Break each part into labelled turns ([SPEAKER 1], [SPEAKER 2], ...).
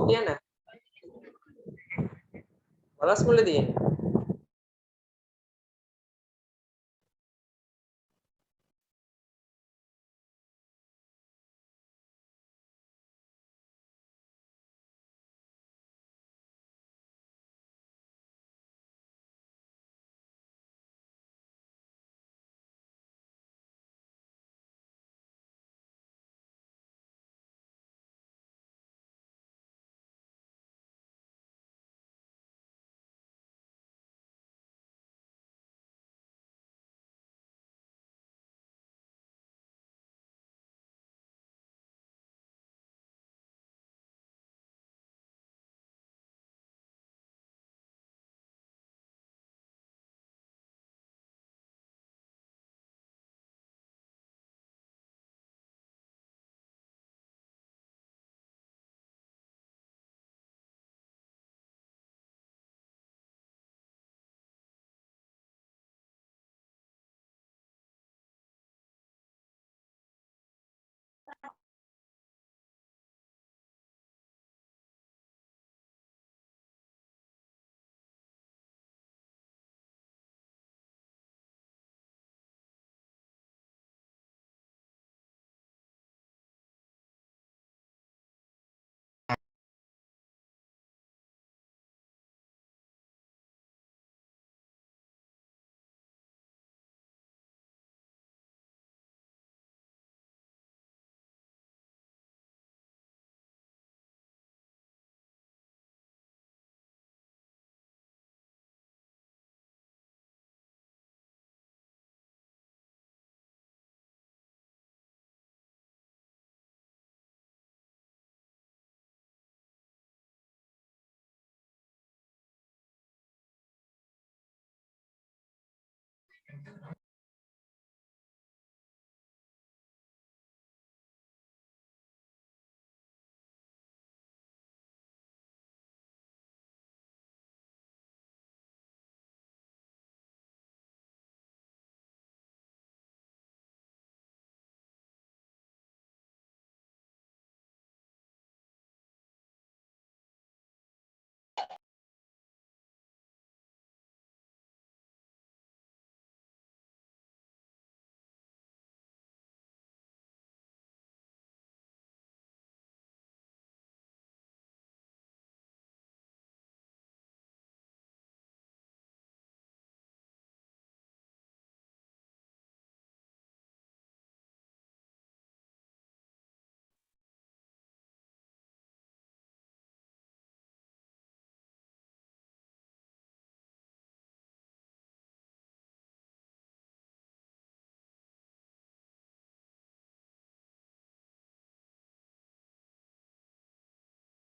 [SPEAKER 1] කියන්න. වලස් මුල්ලේ තියෙන්නේ.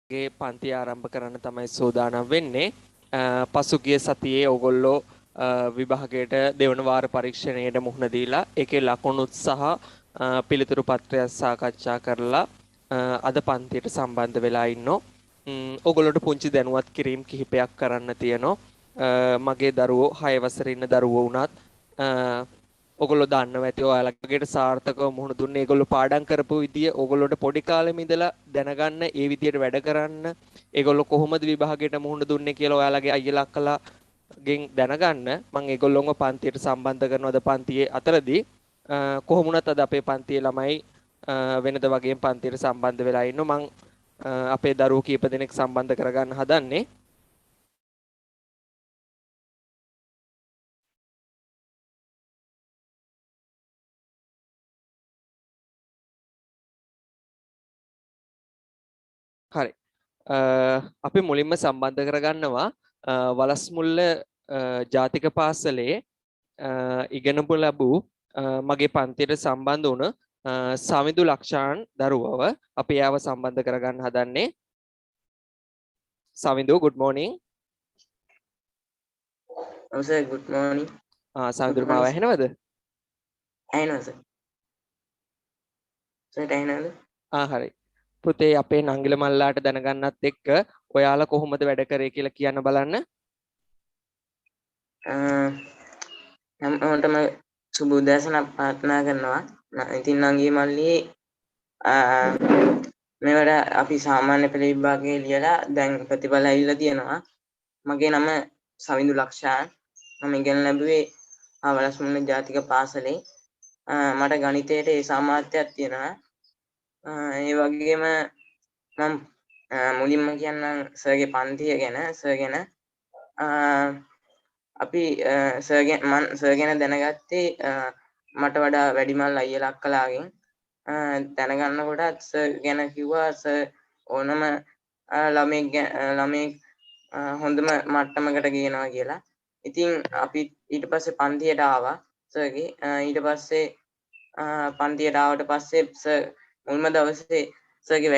[SPEAKER 2] ගේ පන්ති ආරම්භ කරන්න තමයි සූදානම් වෙන්නේ. පසුගිය සතියේ ඔයගොල්ලෝ විභාගයට දෙවන වාර පරීක්ෂණයට මුහුණ දීලා ඒකේ ලකුණුත් සහ පිළිතුරු පත්‍රයක් සාකච්ඡා කරලා අද පන්තියට සම්බන්ධ වෙලා ඉන්නෝ. ඔයගොල්ලෝට පුංචි දැනුවත් කිරීම් කිහිපයක් කරන්න තියෙනවා. මගේ දරුවෝ 6 වසරේ ඉන්න දරුවෝ වුණත් ඔයගොල්ලෝ දන්නවා ඇති ඔයාලගේට සාර්ථකව මුහුණ දුන්නේ ඒගොල්ලෝ පාඩම් කරපු විදිය ඕගොල්ලෝට පොඩි කාලෙම ඉඳලා දැනගන්න ඒ විදියට වැඩ කරන්න ඒගොල්ලෝ කොහොමද විභාගයට මුහුණ දුන්නේ කියලා ඔයාලගේ අයියලා අක්කලාගෙන් දැනගන්න මම ඒගොල්ලෝව පන්තියට සම්බන්ධ කරනවද පන්තියේ අතරදී කොහොමුණත් අද අපේ පන්තියේ ළමයි වෙනද වගේම පන්තියට සම්බන්ධ වෙලා ඉන්නවා මම අපේ දරුවෝ කීප දෙනෙක් සම්බන්ධ කරගන්න හදන්නේ හරි අපි මුලින්ම සම්බන්ධ කරගන්නවා වලස්මුල්ල ජාතික පාසලේ ඉගෙනපු ලැබූ මගේ පන්තියට සම්බන්ධ වුණ සමිඳු ලක්ෂාන් දරුවව අපි යාව සම්බන්ධ කරගන්න හදන්නේ Samindu good morning
[SPEAKER 3] sir good morning
[SPEAKER 2] Samindu මාව ඇහෙනවද
[SPEAKER 3] ඇහෙනවා සර් ඇහෙනවද
[SPEAKER 2] හරි පුතේ අපේ නංගිල මල්ලාට දැනගන්නත් එක්ක ඔයාලා කොහොමද වැඩ කරේ කියලා කියන්න බලන්න
[SPEAKER 3] හැමෝටම සුබ උදෑසන ප්‍රාර්ථනා කරනවා ඉතින් නංගි මල්ලි මේවට අපි සාමාන්‍ය පෙළ විභාගයේ ලියලා දැන් ප්‍රතිඵල ඇවිල්ලා තියෙනවා. මගේ නම සවිඳු ලක්ෂාන්. මම ඉගෙන ලැබුවේ වලස්මුල්ල ජාතික පාසලේ. මට ගණිතයට ඒ සාමාර්ථයක් තියෙනවා. ඒ වගේම මම මුලින්ම කියන්නම් සර්ගේ පන්තිය ගැන. සර් ගැන අපි සර් ගැන දැනගත්තේ මට වඩා වැඩිමල් අයියලා අක්කලාගෙන්. දැනගන්නකොටත් සර් ගැන කිව්වා සර් ඕනම ළමෙක් හොඳම මට්ටමකට ගේනවා කියලා. ඉතින් අපි ඊට පස්සේ පන්තියට ආවා සර්ගේ. ඊට පස්සේ පන්තියට ආවට පස්සේ සර් මුල්ම දවසේ සර්ගේ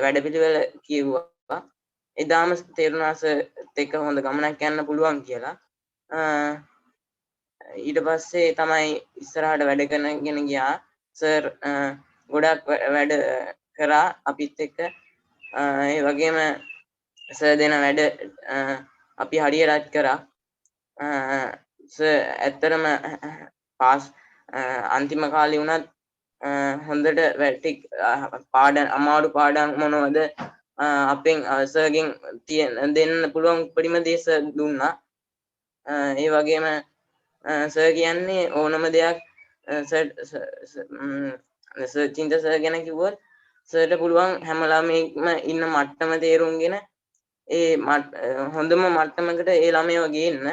[SPEAKER 3] වැඩපිළිවෙල කිව්වා. එදාම තේරුණා සර්ත් එක්ක හොඳ ගමනක් යන්න පුළුවන් කියලා. ඊට පස්සේ තමයි ඉස්සරහට වැඩ කරගෙන ගියා. සර් ගොඩක් වැඩ කරා අපිත් එක්ක. ඒ වගේම සර් දෙන වැඩ අපි හරියටත් කරා. සර් ඇත්තටම පාස් අන්තිම කාලේ වුණත් හොඳට වැටික් අමාරු පාඩම් මොනවද අපෙන් සර්ගෙන් දෙන්න පුළුවන් උපරිම දේ සර් දුන්නා. ඒ වගේම සර් කියන්නේ ඕනම දෙයක් සර් චින්ත සර් ගැන කිව්වොත් සර්ට පුළුවන් හැම ළමයෙක්ම ඉන්න මට්ටම තේරුම්ගෙන ඒ හොඳම මට්ටමකට ඒ ළමයව ගේන්න.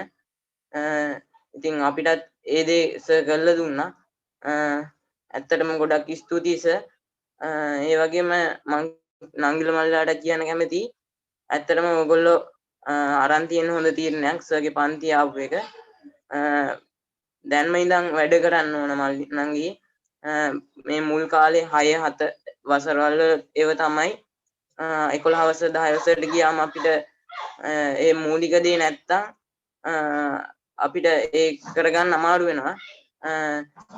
[SPEAKER 3] ඉතින් අපිටත් ඒ දේ සර් කරලා දුන්නා. ඇත්තටම ගොඩක් ස්තුතියි සර්. ඒ වගේම මං නංගිල මල්ලාට කියන්න කැමතියි. ඇත්තටම ඔයගොල්ලෝ අරන් තියෙන හොඳ තීරණයක් සර්ගේ පන්තිය ආපු එක. දැන්ම ඉඳන් වැඩ කරන්න ඕන නංගී. මේ මුල් කාලේ 6 7 වසරවල ඒව තමයි 11 වසර 10 වසරට ගියාම අපිට ඒ මූලික දේ නැත්තම් අපිට ඒ කරගන්න අමාරු වෙනවා.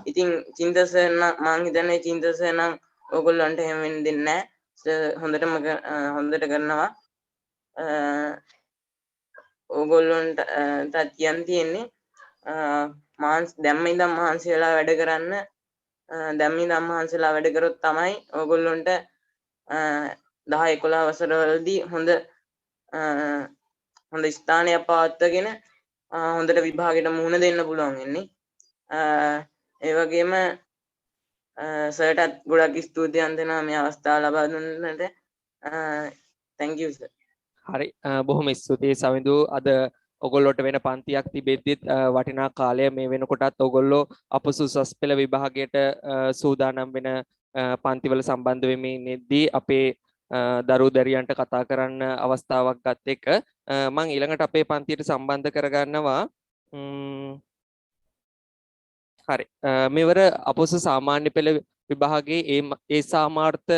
[SPEAKER 3] ඉතින් චින්ත සර් නම් මං හිතන්නේ චින්ත සර් නම් ඔයගොල්ලන්ට එහෙම වෙන්න දෙන්නේ නැහැ. හොඳට කරනවා. ඕගොල්ලොන්ට කියන්න තියෙන්නේ දැම්ම ඉඳන් මහන්සි වෙලා වැඩ කරන්න. දැම්ම ඉඳන් මහන්සි වෙලා වැඩ කරොත් තමයි ඕගොල්ලොන්ට 10 11 වසරවලදී හොඳ ස්ථානයක් පවත්වාගෙන හොඳට විභාගෙට මුහුණ දෙන්න පුළුවන් වෙන්නේ. ඒ වගේම සර්ටත් ගොඩක් ස්තුතියි අන්තනා මේ අවස්ථාව ලබා දුන්නට. thank you sir.
[SPEAKER 2] හරි බොහොම ස්තුතියි සවිඳු. අද ඔගොල්ලොට වෙන පන්තියක් තිබෙද්දිත් වටිනා කාලය මේ වෙනකොටත් ඔගොල්ලෝ අපසුසස් පෙළ විභාගයට සූදානම් වෙන පන්තිවල සම්බන්ධ වෙමින් ඉද්දී අපේ දරු දැරියන්ට කතා කරන්න අවස්ථාවක් ගත් එක මම ඊළඟට අපේ පන්තියට සම්බන්ධ කරගන්නවා. හරි මෙවර අපොස සාමාන්‍ය පෙළ විභාගයේ ඒ සාමාර්ථ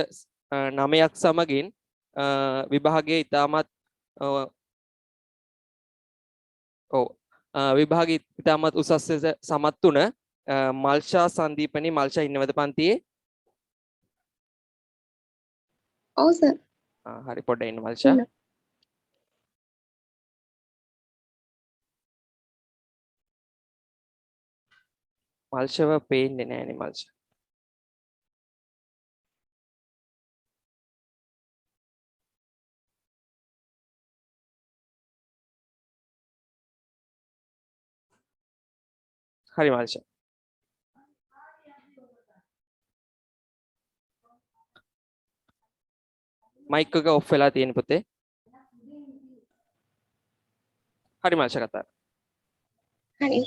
[SPEAKER 2] 9ක් සමගින් විභාගයේ ඉතාමත් විභාගයේ ඉතාමත් උසස් සමත් තුන මල්ෂා සංදීපනි මල්ෂා ඉන්නවද පන්තියේ?
[SPEAKER 4] ඔව් සර්.
[SPEAKER 2] හරි පොඩ්ඩක් ඉන්න මල්ෂා. මල්ෂව පේන්නේ නැහැනේ මල්ෂා. හරි මල්ෂා. මයික් එක ඔෆ් වෙලා තියෙන පුතේ. හරි මල්ෂා කතා.
[SPEAKER 4] හරි.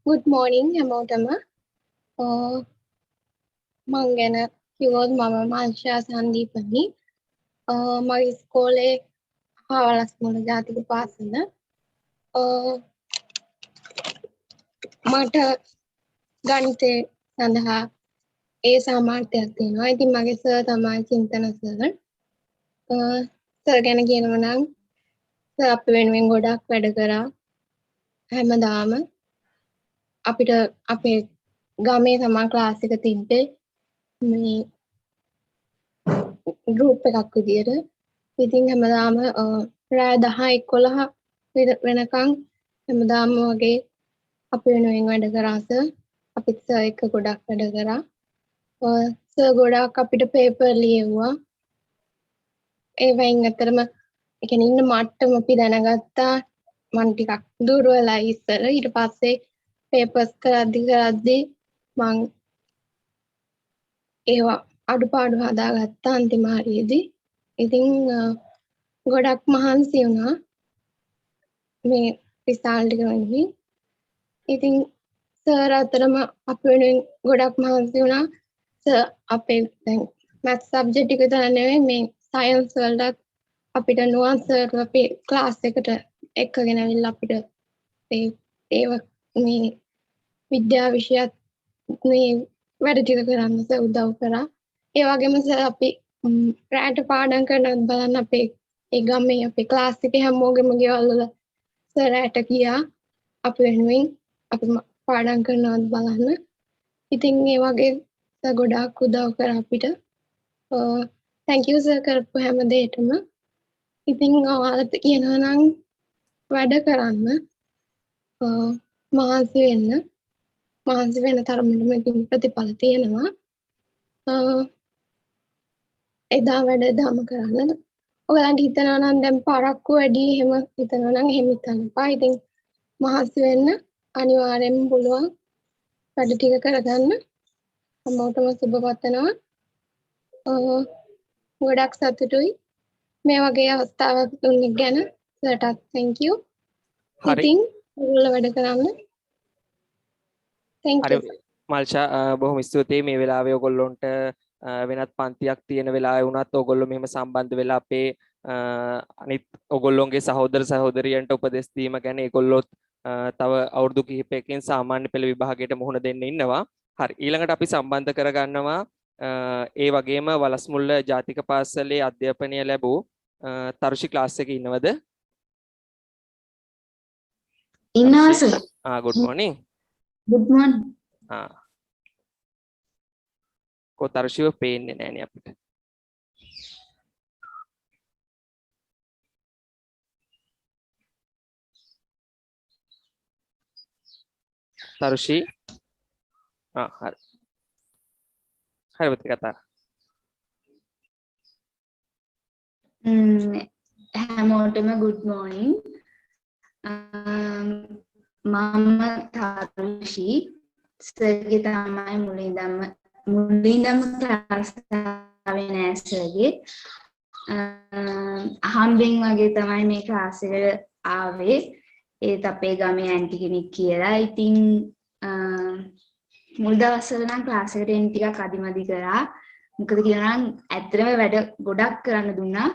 [SPEAKER 4] good morning හැමෝටම. මං ගැන කිව්වොත් මම මාංශා සංදීපනි. මගේ ඉස්කෝලේ හවලස්මුල ජාතික පාසල. මට ගණිතය සඳහා ඒ සාමාර්ථයක් තියෙනවා. ඉතින් මගේ සර් තමයි චින්තන සර්. සර් ගැන කියනවා නම් සර් අපි වෙනුවෙන් ගොඩක් වැඩ කරා. හැමදාම අපිට අපේ ගමේ තමා ක්ලාස් එක තිබ්බේ මේ ගෲප් එකක් විදියට. ඉතින් හැමදාම රාය 10 11 වෙනකන් හැමදාම වගේ අපි වෙනුවෙන් වැඩ කරා සර්. අපිත් සර් එක්ක ගොඩක් වැඩ කරා. සර් ගොඩක් අපිට පේපර් ලියවුවා. ඒවයින් අතරම ඒ කියන්නේ ඉන්න මට්ටම අපි දැනගත්තා මම ටිකක් දුර්වලයි ඉස්සර ඊට පස්සේ පේපර්ස් කරද්දි මං ඒවා අඩුපාඩු හදාගත්තා අන්තිම හරියේදී. ඉතින් ගොඩක් මහන්සි වුණා මේ රිසල්ට් එක වෙනුවෙන්. ඉතින් සර් අතරම අපි වෙනුවෙන් ගොඩක් මහන්සි වුණා. සර් අපේ දැන් මැත්ස් සබ්ජෙක්ට් එක විතර නෙවෙයි මේ සයන්ස් වලට අපිට නුවන් සර් අපේ ක්ලාස් එකට එක්කගෙන ඇවිල්ලා අපිට ඒව මේ විද්‍යා විෂයත් මේ වැඩ ටික කරන්න සර් උදව් කරා. ඒ වගේම සර් අපි රැට පාඩම් කරනත් බලන්න අපේ ඒ ගමේ අපේ ක්ලාස් එකේ හැමෝගෙම ගෙවල් වල සර් රැට ගියා අපි වෙනුවෙන් අපි පාඩම් කරනවත් බලන්න. ඉතින් ඒ වගේ සර් ගොඩාක් උදව් කරා අපිට. thank you සර් කරපු හැම දෙයකටම. ඉතින් ඔයාලට කියනවා නම් වැඩ කරන්න මහන්සි වෙන තරමටම ඉතින් ප්‍රතිඵල තියෙනවා. එදා වැඩ එදාම කරන්න. ඔයාලන්ට හිතනවා නම් දැන් පරක්කු වැඩි එහෙම හිතනවා නම් එහෙම හිතන්න එපා. ඉතින් මහන්සි වෙන්න අනිවාර්යෙන්ම පුළුවන් වැඩ ටික කරගන්න. හැමෝටම සුබ පතනවා. ගොඩක් සතුටුයි මේ වගේ අවස්ථාවක් දුන්න ගැන සර්ටත් thank you. ඉතින් ඔයගොල්ලෝ වැඩ කරන්න. thank you.
[SPEAKER 2] මල්ෂා බොහොම ස්තුතියි මේ වෙලාවේ ඔයගොල්ලොන්ට වෙනත් පන්තියක් තියෙන වෙලාවේ වුණත් ඔයගොල්ලෝ මෙහෙම සම්බන්ධ වෙලා අපේ අනිත් ඔයගොල්ලෝගේ සහෝදර සහෝදරියන්ට උපදෙස් දීම ගැන ඒගොල්ලොත් තව අවුරුදු කිහිපයකින් සාමාන්‍ය පෙළ විභාගයට මුහුණ දෙන්න ඉන්නවා. හරි ඊළඟට අපි සම්බන්ධ කරගන්නවා ඒ වගේම වලස්මුල්ල ජාතික පාසලේ අධ්‍යාපනය ලැබූ තරුෂි ක්ලාස් එකේ ඉන්නවද?
[SPEAKER 5] ඉන්නවා sir.
[SPEAKER 2] good morning.
[SPEAKER 5] good morning.
[SPEAKER 2] තරුෂිව පේන්නේ නැණි අපිට. තරුෂි හරි. හරියට කතා.
[SPEAKER 5] හැමෝටම good morning. මම තරුෂි සර්ගේ තමයි මුලින්දම ක්ලාස් ආවේ නෑ සර්ගේ. හම්බෙන් වගේ තමයි මේ ක්ලාස් එකට ආවේ. ඒත් අපේ ගමේ ඇන්ටි කෙනෙක් කියලා. ඉතින් මුල් දවස්වල නම් ක්ලාස් එකට එන්න ටිකක් අදිමදි කරා. මොකද කියනවා නම් ඇත්තටම වැඩ ගොඩක් කරන්න දුන්නා.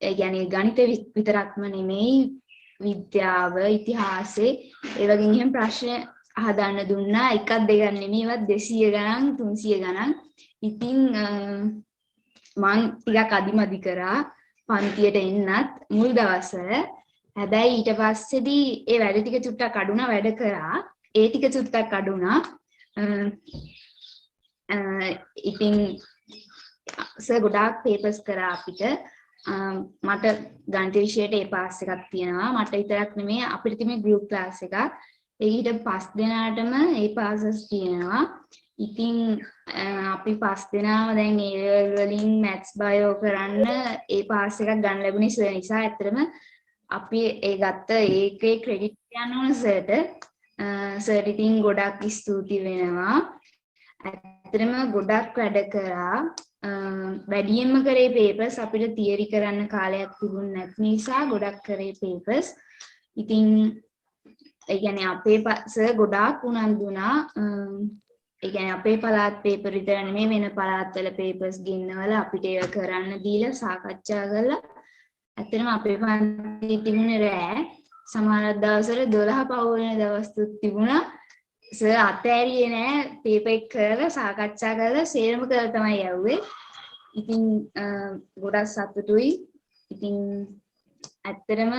[SPEAKER 5] ඒ කියන්නේ ගණිත විතරක්ම නෙමෙයි විද්‍යාව, ඉතිහාසය, ඒ වගේ එහෙම ප්‍රශ්න හදාන්න දුන්නා. එකක් දෙකක් නෙමෙයි ඒවත් 200 ගණන් 300 ගණන්. ඉතින් මම ටිකක් අදිමදි කරා පන්තියට එන්නත් මුල් දවස්වල. හැබැයි ඊට පස්සේදී ඒ වැඩ ටික චුට්ටක් අඩුණා වැඩ කරා. ඒ ටික චුට්ටක් අඩුණා. ඉතින් සර් ගොඩාක් පේපර්ස් කරා අපිට. මට ගණිත විෂයට ඒ පාස් එකක් තියෙනවා. මට විතරක් නෙමෙයි අපිට තියෙන ගෲප් ක්ලාස් එකක්. ඒකට 5 දෙනාටම ඒ පාසස් තියෙනවා. ඉතින් අපි 5 දෙනාම දැන් ඒ වලින් මැත්ස් බයෝ කරන්න ඒ පාස් එකක් ගන්න ලැබුණේ සර් නිසා. ඇත්තටම අපි ඒ ගත්ත ඒකේ ක්‍රෙඩිට් යන්න ඕන සර්ට. සර්ට ඉතින් ගොඩක් ස්තුති වෙනවා. ඇත්තටම ගොඩක් වැඩ කරා. වැඩියෙන්ම කරේ පේපර්ස්. අපිට තියරි කරන්න කාලයක් තිබුණ නැති නිසා ගොඩක් කරේ පේපර්ස්. ඉතින් ඒ කියන්නේ අපේ සර් ගොඩාක් උනන්දු වුණා. ඒ කියන්නේ අපේ පළාත් පේපර් විතර නෙමෙයි වෙන පළාත්වල පේපර්ස් ගෙන්නවලා අපිට ඒක කරන්න දීලා සාකච්ඡා කරලා ඇත්තටම අපේ පන්තියේ තිබුණේ රෑ සමහර දවස්වල 12 පහ වෙන දවස්තුත් තිබුණා. සර් අතෑරියේ නෑ පේපර් එක කරලා සාකච්ඡා කරලා සේරම කරලා තමයි යවුවේ. ඉතින් ගොඩක් සතුටුයි. ඉතින් ඇත්තටම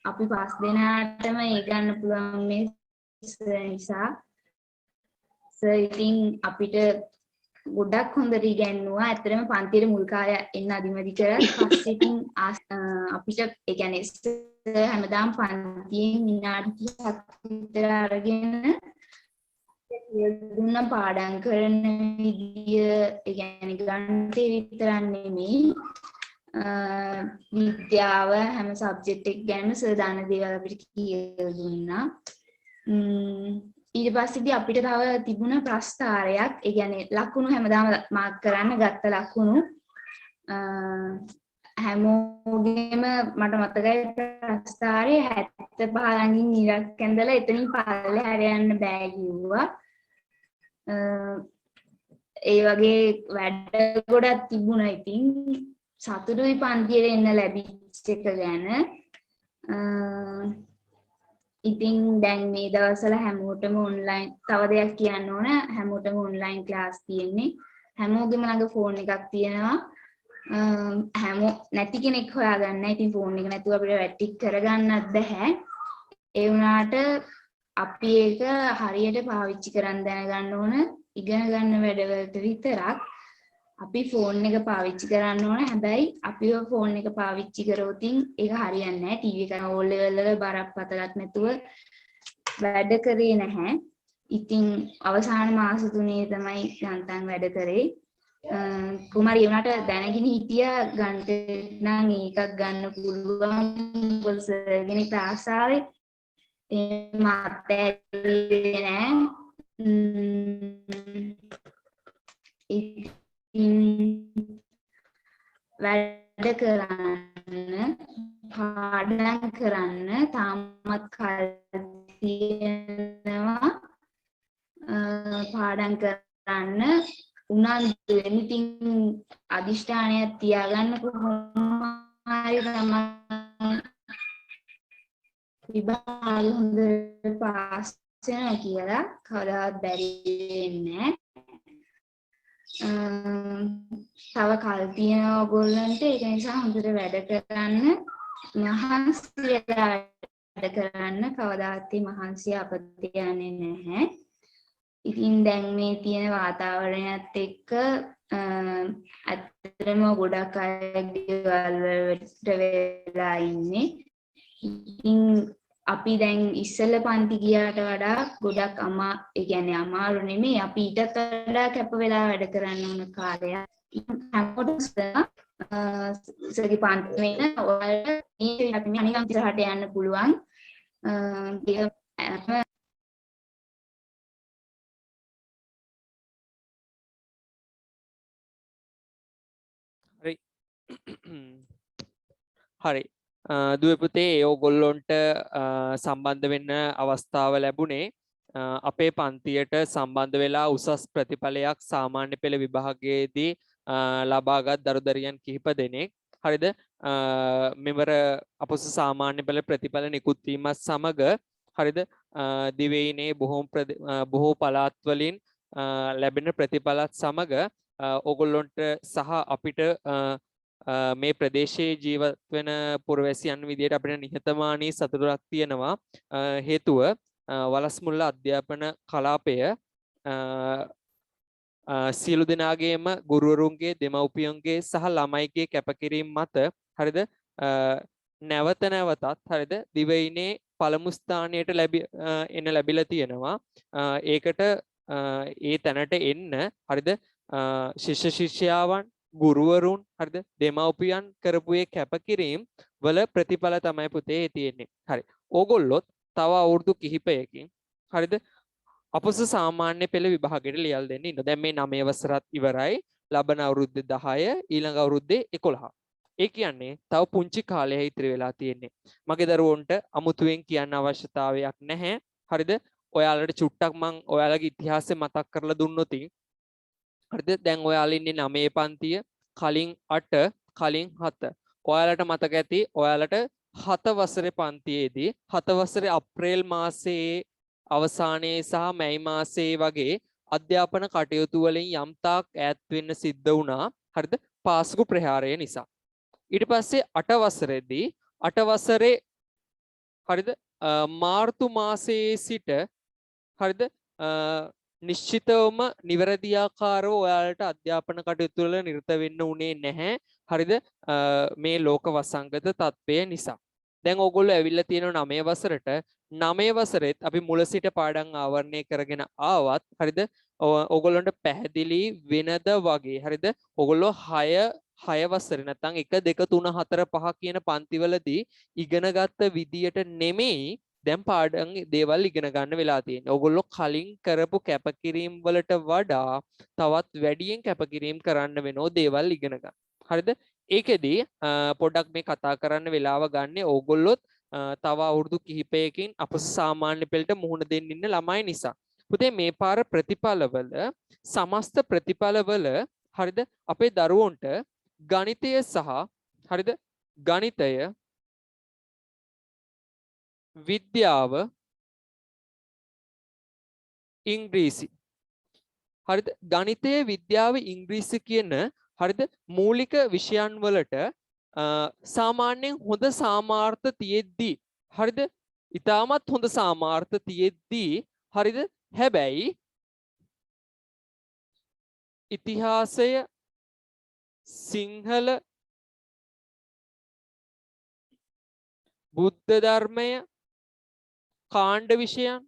[SPEAKER 5] අපි 5 දෙනාටම ඒ ගන්න පුළුවන් මේ නිසා සර් ඉතින් අපිට ගොඩක් හොඳට ඉගැන්නුවා. ඇත්තටම පන්තියේ මුල් කාලේ එන්න අදිමදි කරා. පස්සේ ඉතින් අපිට ඒ කියන්නේ සර් හැමදාම පන්තියෙන් විනාඩි 30ක් විතර අරගෙන දුන්න පාඩම් කරන විදිය ඒ කියන්නේ ගණිතේ විතරක් නෙමෙයි විද්‍යාව හැම සබ්ජෙක්ට් එක ගැනම සර් දාන දේවල් අපිට කියලා දුන්නා. ඊට පස්සේදී අපිට තව තිබුණ ප්‍රස්ථාරයක්. ඒ කියන්නේ ලකුණු හැමදාම මාක් කරන්න ගත්ත ලකුණු හැමෝගෙම මට මතකයි ප්‍රස්ථාරේ 75 ළඟින් ඉලක්ක ඇඳලා එතනින් පල්ලෙහාට යන්න බෑ කිව්වා. ඒ වගේ වැඩ ගොඩක් තිබුණා. ඉතින් සතුටුයි පන්තියට එන්න ලැබිච්ච එක ගැන. ඉතින් දැන් මේ දවස්වල හැමෝටම ඔන්ලයින් තව දෙයක් කියන්න ඕන. හැමෝටම ඔන්ලයින් ක්ලාස් තියෙන්නේ. හැමෝගෙම ළඟ ෆෝන් එකක් තියෙනවා. හැමෝ නැති කෙනෙක් හොයාගන්න. ඉතින් ෆෝන් එක නැතුව අපිට වැටික් කරගන්නත් බෑ. ඒ වුණාට අපි ඒක හරියට පාවිච්චි කරන් දැනගන්න ඕන. ඉගෙන ගන්න වැඩවලට විතරක් අපි ෆෝන් එක පාවිච්චි කරන්න ඕන. හැබැයි අපිව ෆෝන් එක පාවිච්චි කරොත් ඒක හරියන්නේ නැහැ. ටීවී කරන ඕල් ලෙවල් වල බරපතලක් නැතුව වැඩ කරේ නැහැ. ඉතින් අවසාන මාස 3 තමයි යන්තම් වැඩ කරේ. කුමාරි උනාට දැනගෙන හිටියා ගන්න නම් ඒකක් ගන්න පුළුවන් පොල්සගෙන තාසාවේ මට නෑ. වැඩ කරන්න පාඩම් කරන්න තාමත් කල් තියෙනවා. පාඩම් කරන්න උනන්දු වෙන්න. ඉතින් අදිෂ්ඨානයක් තියාගන්න කොහොම හරි තමයි විභාග හොඳට පාස් වෙනවා කියලා කවදාවත් බැරි වෙන්නේ නැහැ. තව කල් තියෙනවා ඔයගොල්ලන්ට. ඒක නිසා හොඳට වැඩ කරන්න. මහන්සි වෙලා වැඩ කරන්න. කවදාවත් මහන්සිය අපතේ යන්නේ නැහැ. ඉතින් දැන් මේ තියෙන වාතාවරණයත් එක්ක ඇත්තටම ගොඩක් අය ගෙවල් වලට වෙලා ඉන්නේ. ඉතින් අපි දැන් ඉස්සෙල්ල පන්ති ගියාට වඩා ගොඩක් ඒ කියන්නේ අමාරු නෙමෙයි. අපි ඊටත් වඩා කැප වෙලා වැඩ කරන්න ඕන කාලයක්. හැමෝටම සර්ගේ පන්ති වෙන ඔයාලට මේ අපි අනිවාර්යෙන් ඉස්සරහට යන්න පුළුවන්.
[SPEAKER 2] හරි. දුවේ පුතේ ඕගොල්ලොන්ට සම්බන්ධ වෙන්න අවස්ථාව ලැබුණේ අපේ පන්තියට සම්බන්ධ වෙලා උසස් ප්‍රතිඵලයක් සාමාන්‍ය පෙළ විභාගයේදී ලබාගත් දරුදරියන් කිහිප දෙනෙක්. හරිද? මෙවර අපොස සාමාන්‍ය පෙළ ප්‍රතිඵල නිකුත් වීමත් සමග හරිද? දිවයිනේ බොහෝ පළාත් වලින් ලැබෙන ප්‍රතිඵලත් සමග ඕගොල්ලොන්ට සහ අපිට මේ ප්‍රදේශයේ ජීවත් වෙන පුරවැසියන් විදියට අපිට නිහතමානී සතුටක් තියෙනවා. හේතුව වලස්මුල්ල අධ්‍යාපන කලාපය සියලු දෙනාගේම ගුරුවරුන්ගේ දෙමව්පියන්ගේ සහ ළමයිගේ කැපකිරීම මත හරිද නැවත නැවතත් හරිද දිවයිනේ පළමු ස්ථානයට ලැබිලා තියෙනවා. ඒකට ඒ තැනට එන්න හරිද ශිෂ්‍ය ශිෂ්‍යාවන් ගුරුවරුන් හරිද දෙමව්පියන් කරපු ඒ කැපකිරීම වල ප්‍රතිඵල තමයි පුතේ තියෙන්නේ. හරි. ඕගොල්ලොත් තව අවුරුදු කිහිපයකින් හරිද අපොස සාමාන්‍ය පෙළ විභාගයට ලියලා දෙන්න ඉන්න. දැන් මේ 9 වසරත් ඉවරයි. ලබන අවුරුද්දේ 10 ඊළඟ අවුරුද්දේ 11. ඒ කියන්නේ තව පුංචි කාලයයි ඉතිරි වෙලා තියෙන්නේ. මගේ දරුවන්ට අමුතුවෙන් කියන්න අවශ්‍යතාවයක් නැහැ. හරිද? ඔයාලට චුට්ටක් මං ඔයාලගේ ඉතිහාසය මතක් කරලා දුන්නොත් හරිද? දැන් ඔයාලා ඉන්නේ 9 පන්තිය, කලින් 8, කලින් 7. ඔයාලට මතක ඇති ඔයාලට 7 වසරේ පන්තියේදී 7 වසරේ අප්‍රේල් මාසයේ අවසානයේ සහ මැයි මාසයේ වගේ අධ්‍යාපන කටයුතු වලින් යම්තාක් ඈත් වෙන්න සිද්ධ වුණා. හරිද? පාසුකු ප්‍රහාරය නිසා. ඊට පස්සේ 8 වසරේදී 8 වසරේ හරිද මාර්තු මාසයේ සිට හරිද නිශ්චිතවම නිවැරදි ආකාරව ඔයාලට අධ්‍යාපන කටයුතු වල නිරත වෙන්න උනේ නැහැ. හරිද? මේ ලෝක වසංගත තත්ත්වය නිසා. දැන් ඕගොල්ලෝ ඇවිල්ලා තියෙනවා 9 වසරට. 9 වසරෙත් අපි මුල සිට පාඩම් ආවරණය කරගෙන ආවත් හරිද? ඕගොල්ලන්ට පැහැදිලි වෙනද වගේ හරිද? ඕගොල්ලෝ 6 6 වසරේ නැත්නම් 1 2 3 4 5 කියන පන්තිවලදී ඉගෙනගත්ත විදියට නෙමෙයි දැන් පාඩම් දේවල් ඉගෙන ගන්න වෙලා තියෙන්නේ. ඕගොල්ලෝ කලින් කරපු කැපකිරීම වලට වඩා තවත් වැඩියෙන් කැපකිරීම කරන්න වෙනෝ දේවල් ඉගෙන ගන්න. හරිද? ඒකෙදි පොඩ්ඩක් මේ කතා කරන්න වෙලාව ගන්න ඕගොල්ලොත් තව අවුරුදු කිහිපයකින් අපස සාමාන්‍ය පෙළට මුහුණ දෙන්න ඉන්න ළමයි නිසා. පුතේ මේ පාර ප්‍රතිඵලවල සමස්ත ප්‍රතිඵලවල හරිද අපේ දරුවන්ට ගණිතය සහ හරිද ගණිතය විද්‍යාව ඉංග්‍රීසි හරිද ගණිතය විද්‍යාව ඉංග්‍රීසි කියන හරිද මූලික විෂයන් වලට සාමාන්‍යයෙන් හොඳ සාමාර්ථ තියෙද්දි හරිද ඊටමත් හොඳ සාමාර්ථ තියෙද්දි හරිද හැබැයි ඉතිහාසය සිංහල බුද්ධ ධර්මය කාණ්ඩ විෂයන්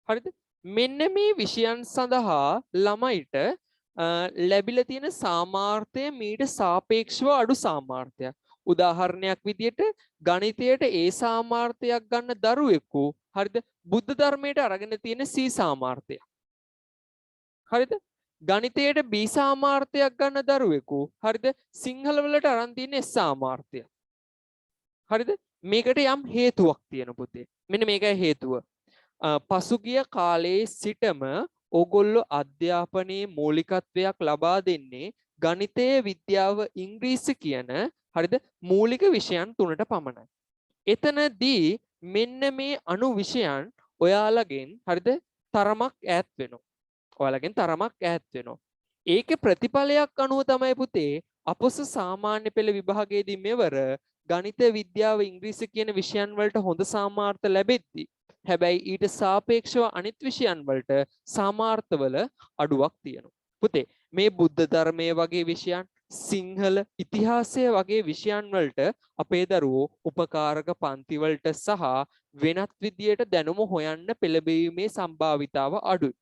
[SPEAKER 2] හරිද මෙන්න මේ විෂයන් සඳහා ළමයිට ලැබිලා තියෙන සාමාර්ථය මීට සාපේක්ෂව අඩු සාමාර්ථයක්. උදාහරණයක් විදියට ගණිතයට ඒ සාමාර්ථයක් ගන්න දරුවෙකු හරිද බුද්ධ ධර්මයට අරගෙන තියෙන C සාමාර්ථය. හරිද ගණිතයට B සාමාර්ථයක් ගන්න දරුවෙකු හරිද සිංහල වලට අරන් තියෙන S සාමාර්ථය. හරිද මේකට යම් හේතුවක් තියෙන පුතේ. මෙන්න මේකයි හේතුව. පසුගිය කාලයේ සිටම ඕගොල්ලෝ අධ්‍යාපනයේ මූලිකත්වයක් ලබා දෙන්නේ ගණිතය විද්‍යාව ඉංග්‍රීසි කියන හරිද මූලික විෂයන් තුනට පමණයි. එතනදී මෙන්න මේ අනු විෂයන් ඔයාලගෙන් හරිද තරමක් ඈත් වෙනවා. ඔයාලගෙන් තරමක් ඈත් වෙනවා. ඒකේ ප්‍රතිඵලයක් අනුව තමයි පුතේ අපොස සාමාන්‍ය පෙළ විභාගයේදී මෙවර ගණිත විද්‍යාව ඉංග්‍රීසි කියන විෂයන් වලට හොඳ සාමාර්ථ ලැබෙද්දී හැබැයි ඊට සාපේක්ෂව අනිත් විෂයන් වලට සාමාර්ථවල අඩුවක් තියෙනවා. පුතේ මේ බුද්ධ ධර්මයේ වගේ විෂයන් සිංහල ඉතිහාසය වගේ විෂයන් වලට අපේ දරුවෝ උපකාරක පන්ති වලට සහ වෙනත් විදියට දැනුම හොයන්න පෙළඹීමේ සම්භාවිතාව අඩුයි.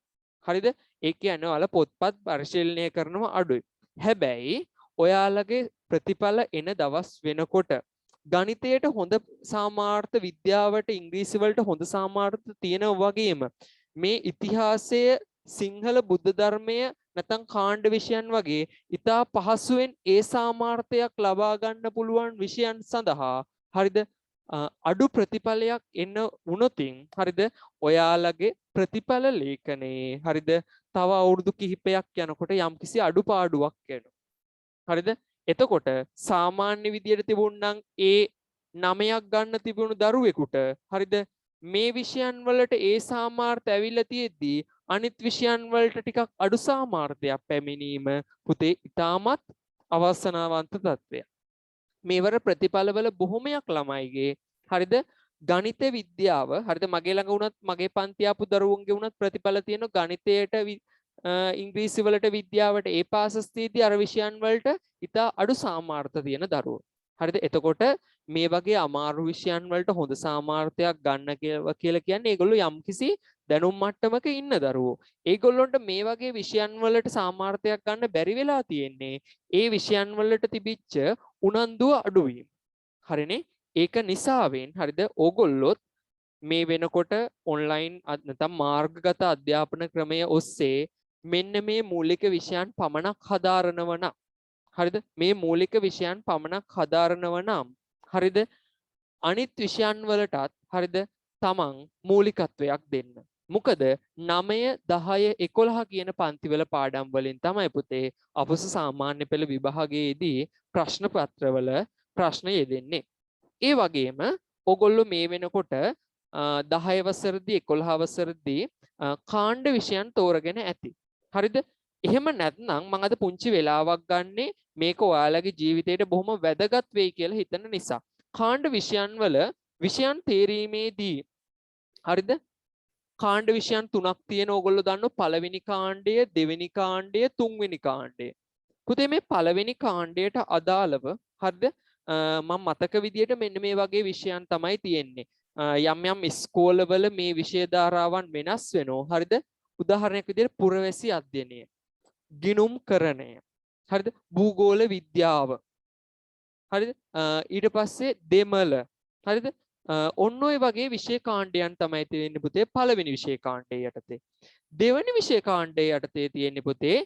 [SPEAKER 2] හරිද? ඒ කියන්නේ ඔයාලා පොත්පත් පරිශීලනය කරනවා අඩුයි. හැබැයි ඔයාලගේ ප්‍රතිඵල එන දවස් වෙනකොට ගණිතයට හොඳ සාමාර්ථ විද්‍යාවට ඉංග්‍රීසි වලට හොඳ සාමාර්ථ තියෙනවා වගේම මේ ඉතිහාසය සිංහල බුද්ධ ධර්මය නැත්නම් කාණ්ඩ විෂයන් වගේ ඉතා පහසුවෙන් ඒ සාමාර්ථයක් ලබා ගන්න පුළුවන් විෂයන් සඳහා හරිද අඩු ප්‍රතිඵලයක් එන්න වුණොතින් හරිද ඔයාලගේ ප්‍රතිඵල ලේඛනයේ හරිද තව අවුරුදු කිහිපයක් යනකොට යම්කිසි අඩුපාඩුවක් එනවා. හරිද? එතකොට සාමාන්‍ය විදියට තිබුණනම් ඒ 9ක් ගන්න තිබුණු දරුවෙකුට හරිද මේ විෂයන් වලට ඒ සාමාර්ථය ඇවිල්ලා තියෙද්දී අනිත් විෂයන් වලට ටිකක් අඩු සාමාර්ථයක් පැමිණීම පුතේ ඉතාමත් අවසනාවන්ත තත්ත්වයක්. මේවර ප්‍රතිඵලවල බොහොමයක් ළමයිගේ හරිද ගණිත විද්‍යාව හරිද මගේ ළඟ වුණත් මගේ පන්ති ආපු දරුවන්ගේ වුණත් ප්‍රතිඵල තියෙන ගණිතයට ඉංග්‍රීසි වලට විද්‍යාවට ඒ පාසස් තියදී අර විෂයන් වලට ඉතා අඩු සාමාර්ථ තියෙන දරුවෝ. හරිද? එතකොට මේ වගේ අමාරු විෂයන් වලට හොඳ සාමාර්ථයක් ගන්න කියලා කියන්නේ ඒගොල්ලෝ යම්කිසි දැනුම් මට්ටමක ඉන්න දරුවෝ. ඒගොල්ලොන්ට මේ වගේ විෂයන් වලට සාමාර්ථයක් ගන්න බැරි වෙලා තියෙන්නේ ඒ විෂයන් වලට තිබිච්ච උනන්දුව අඩුවීම. හරිනේ? ඒක නිසාවෙන් හරිද ඕගොල්ලොත් මේ වෙනකොට ඔන්ලයින් නැත්නම් මාර්ගගත අධ්‍යාපන ක්‍රමය ඔස්සේ මෙන්න මේ මූලික විෂයන් පමණක් හදාරනව නම් හරිද මේ මූලික විෂයන් පමණක් හදාරනව නම් හරිද අනිත් විෂයන් වලටත් හරිද තමන් මූලිකත්වයක් දෙන්න. මොකද 9 10 11 කියන පන්තිවල පාඩම් වලින් තමයි පුතේ අපොස සාමාන්‍ය පෙළ විභාගයේදී ප්‍රශ්න පත්‍රවල ප්‍රශ්න යෙදෙන්නේ. ඒ වගේම ඕගොල්ලෝ මේ වෙනකොට 10 වසරදී 11 වසරදී කාණ්ඩ විෂයන් තෝරගෙන ඇති. හරිද? එහෙම නැත්නම් මම අද පුංචි වෙලාවක් ගන්නෙ මේක ඔයාලගේ ජීවිතේට බොහොම වැදගත් වෙයි කියලා හිතන නිසා. කාණ්ඩ විෂයන් වල විෂයන් තේරීමේදී හරිද? කාණ්ඩ විෂයන් 3ක් තියෙන ඕගොල්ලෝ දන්නෝ පළවෙනි කාණ්ඩය, දෙවෙනි කාණ්ඩය, තුන්වෙනි කාණ්ඩය. පුතේ මේ පළවෙනි කාණ්ඩයට අදාළව හරිද? මම මතක විදියට මෙන්න මේ වගේ විෂයන් තමයි තියෙන්නේ. යම් යම් ඉස්කෝලවල මේ විෂය ධාරාවන් වෙනස් වෙනවා. හරිද? උදාහරණයක් විදියට පුරවැසි අධ්‍යයනය, ගිණුම්කරණය, හරිද? භූගෝල විද්‍යාව. හරිද? ඊට පස්සේ දෙමළ. හරිද? ඔන්න ඔය වගේ විෂය කාණ්ඩයන් තමයි තියෙන්නේ පුතේ පළවෙනි විෂය කාණ්ඩයේ යටතේ. දෙවෙනි විෂය කාණ්ඩයේ යටතේ තියෙන්නේ පුතේ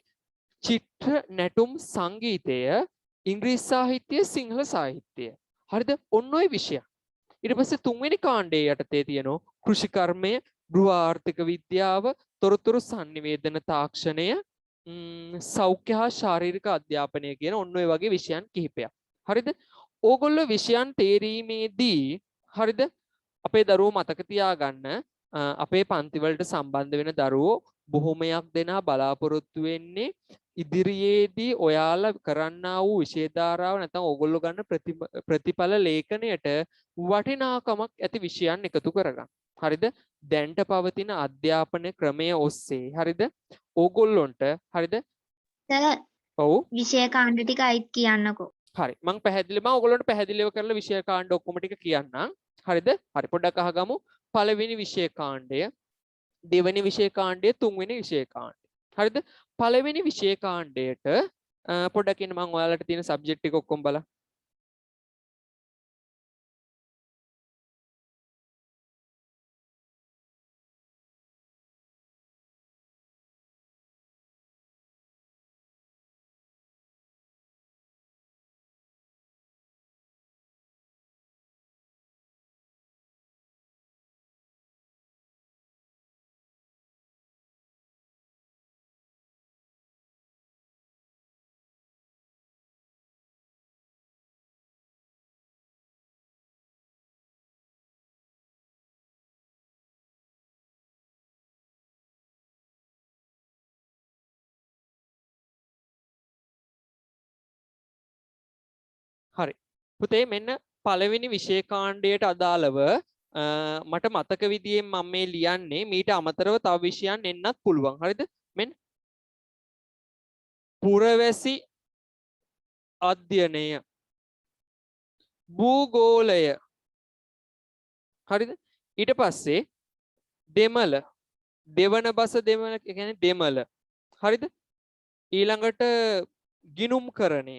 [SPEAKER 2] චිත්‍ර නැටුම් සංගීතය ඉංග්‍රීසි සාහිත්‍ය සිංහල සාහිත්‍යය. හරිද? ඔන්න ඔය විෂය. ඊට පස්සේ තුන්වෙනි කාණ්ඩයේ යටතේ තියෙනවා කෘෂිකර්මය, ගෘහ ආර්ථික විද්‍යාව, තොරතුරු sannivedana තාක්ෂණය, සෞඛ්‍ය හා ශාරීරික අධ්‍යාපනය කියන ඔන්න ඔය වගේ විෂයන් කිහිපයක්. හරිද? ඕගොල්ලෝ විෂයන් තේරීමේදී හරිද අපේ දරුවෝ මතක තියාගන්න අපේ පන්ති වලට සම්බන්ධ වෙන දරුවෝ බොහොමයක් දෙනා බලාපොරොත්තු වෙන්නේ ඉදිරියේදී ඔයාලා කරන්නා වූ විෂය ධාරාව නැත්නම් ඕගොල්ලෝ ගන්න ප්‍රතිඵල ලේඛනයට වටිනාකමක් ඇති විෂයන් එකතු කරගන්න. හරිද? දැන්ට පවතින අධ්‍යාපන ක්‍රමය ඔස්සේ හරිද? ඕගොල්ලොන්ට හරිද?
[SPEAKER 6] සර්
[SPEAKER 2] ඔව්
[SPEAKER 6] විෂය කාණ්ඩ ටික අයිත් කියන්නකෝ.
[SPEAKER 2] හරි මම ඔයගොල්ලන්ට පැහැදිලිව කරලා විෂය කාණ්ඩ ඔක්කොම ටික කියන්නම්. හරිද? හරි පොඩ්ඩක් අහගමු. පළවෙනි විෂය කාණ්ඩය, දෙවෙනි විෂය කාණ්ඩය, තුන්වෙනි විෂය කාණ්ඩය. හරිද? පළවෙනි විෂය කාණ්ඩයට පොඩ්ඩක් ඉන්න මම ඔයාලට තියෙන සබ්ජෙක්ට් ටික ඔක්කොම බලන්න. හරි පුතේ මෙන්න පළවෙනි විෂය කාණ්ඩයට අදාළව මට මතක විදියෙන් මම මේ ලියන්නේ මීට අමතරව තව විෂයන් එන්නත් පුළුවන්. හරිද? මෙන්න පුරවැසි අධ්‍යයනය, භූගෝලය. හරිද? ඊට පස්සේ දෙමළ, දෙවන බස දෙමළ කියන්නේ දෙමළ. හරිද? ඊළඟට ගිණුම්කරණය.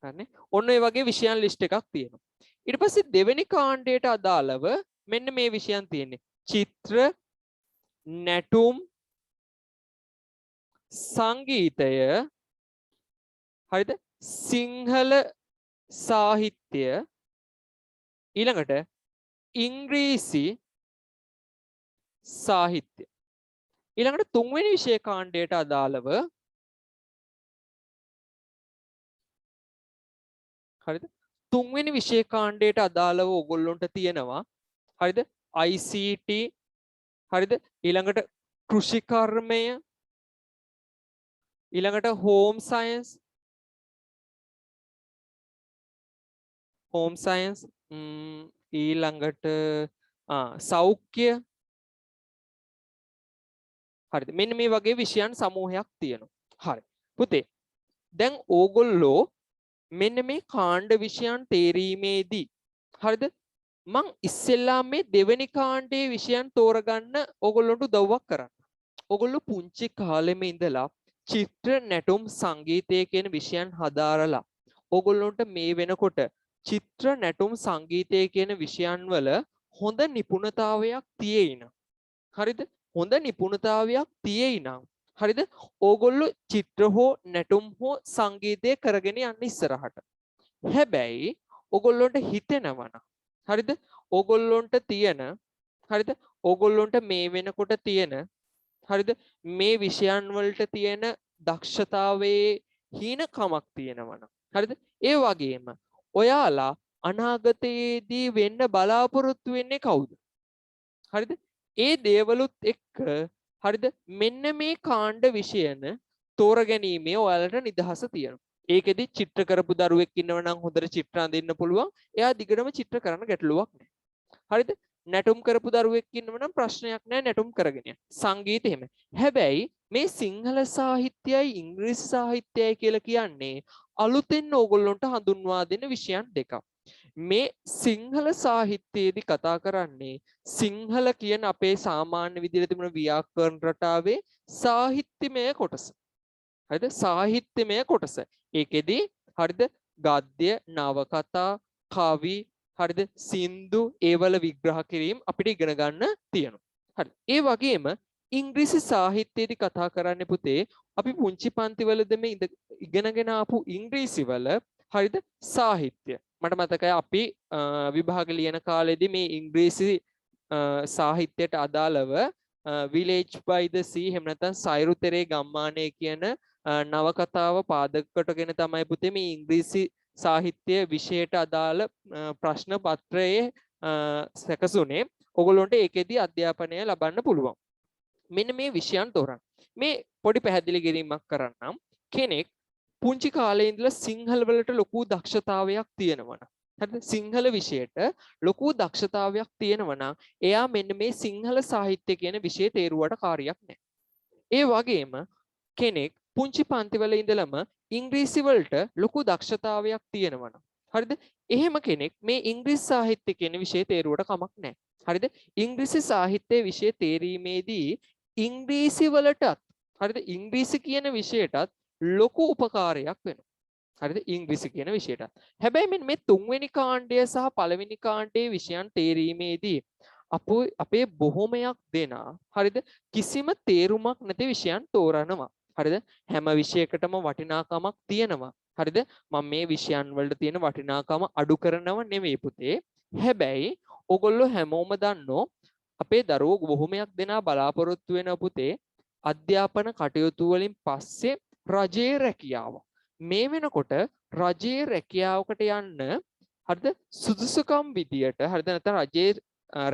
[SPEAKER 2] හරිනේ? ඔන්න ඔය වගේ විෂයන් ලිස්ට් එකක් තියෙනවා. ඊට පස්සේ දෙවෙනි කාණ්ඩයට අදාළව මෙන්න මේ විෂයන් තියෙන්නේ. චිත්‍ර, නැටුම්, සංගීතය, හරිද? සිංහල සාහිත්‍ය, ඊළඟට ඉංග්‍රීසි සාහිත්‍ය. ඊළඟට තුන්වෙනි විෂය කාණ්ඩයට අදාළව හරිද? තුන්වෙනි විෂය කාණ්ඩයට අදාළව ඔයගොල්ලොන්ට තියෙනවා හරිද? ICT හරිද? ඊළඟට කෘෂිකර්මය, ඊළඟට හෝම් සයන්ස්, ඊළඟට සෞඛ්‍ය. හරිද? මෙන්න මේ වගේ විෂයන් සමූහයක් තියෙනවා. හරි. පුතේ දැන් ඕගොල්ලෝ මෙන්න මේ කාණ්ඩ විෂයන් තේරීමේදී හරිද මං ඉස්සෙල්ලා මේ දෙවෙනි කාණ්ඩයේ විෂයන් තෝරගන්න ඕගොල්ලන්ට උදව්වක් කරන්න. ඕගොල්ලෝ පුංචි කාලෙම ඉඳලා චිත්‍ර, නැටුම්, සංගීතය කියන විෂයන් හදාරලා ඕගොල්ලන්ට මේ වෙනකොට චිත්‍ර, නැටුම්, සංගීතය කියන විෂයන් වල හොඳ නිපුණතාවයක් තියෙයි නම් හරිද? හොඳ නිපුණතාවයක් තියෙයි නම් හරිද? ඕගොල්ලෝ චිත්‍ර හෝ නැටුම් හෝ සංගීතය කරගෙන යන්න ඉස්සරහට. හැබැයි ඕගොල්ලොන්ට හිතෙනවා හරිද? ඕගොල්ලොන්ට තියෙන හරිද? ඕගොල්ලොන්ට මේ වෙනකොට තියෙන හරිද? මේ විෂයන් වලට තියෙන දක්ෂතාවයේ හීනකමක් තියෙනවා හරිද? ඒ වගේම ඔයාලා අනාගතයේදී වෙන්න බලාපොරොත්තු වෙන්නේ කවුද? හරිද? ඒ දේවලුත් එක්ක හරිද? මෙන්න මේ කාණ්ඩ විෂයන තෝරගැනීමේ ඔයාලට නිදහස තියෙනවා. ඒකෙදි චිත්‍ර කරපු දරුවෙක් ඉන්නව නම් හොඳට චිත්‍ර අඳින්න පුළුවන්. එයා දිගටම චිත්‍ර කරන්න ගැටලුවක් නැහැ. හරිද? නැටුම් කරපු දරුවෙක් ඉන්නව නම් ප්‍රශ්නයක් නැහැ නැටුම් කරගෙන යන්න. සංගීත එහෙම. හැබැයි මේ සිංහල සාහිත්‍යයයි ඉංග්‍රීසි සාහිත්‍යයයි කියලා කියන්නේ අලුතෙන් ඕගොල්ලොන්ට හඳුන්වා දෙන විෂයන් දෙකක්. මේ සිංහල සාහිත්‍යයේදී කතා කරන්නේ සිංහල කියන අපේ සාමාන්‍ය විදිහට තිබුණ ව්‍යාකරණ රටාවේ සාහිත්‍යමය කොටස. හරිද? සාහිත්‍යමය කොටස. ඒකෙදි හරිද ගද්‍ය, නවකතා, කවි, හරිද සින්දු ඒවල විග්‍රහ කිරීම අපිට ඉගෙන ගන්න තියෙනවා. හරි. ඒ වගේම ඉංග්‍රීසි සාහිත්‍යයේදී කතා කරන්නේ පුතේ අපි පුංචි පන්තිවලද මේ ඉගෙනගෙන ආපු ඉංග්‍රීසි වල හරිද සාහිත්‍ය. මට මතකයි අපි විභාග ලියන කාලෙදී මේ ඉංග්‍රීසි සාහිත්‍යයට අදාළව Village by the Sea එහෙම නැත්නම් සයිරු තෙරේ ගම්මානය කියන නවකතාව පාදක කොටගෙන තමයි පුතේ මේ ඉංග්‍රීසි සාහිත්‍ය විෂයට අදාළ ප්‍රශ්න පත්‍රයේ සැකසුනේ. ඔයගොල්ලන්ට ඒකෙදි අධ්‍යාපනය ලබන්න පුළුවන්. මෙන්න මේ විෂයන් තෝරන්න. මේ පොඩි පැහැදිලි කිරීමක් කරන්නම්. කෙනෙක් පුංචි කාලේ ඉඳලා සිංහල වලට ලොකු දක්ෂතාවයක් තියෙනවා නම් හරිද? සිංහල විෂයට ලොකු දක්ෂතාවයක් තියෙනවා නම් එයා මෙන්න මේ සිංහල සාහිත්‍ය කියන විෂය තේරුවට කාර්යයක් නැහැ. ඒ වගේම කෙනෙක් පුංචි පන්තිවල ඉඳලම ඉංග්‍රීසි වලට ලොකු දක්ෂතාවයක් තියෙනවා නම් හරිද? එහෙම කෙනෙක් මේ ඉංග්‍රීසි සාහිත්‍ය කියන විෂය තේරුවට කමක් නැහැ. හරිද? ඉංග්‍රීසි සාහිත්‍ය විෂය තේරීමේදී ඉංග්‍රීසි වලටත් හරිද ඉංග්‍රීසි කියන විෂයටත් ලොකු උපකාරයක් වෙනවා. හරිද? ඉංග්‍රීසි කියන විෂයටත්. හැබැයි මේ තුන්වෙනි කාණ්ඩය සහ පළවෙනි කාණ්ඩයේ විෂයන් තේරීමේදී අපේ බොහොමයක් දෙනා හරිද කිසිම තේරුමක් නැති විෂයන් තෝරනවා. හරිද? හැම විෂයකටම වටිනාකමක් තියෙනවා. හරිද? මම මේ විෂයන් වලට තියෙන වටිනාකම අඩු කරනව නෙවෙයි පුතේ. හැබැයි ඔයගොල්ලෝ හැමෝම දන්නෝ අපේ දරුවෝ බොහොමයක් දෙනා බලාපොරොත්තු වෙන පුතේ අධ්‍යාපන කටයුතු වලින් පස්සේ රජයේ රැකියාව. මේ වෙනකොට රජයේ රැකියාවකට යන්න හරිද සුදුසුකම් විදියට හරිද නැත්නම් රජයේ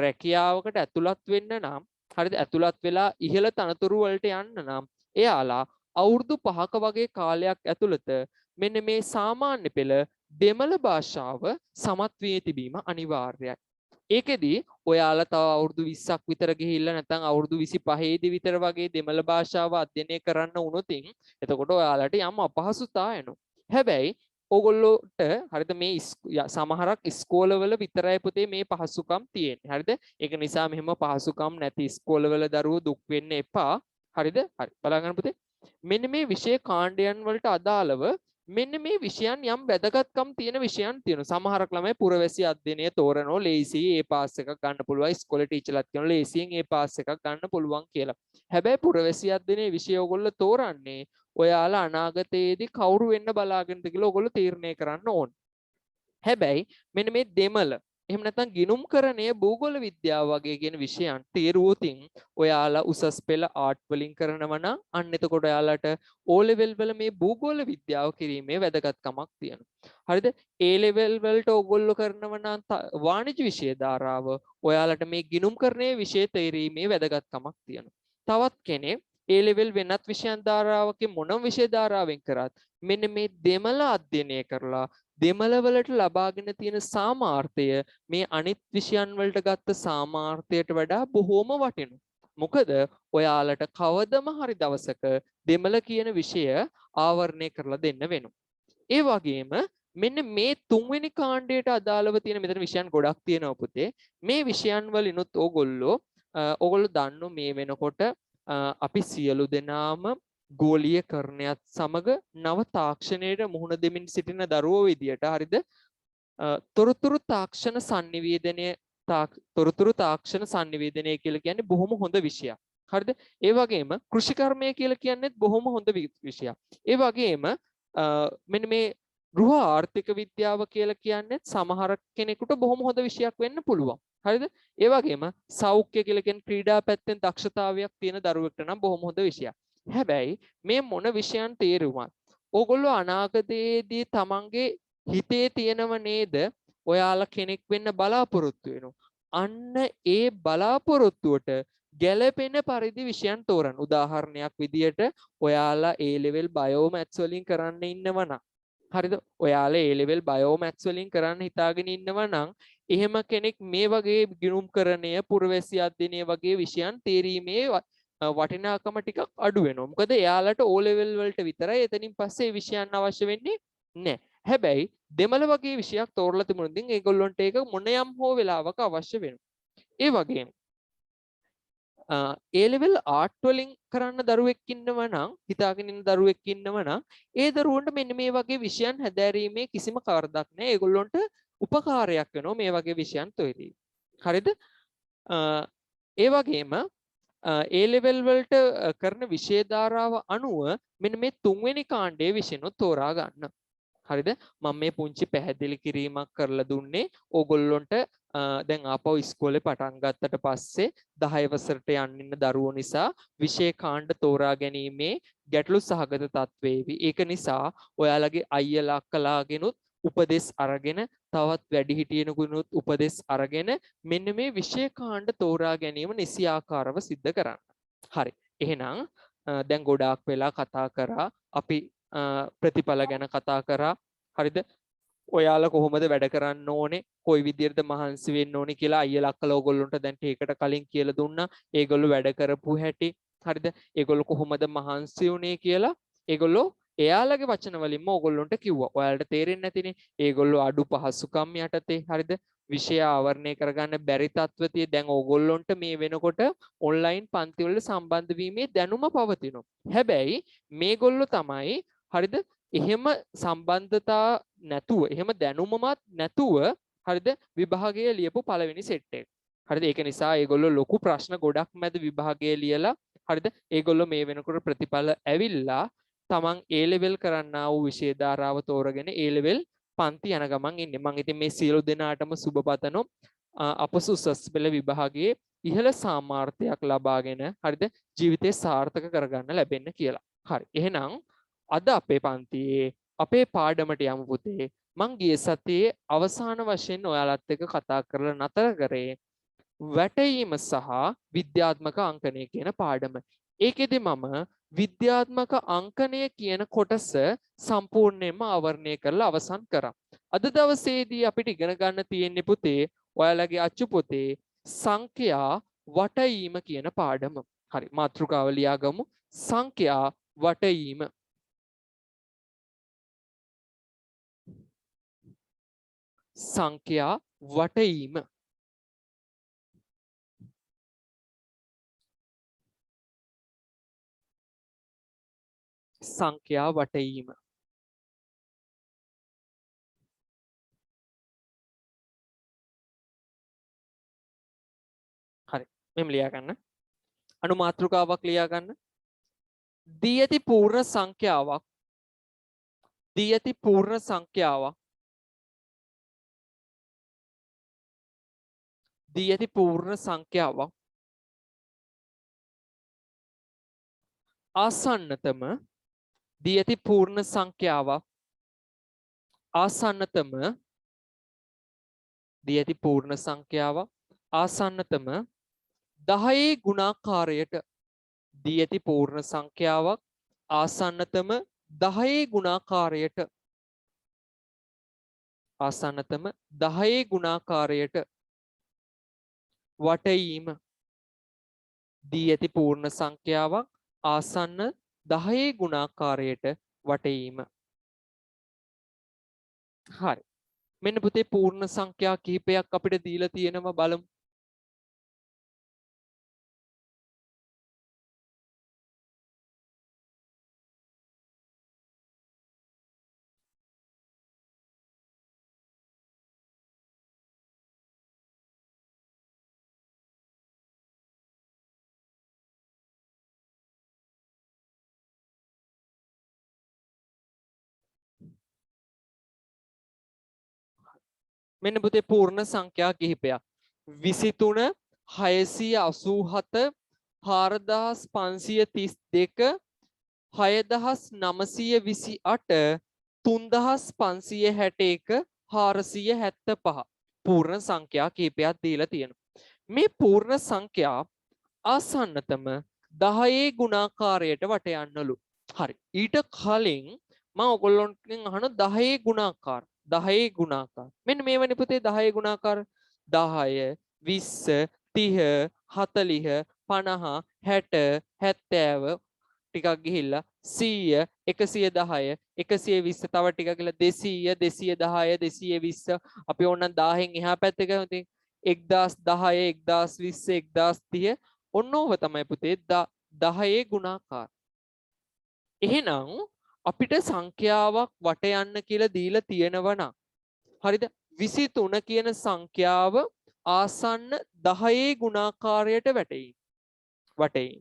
[SPEAKER 2] රැකියාවකට ඇතුළත් වෙන්න නම් හරිද ඇතුළත් වෙලා ඉහළ තනතුරු වලට යන්න නම් එයාලා අවුරුදු 5ක වගේ කාලයක් ඇතුළත මෙන්න මේ සාමාන්‍ය පෙළ දෙමළ භාෂාව සමත් වී තිබීම අනිවාර්යයි. ඒකෙදි ඔයාලා තව අවුරුදු 20ක් විතර ගිහිල්ලා නැත්නම් අවුරුදු 25 දී විතර වගේ දෙමළ භාෂාව අධ්‍යයනය කරන්න වුණොතින් එතකොට ඔයාලට යම් අපහසුතා එනවා. හැබැයි ඕගොල්ලෝට හරිද මේ සමහරක් ඉස්කෝලවල විතරයි පුතේ මේ පහසුකම් තියෙන්නේ. හරිද? ඒක නිසා මෙහෙම පහසුකම් නැති ඉස්කෝලවල දරුවෝ දුක් වෙන්න එපා. හරිද? හරි. බලාගන්න පුතේ. මෙන්න මේ විෂය කාණ්ඩයන් වලට අදාළව මෙන්න මේ විෂයන් යම් වැදගත්කම් තියෙන විෂයන් තියෙනවා. සමහරක් ළමයි පුරවැසි අධ්‍යයනය තෝරනෝ ලේසි ඒ පාස් එකක් ගන්න පුළුවන්. ඉස්කෝලේ ටීචර්ලත් කියනවා ලේසියෙන් ඒ පාස් එකක් ගන්න පුළුවන් කියලා. හැබැයි පුරවැසි අධ්‍යයනයේ විෂය ඔයගොල්ලෝ තෝරන්නේ ඔයාලා අනාගතයේදී කවුරු වෙන්න බලාගෙනද කියලා ඔයගොල්ලෝ තීරණය කරන්න ඕන. හැබැයි මෙන්න මේ දෙමළ එහෙම නැත්නම් ගිණුම්කරණය භූගෝල විද්‍යාව වගේ කියන විෂයන් තේරුවොතින් ඔයාලා උසස් පෙළ ආර්ට් වලින් කරනවා නම් අන්න එතකොට ඔයාලට O level වල මේ භූගෝල විද්‍යාව කිරීමේ වැදගත්කමක් තියෙනවා. හරිද? A level වලට ඕගොල්ලෝ කරනවා නම් වාණිජ්‍ය විෂය ධාරාව ඔයාලට මේ ගිණුම්කරණයේ විෂය තේරීමේ වැදගත්කමක් තියෙනවා. තවත් කෙනෙක් A level වෙනත් විෂයන් ධාරාවකින් මොනම විෂය ධාරාවෙන් කරත් මෙන්න මේ දෙමළ අධ්‍යයනය කරලා දෙමළ වලට ලබාගෙන තියෙන සාමාර්ථය මේ අනිත් විෂයන් වලට ගත්ත සාමාර්ථයට වඩා බොහෝම වටිනවා. මොකද ඔයාලට කවදම හරි දවසක දෙමළ කියන විෂය ආවරණය කරලා දෙන්න වෙනවා. ඒ වගේම මෙන්න මේ තුන්වෙනි කාණ්ඩයට අදාළව තියෙන මෙතන විෂයන් ගොඩක් තියෙනවා පුතේ. මේ විෂයන් වලිනුත් ඕගොල්ලෝ දන්නෝ මේ වෙනකොට අපි සියලු දෙනාම ගෝලීයකරණයත් සමග නව තාක්ෂණයට මුහුණ දෙමින් සිටින දරුවෝ විදියට හරිද තොරතුරු තාක්ෂණ sannivedanaya කියලා කියන්නේ බොහොම හොඳ විෂයක්. හරිද? ඒ වගේම කෘෂිකර්මය කියලා කියන්නේත් බොහොම හොඳ විෂයක්. ඒ වගේම මෙන්න මේ ගෘහ ආර්ථික විද්‍යාව කියලා කියන්නේත් සමහර කෙනෙකුට බොහොම හොඳ විෂයක් වෙන්න පුළුවන්. හරිද? ඒ වගේම සෞඛ්‍ය කියලා කියන ක්‍රීඩා පැත්තෙන් දක්ෂතාවයක් තියෙන දරුවෙක්ට නම් බොහොම හොඳ විෂයක්. හැබැයි මේ මොන විෂයන් තේරුවත් ඕගොල්ලෝ අනාගතයේදී තමන්ගේ හිතේ තියෙනව නේද ඔයාලා කෙනෙක් වෙන්න බලාපොරොත්තු වෙනවා. අන්න ඒ බලාපොරොත්තුවට ගැළපෙන පරිදි විෂයන් තෝරන්න. උදාහරණයක් විදියට ඔයාලා A level බයෝමැත්ස් වලින් කරන්න ඉන්නවනම් හරිද? ඔයාලා A level බයෝමැත්ස් වලින් කරන්න හිතාගෙන ඉන්නවනම් එහෙම කෙනෙක් මේ වගේ ගිණුම්කරණය පුරවැසි අධ්‍යයනය වගේ විෂයන් තේරීමේ වටිනාකම ටිකක් අඩු වෙනවා. මොකද එයාලට O level වලට විතරයි එතනින් පස්සේ විෂයන් අවශ්‍ය වෙන්නේ නැහැ. හැබැයි දෙමළ වගේ විෂයක් තෝරලා තිබුණොත් ඉතින් ඒගොල්ලන්ට ඒක මොන යම් හෝ වෙලාවක අවශ්‍ය වෙනවා. ඒ වගේම A level art වලින් කරන්න දරුවෙක් ඉන්නවා නම් හිතාගෙන ඉන්න දරුවෙක් ඉන්නවා නම් ඒ දරුවන්ට මෙන්න මේ වගේ විෂයන් හැදෑරීමේ කිසිම කරදක් නැහැ. ඒගොල්ලන්ට උපකාරයක් වෙනවා මේ වගේ විෂයන් තොයිදී. හරිද? ඒ වගේම A level වලට කරන විෂය ධාරාව අනුව මෙන්න මේ තුන්වෙනි කාණ්ඩයේ විෂයනොත් තෝරා ගන්න. හරිද? මම මේ පුංචි පැහැදිලි කිරීමක් කරලා දුන්නේ ඕගොල්ලොන්ට දැන් ආපහු ඉස්කෝලේ පටන් ගත්තට පස්සේ 10 වසරට යන්න ඉන්න දරුවෝ නිසා විෂය කාණ්ඩ තෝරා ගැනීමේ ගැටලු සහගත තත්වේවි. ඒක නිසා ඔයාලගේ අයියලා අක්කලාගෙනුත් උපදෙස් අරගෙන තවත් වැඩිහිටියෙකුනුත් උපදෙස් අරගෙන මෙන්න මේ විෂය කාණ්ඩ තෝරා ගැනීම නිසියාකාරව සිද්ධ කරන්න. හරි. එහෙනම් දැන් ගොඩාක් වෙලා කතා කරා අපි ප්‍රතිඵල ගැන කතා කරා. හරිද? ඔයාලා කොහොමද වැඩ කරන්න ඕනේ, කොයි විදිහටද මහන්සි වෙන්න ඕනේ කියලා අයියලා අක්කලා ඕගොල්ලන්ට දැන් ටීකට කලින් කියලා දුන්නා. ඒගොල්ලෝ වැඩ කරපු හැටි. හරිද? ඒගොල්ලෝ කොහොමද මහන්සි වුනේ කියලා ඒගොල්ලෝ එයාලගේ වචන වලින්ම ඕගොල්ලන්ට කිව්වා. ඔයාලට තේරෙන්නේ නැතිනේ. ඒගොල්ලෝ අඩු පහසුකම් යටතේ හරිද? විෂය ආවරණය කරගන්න බැරි තත්ත්වතිය දැන් ඕගොල්ලන්ට මේ වෙනකොට ඔන්ලයින් පන්ති වල සම්බන්ධ වීමේ දැනුම පවතිනවා. හැබැයි මේගොල්ලෝ තමයි හරිද? එහෙම සම්බන්ධතා නැතුව, එහෙම දැනුමමත් නැතුව හරිද? විභාගයේ ලියපු පළවෙනි සෙට් එක. හරිද? ඒක නිසා ඒගොල්ලෝ ලොකු ප්‍රශ්න ගොඩක් මැද විභාගයේ ලියලා හරිද? ඒගොල්ලෝ මේ වෙනකොට ප්‍රතිඵල ඇවිල්ලා තමන් A level කරන්නා වූ විෂය ධාරාව තෝරගෙන A level පන්ති යන ගමන් ඉන්නේ. මම ඉතින් මේ සියලු දෙනාටම සුබ පතනවා. අපස උසස් පෙළ විභාගයේ ඉහළ සාමාර්ථයක් ලබාගෙන හරිද? ජීවිතේ සාර්ථක කරගන්න ලැබෙන්න කියලා. හරි. එහෙනම් අද අපේ පන්තියේ අපේ පාඩමට යමු පුතේ. මං ගිය සතියේ අවසාන වශයෙන් ඔයාලත් එක්ක කතා කරලා නතර කරේ වැටීම සහ විද්‍යාත්මක අංකණය කියන පාඩම. ඒකෙදි මම විද්‍යාත්මක අංකණය කියන කොටස සම්පූර්ණයෙන්ම ආවරණය කරලා අවසන් කරා. අද දවසේදී අපිට ඉගෙන ගන්න තියෙන්නේ පුතේ ඔයාලගේ අච්චු පොතේ සංඛ්‍යා වටීම කියන පාඩම. හරි. මාතෘකාව ලියා ගමු. සංඛ්‍යා වටීම. සංඛ්‍යා වටීම. සංඛ්‍යා වටීම. හරි. මෙහෙම ලියා ගන්න. අනුමාත්‍රිකාවක් ලියා ගන්න. දී ඇති පූර්ණ සංඛ්‍යාවක් දී ඇති පූර්ණ සංඛ්‍යාවක් දී ඇති පූර්ණ සංඛ්‍යාවක් ආසන්නතම දී ඇති පූර්ණ සංඛ්‍යාවක් ආසන්නතම දී ඇති පූර්ණ සංඛ්‍යාවක් ආසන්නතම 10 ගුණාකාරයට දී ඇති පූර්ණ සංඛ්‍යාවක් ආසන්නතම 10 ගුණාකාරයට ආසන්නතම 10 ගුණාකාරයට වටීම දී ඇති පූර්ණ සංඛ්‍යාවක් ආසන්න 10 ගුණාකාරයට වටීම. හරි. මෙන්න පුතේ පූර්ණ සංඛ්‍යා කිහිපයක් අපිට දීලා තියෙනවා බලමු. මෙන්න පුතේ පූර්ණ සංඛ්‍යා කිහිපයක් 23 687 4532 6928 3561 475 පූර්ණ සංඛ්‍යා කිහිපයක් දීලා තියෙනවා. මේ පූර්ණ සංඛ්‍යා ආසන්නතම 10 ගුණාකාරයට වට යන්නලු. හරි. ඊට කලින් මම ඔයගොල්ලන්ගෙන් අහන 10 ගුණාකාර 10 ගුණාකාර. මෙන්න මේවනේ පුතේ 10 ගුණාකාර 10 20 30 40 50 60 70 ටිකක් ගිහිල්ලා 100 110 120 තව ටික කියලා 200 210 220 අපි ඕනනම් 1000න් එහා පැත්තේ ගමු ඉතින් 1010 1020 1030 ඔන්න ඕව තමයි පුතේ 10 ගුණාකාර. එහෙනම් අපිට සංඛ්‍යාවක් වට යන්න කියලා දීලා තියෙනවා නම් හරිද 23 කියන සංඛ්‍යාව ආසන්න 10 ගුණාකාරයට වටෙයි.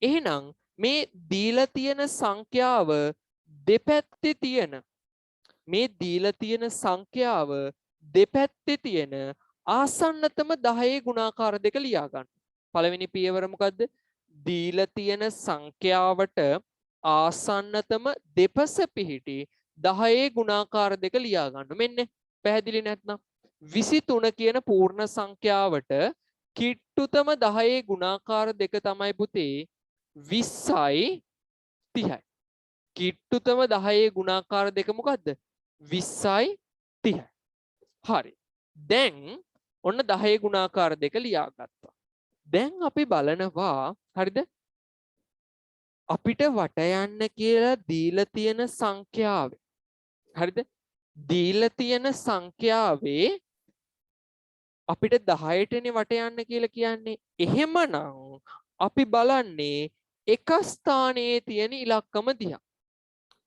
[SPEAKER 2] එහෙනම් මේ දීලා තියෙන සංඛ්‍යාව දෙපැත්තේ තියෙන ආසන්නතම 10 ගුණාකාර දෙක ලියා ගන්න. පළවෙනි පියවර මොකද්ද? දීලා තියෙන සංඛ්‍යාවට ආසන්නතම දෙපස පිහිටි 10 ගුණාකාර දෙක ලියා ගන්න. මෙන්න පැහැදිලි නැත්නම් 23 කියන පූර්ණ සංඛ්‍යාවට කිට්ටුතම 10 ගුණාකාර දෙක තමයි පුතේ 20යි 30යි. කිට්ටුතම 10 ගුණාකාර දෙක මොකද්ද? 20යි 30යි. හරි. දැන් ඔන්න 10 ගුණාකාර දෙක ලියාගත්තා. දැන් අපි බලනවා හරිද? අපිට වට යන්න කියලා දීලා තියෙන සංඛ්‍යාවේ හරිද? දීලා තියෙන සංඛ්‍යාවේ අපිට 10ටනේ වට යන්න කියලා කියන්නේ. එහෙමනම් අපි බලන්නේ එක ස්ථානයේ තියෙන ඉලක්කම දිහා.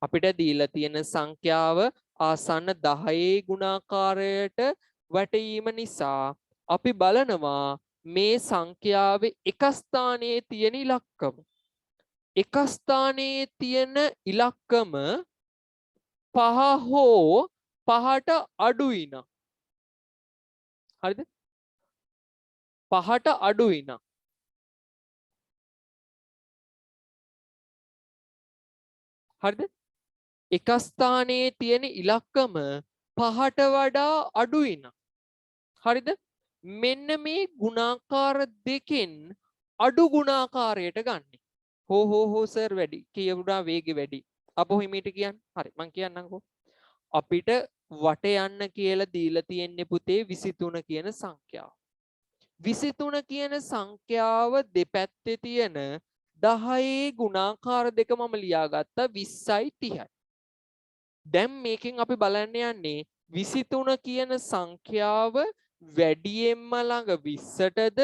[SPEAKER 2] අපිට දීලා තියෙන සංඛ්‍යාව ආසන්න 10 ගුණාකාරයට වැටීම නිසා අපි බලනවා මේ සංඛ්‍යාවේ එක ස්ථානයේ තියෙන ඉලක්කම. එක ස්ථානයේ තියෙන ඉලක්කම 5 හෝ 5ට අඩුයි නම් හරිද? 5ට අඩුයි නම් හරිද? එක ස්ථානයේ තියෙන ඉලක්කම 5ට වඩා අඩුයි නම් හරිද? මෙන්න මේ ගුණාකාර දෙකෙන් අඩු ගුණාකාරයට ගන්න. හෝ සර් වැඩි. කියවුණා වේගෙ වැඩි. අපෝ හිමීට කියන්න. හරි මං කියන්නම්කෝ. අපිට වට යන්න කියලා දීලා තියෙන්නේ පුතේ 23 කියන සංඛ්‍යාව. 23 කියන සංඛ්‍යාව දෙපැත්තේ තියෙන 10 ගුණාකාර දෙක මම ලියාගත්තා 20යි 30යි. දැන් මේකෙන් අපි බලන්න යන්නේ 23 කියන සංඛ්‍යාව වැඩියෙන්ම ළඟ 20ටද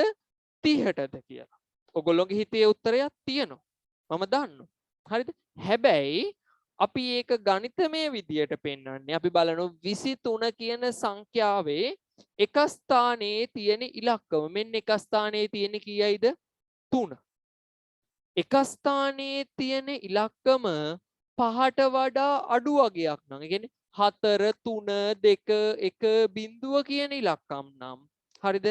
[SPEAKER 2] 30ටද කියලා. ඔයගොල්ලෝගේ හිතේ උත්තරයක් තියෙනවා. මම දන්නවා. හරිද? හැබැයි අපි ඒක ගණිතමය විදියට පෙන්වන්නේ. අපි බලමු 23 කියන සංඛ්‍යාවේ එක ස්ථානයේ තියෙන ඉලක්කම. මෙන්න එක ස්ථානයේ තියෙන කීයයිද? 3. එක ස්ථානයේ තියෙන ඉලක්කම 5ට වඩා අඩු වගයක් නම් ඒ කියන්නේ 4 3 2 1 බිඳුව කියන ඉලක්කම් නම් හරිද?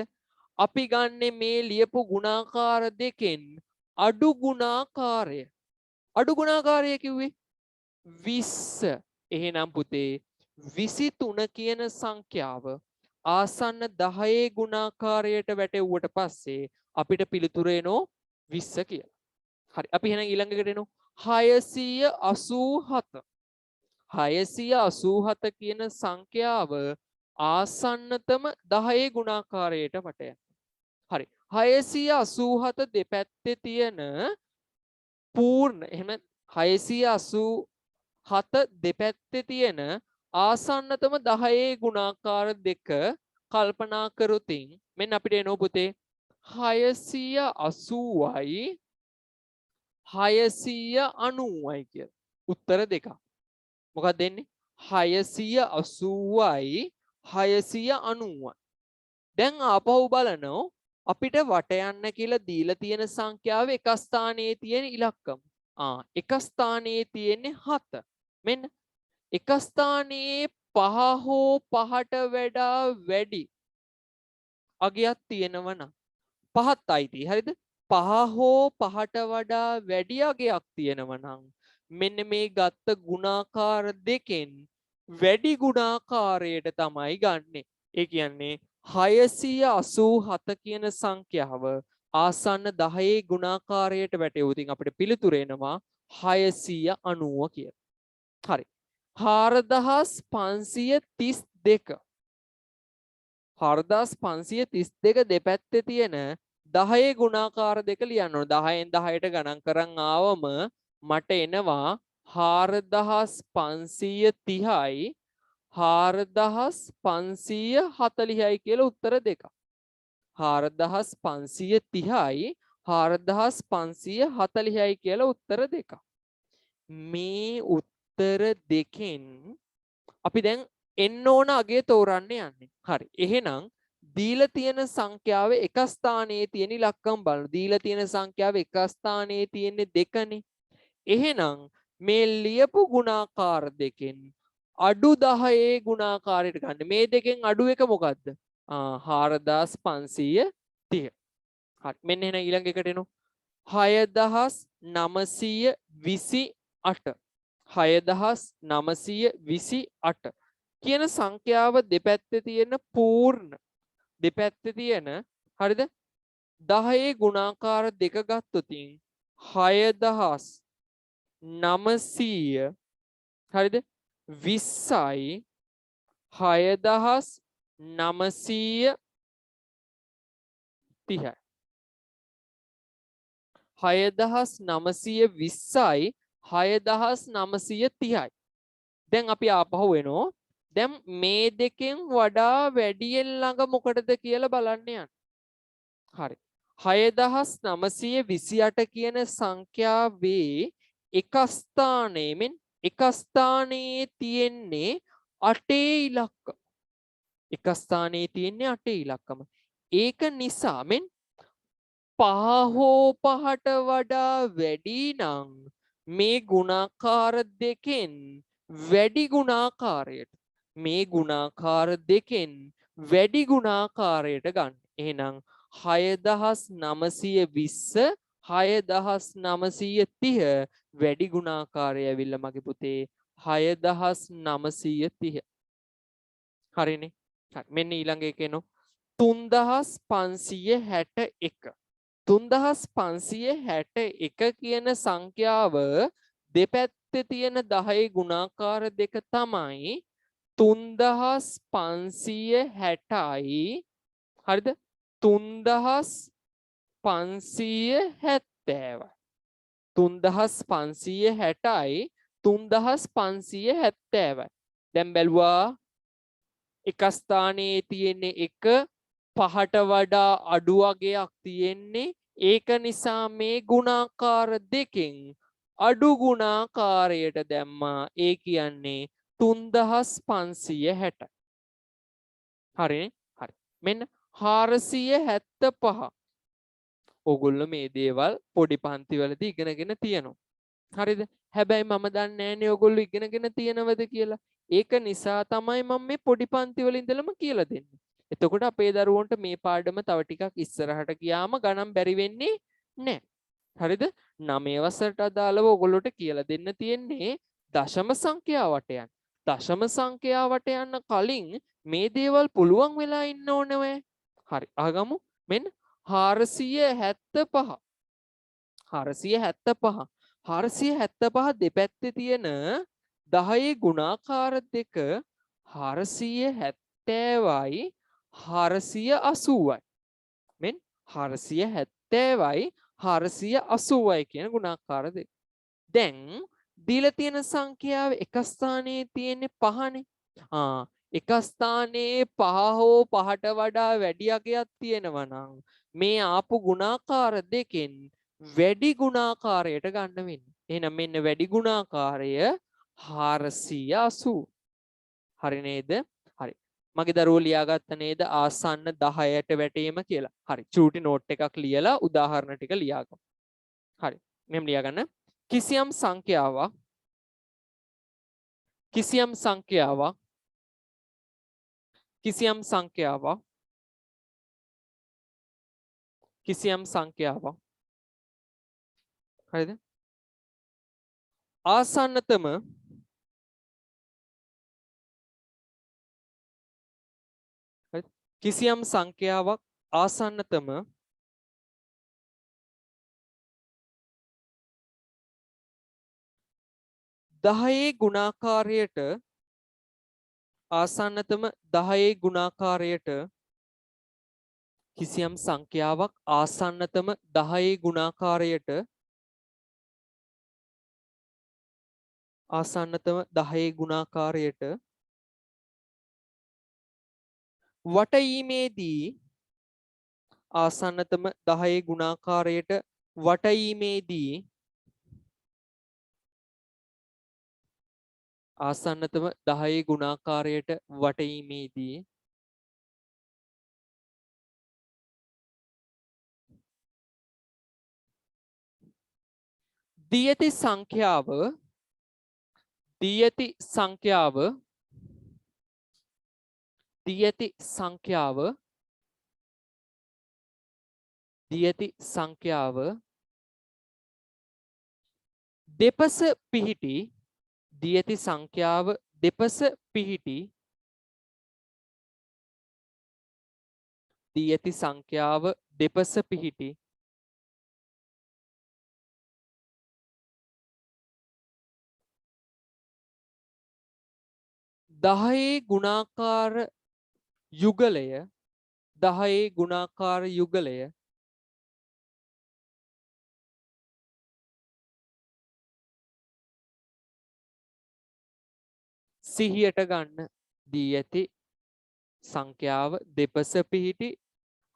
[SPEAKER 2] අපි ගන්නෙ මේ ලියපු ගුණාකාර දෙකෙන් අඩු ගුණාකාරය. අඩු ගුණාකාරය කිව්වේ 20. එහෙනම් පුතේ 23 කියන සංඛ්‍යාව ආසන්න 10 ගුණාකාරයට වැටෙව්වට පස්සේ අපිට පිළිතුර එනෝ 20 කියලා. හරි අපි එහෙනම් ඊළඟට එනවා 687. 687 කියන සංඛ්‍යාව ආසන්නතම 10 ගුණාකාරයට වටය. හරි 687 දෙපැත්තේ තියෙන පූර්ණ එහෙම 687 දෙපැත්තේ තියෙන ආසන්නතම 10 ගුණාකාර දෙක කල්පනා කරොතින් මෙන්න අපිට එනවා පුතේ 680යි 690යි කියලා. උත්තර දෙකක්. මොකක්ද දෙන්නේ? 680යි 690යි. දැන් ආපහු බලනවා අපිට වට යන්න කියලා දීලා තියෙන සංඛ්‍යාව එක ස්ථානයේ තියෙන ඉලක්කම. එක ස්ථානයේ තියෙන්නේ 7. මෙන්න එක ස්ථානයේ 5 හෝ 5ට වඩා වැඩි අගයක් තියෙනවා නම් 5ත් අයිති. හරිද? 5 හෝ 5ට වඩා වැඩි අගයක් තියෙනවා නම් මෙන්න මේ ගත්ත ගුණාකාර දෙකෙන් වැඩි ගුණාකාරයට තමයි ගන්නෙ. ඒ කියන්නේ 687 කියන සංඛ්‍යාව ආසන්න 10 ගුණාකාරයට වැටෙවුතින් අපිට පිළිතුර එනවා 690 කියලා. හරි. 4532 4532 දෙපැත්තේ තියෙන 10 ගුණාකාර දෙක ලියන්න ඕන. 10න් 10ට ගණන් කරන් ආවම මට එනවා 4530යි 4540යි කියලා උත්තර දෙකක්. 4530යි 4540යි කියලා උත්තර දෙකක්. මේ උත්තර දෙකෙන් අපි දැන් එන්න ඕන අගය තෝරන්න යන්නේ. හරි. එහෙනම් දීලා තියෙන සංඛ්‍යාවේ එක ස්ථානයේ තියෙන ඉලක්කම් බලන්න. දීලා තියෙන සංඛ්‍යාවේ එක ස්ථානයේ තියෙන්නේ 2නේ. එහෙනම් මේ ලියපු ගුණාකාර දෙකෙන් අඩු 10 ගුණාකාරයට ගන්න. මේ දෙකෙන් අඩු එක මොකද්ද? 4530. හරි. මෙන්න එහෙනම් ඊළඟ එකට එනවා. 6928. 6928 කියන සංඛ්‍යාව දෙපැත්තේ තියෙන පූර්ණ දෙපැත්තේ තියෙන හරිද 10 ගුණාකාර දෙක ගත්තොතින් 6900 හරිද 20යි 6930යි 6920යි 6930යි. දැන් අපි ආපහු එනවා. දැන් මේ දෙකෙන් වඩා වැඩියෙන් ළඟ මොකටද කියලා බලන්න යන්න. හරි. 6928 කියන සංඛ්‍යාවේ එක ස්ථානයෙන් එක ස්ථානයේ තියෙන්නේ 8 ඉලක්කම. එක ස්ථානයේ තියෙන්නේ 8 ඉලක්කම. ඒක නිසා මෙන් 5 හෝ 5ට වඩා වැඩි නම් මේ ගුණාකාර දෙකෙන් වැඩි ගුණාකාරයට මේ ගුණාකාර දෙකෙන් වැඩි ගුණාකාරයට ගන්න. එහෙනම් 6920 6930 වැඩි ගුණාකාරය ඇවිල්ලා මගේ පුතේ 6930. හරිනේ. හරි. මෙන්න ඊළඟ එක එනවා 3561. 3561 කියන සංඛ්‍යාව දෙපැත්තේ තියෙන 10 ගුණාකාර දෙක තමයි 3560යි හරිද 3570යි 3560යි 3570යි. දැන් බැලුවා එක ස්ථානයේ තියෙන්නේ එක 5ට වඩා අඩු අගයක් තියෙන්නේ. ඒක නිසා මේ ගුණාකාර දෙකෙන් අඩු ගුණාකාරයට දැම්මා. ඒ කියන්නේ 3560. හරිනේ? හරි. මෙන්න 475. ඕගොල්ලෝ මේ දේවල් පොඩි පන්තිවලදී ඉගෙනගෙන තියෙනවා. හරිද? හැබැයි මම දන්නේ නැහැනේ ඕගොල්ලෝ ඉගෙනගෙන තියෙනවද කියලා. ඒක නිසා තමයි මම මේ පොඩි පන්තිවල ඉඳලම කියලා දෙන්නේ. එතකොට අපේ දරුවන්ට මේ පාඩම තව ටිකක් ඉස්සරහට ගියාම ගණන් බැරි වෙන්නේ නැහැ. හරිද? 9 වසරට අදාළව ඔයගොල්ලෝට කියලා දෙන්න තියෙන්නේ දශම සංඛ්‍යාවට යන්න. දශම සංඛ්‍යාවට යන්න කලින් මේ දේවල් පුළුවන් වෙලා ඉන්න ඕනේ. හරි. අහගමු. මෙන්න 475. 475. 475 දෙපැත්තේ තියෙන 10 ගුණාකාර දෙක 470යි 480යි. මෙන් 470යි 480යි කියන ගුණාකාර දෙක. දැන් දීලා තියෙන සංඛ්‍යාව එක ස්ථානයේ තියෙන්නේ 5නේ. එක ස්ථානයේ 5 හෝ 5ට වඩා වැඩි අගයක් තියෙනවා නම් මේ ආපු ගුණාකාර දෙකෙන් වැඩි ගුණාකාරයට ගන්න වෙන්නේ. එහෙනම් මෙන්න වැඩි ගුණාකාරය 480. හරි නේද? හරි. මගේ දරුවෝ ලියාගත්ත නේද ආසන්න 10ට වැටීම කියලා. හරි. චූටි නෝට් එකක් ලියලා උදාහරණ ටික ලියාගමු. හරි. මෙහෙම ලියාගන්න. කිසියම් සංඛ්‍යාවක් හරිද? ආසන්නතම කිසියම් සංඛ්‍යාවක් ආසන්නතම දහයේ ගුණාකාරයට කිසියම් සංඛ්‍යාවක් ආසන්නතම 10 ගුණාකාරයට ආසන්නතම 10 ගුණාකාරයට වටීමේදී ආසන්නතම 10 ගුණාකාරයට වටීමේදී ආසන්නතම 10 ගුණාකාරයට වටීමේදී දී ඇති සංඛ්‍යාව දෙපස පිහිටි දී ඇති සංඛ්‍යාව දෙපස පිහිටි දී ඇති සංඛ්‍යාව දෙපස පිහිටි 10 ගුණාකාර යුගලය 10 ගුණාකාර යුගලය සිහියට ගන්න දී ඇති සංඛ්‍යාව දෙපස පිහිටි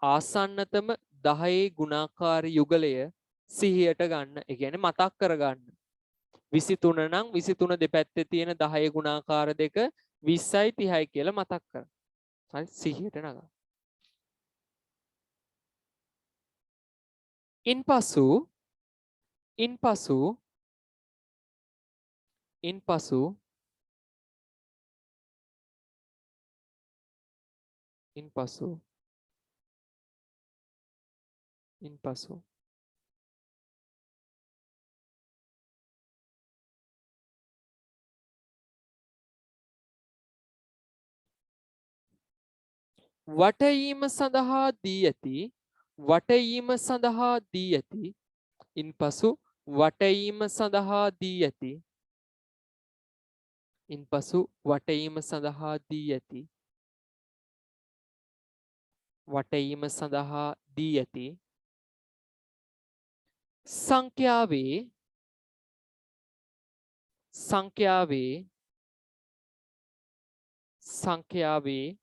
[SPEAKER 2] ආසන්නතම 10 ගුණාකාර යුගලය සිහියට ගන්න. ඒ කියන්නේ මතක් කරගන්න. 23 නම් 23 දෙපැත්තේ තියෙන 10 ගුණාකාර දෙක 20යි 30යි කියලා මතක් කරගන්න. හරි සිහියට නගන්න. ඉන්පසු වටීම සඳහා දී ඇති වටීම සඳහා දී ඇති ඉන්පසු වටීම සඳහා දී ඇති ඉන්පසු වටීම සඳහා දී ඇති වටීම සඳහා දී ඇති සංඛ්‍යාවේ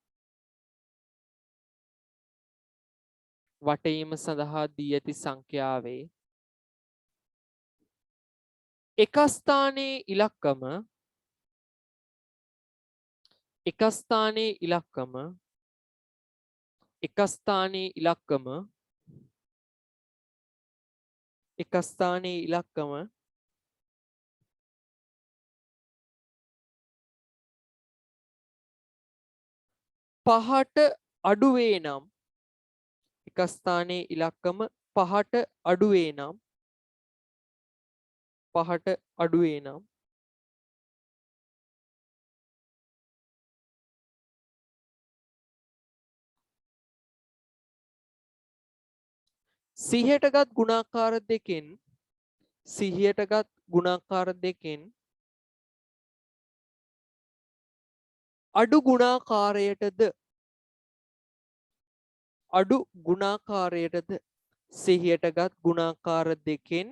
[SPEAKER 2] වටීම සඳහා දී ඇති සංඛ්‍යාවේ එක ස්ථානයේ ඉලක්කම එක ස්ථානයේ ඉලක්කම පහට අඩුවේ නම් එක ස්ථානයේ ඉලක්කම පහට අඩුවේ නම් සිහියටගත් ගුණාකාර දෙකෙන් අඩු ගුණාකාරයටද සිහියටගත් ගුණාකාර දෙකෙන්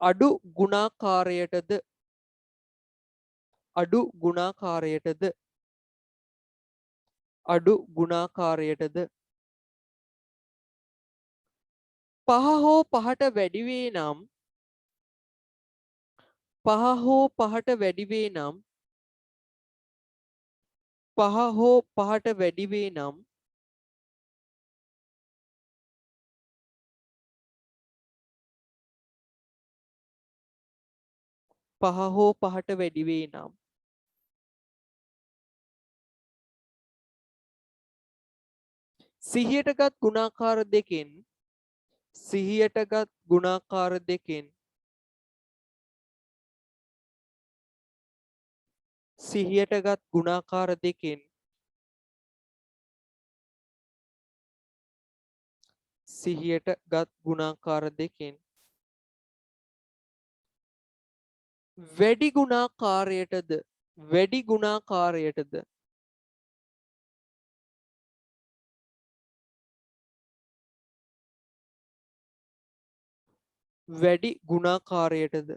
[SPEAKER 2] අඩු ගුණාකාරයටද පහ හෝ පහට වැඩි වේ නම් පහ හෝ පහට වැඩි වේ නම් පහ හෝ පහට වැඩි වේ නම් පහ හෝ පහට වැඩි වේ නම් සිහියටගත් ගුණාකාර දෙකෙන් වැඩි ගුණාකාරයටද වැඩි ගුණාකාරයටද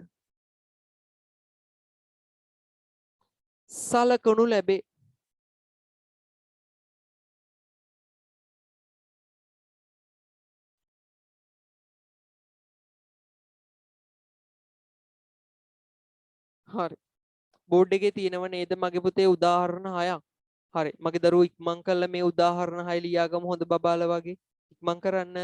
[SPEAKER 2] සලකනු ලැබේ. හරි. බෝඩ් එකේ තියෙනව නේද මගේ පුතේ උදාහරණ 6ක්. හරි. මගේ දරුවෝ ඉක්මන් කළා මේ උදාහරණ 6 ලියාගමු හොඳ බබාලා වගේ. ඉක්මන් කරන්න.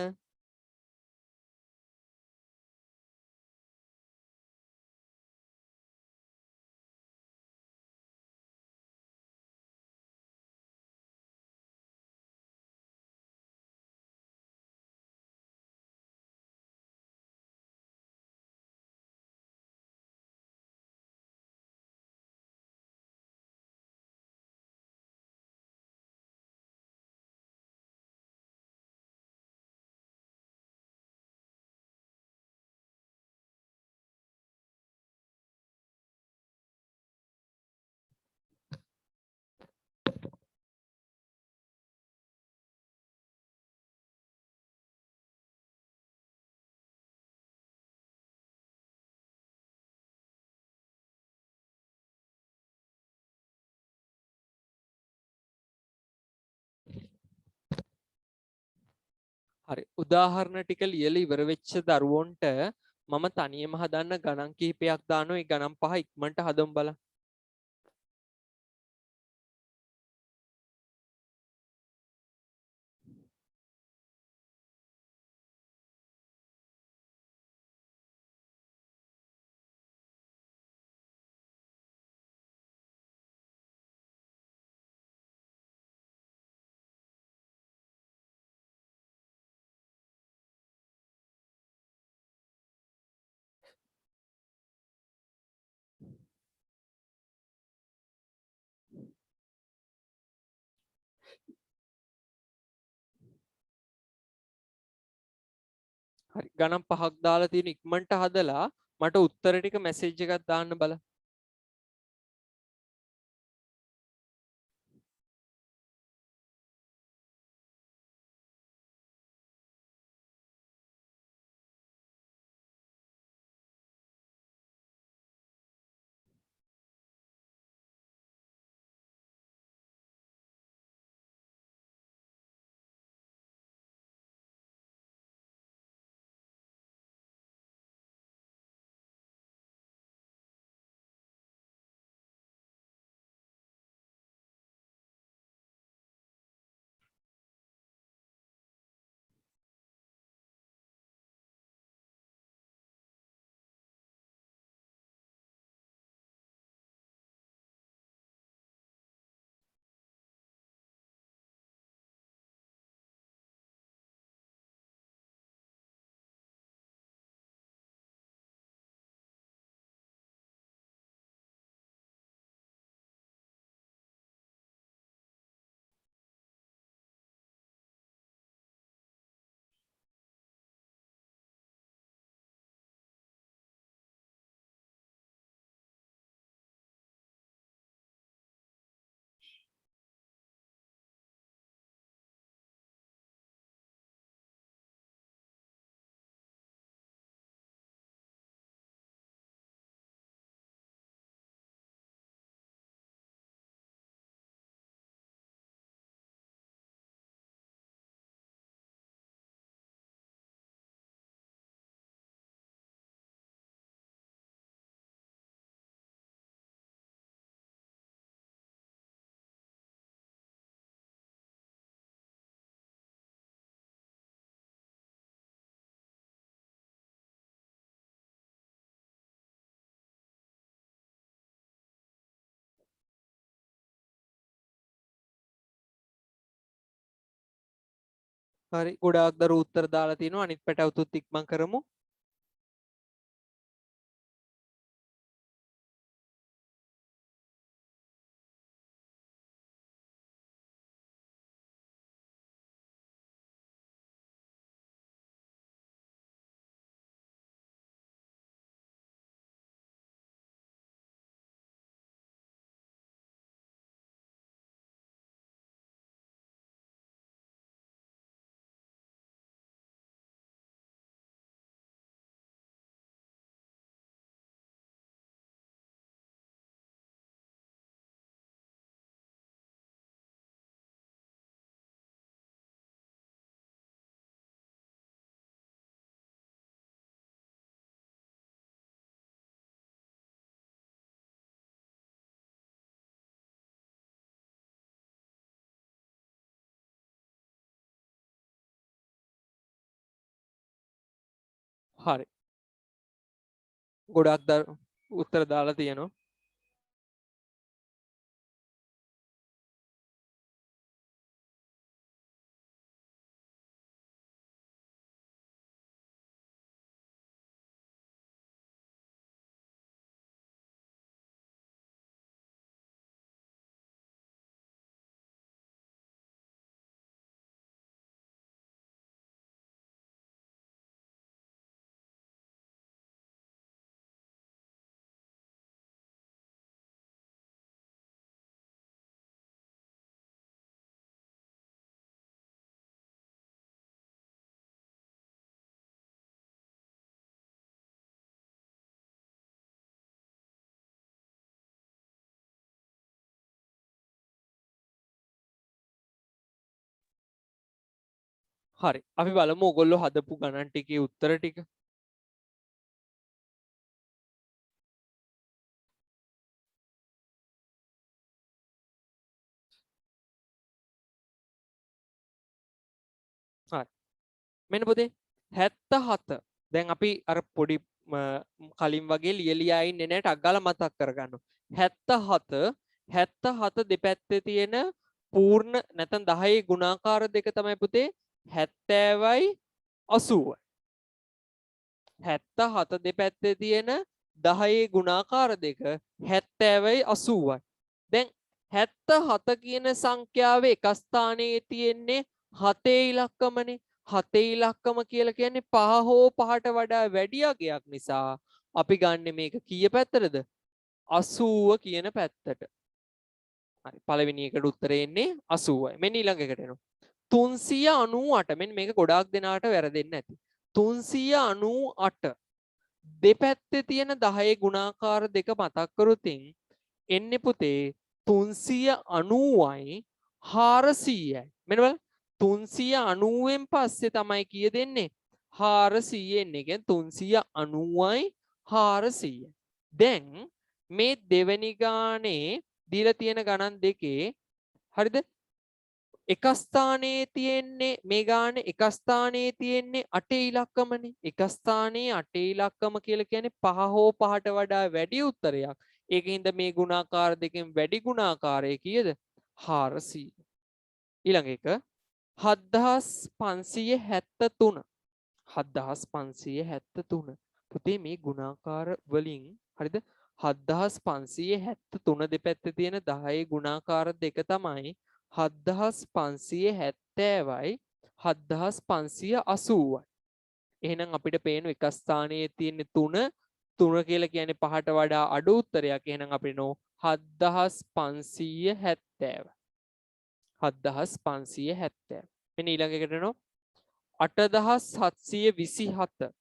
[SPEAKER 2] හරි. උදාහරණ ටික ලියලා ඉවර වෙච්ච දරුවොන්ට මම තනියම හදන්න ගණන් කිහිපයක් දානවා. ඒ ගණන් පහ ඉක්මනට හදමු බලන්න. හරි. ගණන් පහක් දාලා තියෙන ඉක්මනට හදලා මට උත්තර ටික මැසේජ් එකක් දාන්න බලන්න. හරි. ගොඩාක් දරුවෝ උත්තර දාලා තිනවා. අනිත් පැටවුතුත් ඉක්මන් කරමු. හරි. ගොඩක් උත්තර දාලා තියෙනවා. හරි. අපි බලමු ඔයගොල්ලෝ හදපු ගණන් ටිකේ උත්තර ටික. හරි. මෙන්න පුතේ 77. දැන් අපි අර පොඩි කලින් වගේ ලියලියා ඉන්නේ නැහැ ටක් ගාලා මතක් කරගන්න. 77 දෙපැත්තේ තියෙන පූර්ණ නැත්නම් 10 ගුණාකාර දෙක තමයි පුතේ 70යි 80යි. 77 දෙපැත්තේ තියෙන 10 ගුණාකාර දෙක 70යි 80යි. දැන් 77 කියන සංඛ්‍යාවේ එක ස්ථානයේ තියෙන්නේ 7 ඉලක්කමනේ. 7 ඉලක්කම කියලා කියන්නේ 5 හෝ 5ට වඩා වැඩි අගයක් නිසා අපි ගන්නෙ මේක කීය පැත්තටද? 80 කියන පැත්තට. හරි. පළවෙනි එකට උත්තරේ එන්නේ 80යි. මෙන්න ඊළඟ එකට එනවා. 398. මෙන්න මේක ගොඩාක් දෙනාට වැරදෙන්නේ නැති. 398 දෙපැත්තේ තියෙන 10 ගුණාකාර දෙක මතක් කරුතින් එන්නේ පුතේ 390යි 400යි. මෙන්න බලන්න 390න් පස්සේ තමයි කීය දෙන්නේ 400 එන්නේ. කියන්නේ 390යි 400යි. දැන් මේ දෙවෙනි ගානේ දීලා තියෙන ගණන් දෙකේ හරිද? එක ස්ථානයේ තියෙන්නේ මේ ගානේ එක ස්ථානයේ තියෙන්නේ 8 ඉලක්කමනේ. එක ස්ථානයේ 8 ඉලක්කම කියලා කියන්නේ 5 හෝ 5ට වඩා වැඩි උත්තරයක්. ඒකින්ද මේ ගුණාකාර දෙකෙන් වැඩි ගුණාකාරය කීයද? 400. ඊළඟ එක 7573. 7573. පුතේ මේ ගුණාකාර වලින් හරිද? 7573 දෙපැත්තේ තියෙන 10 ගුණාකාර දෙක තමයි 7570යි 7580යි. එහෙනම් අපිට පේන එක ස්ථානයේ තියෙන 3 කියලා කියන්නේ 5ට වඩා අඩු උත්තරයක්. එහෙනම් අපිට නෝ 7570. 7570. මෙන්න ඊළඟ එකට නෝ 8727.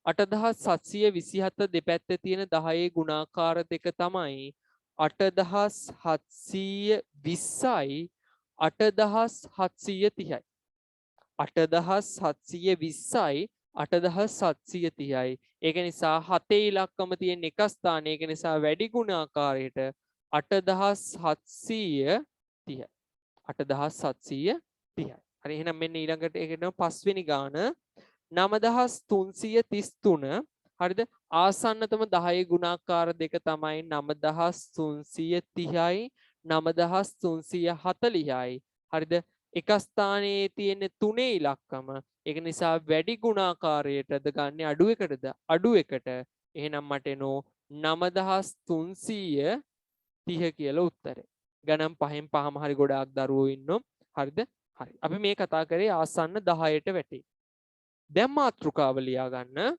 [SPEAKER 2] 8727 දෙපැත්තේ තියෙන 10 ගුණාකාර දෙක තමයි 8720යි 8730යි. 8720යි 8730යි. ඒක නිසා 7 ඉලක්කම තියෙන එක ස්ථානයක නිසා වැඩි ගුණාකාරයට 8730යි. 8730යි. හරි එහෙනම් මෙන්න ඊළඟට ඒකට පස්වෙනි ගාන 9333. හරිද? ආසන්නතම 10 ගුණාකාර දෙක තමයි 9330යි 9340යි. හරිද? එක ස්ථානයේ තියෙන 3 ඉලක්කම. ඒක නිසා වැඩි ගුණාකාරයටද ගන්න අඩු එකටද? අඩු එකට. එහෙනම් මට එනෝ 9330 කියලා උත්තරේ. ගණන් පහෙන් පහම හරි ගොඩාක් දරුවෝ ඉන්නෝ. හරිද? හරි. අපි මේ කතා කරේ ආසන්න 10ට වැටේ. දැන් මාතෘකාව ලියා ගන්න.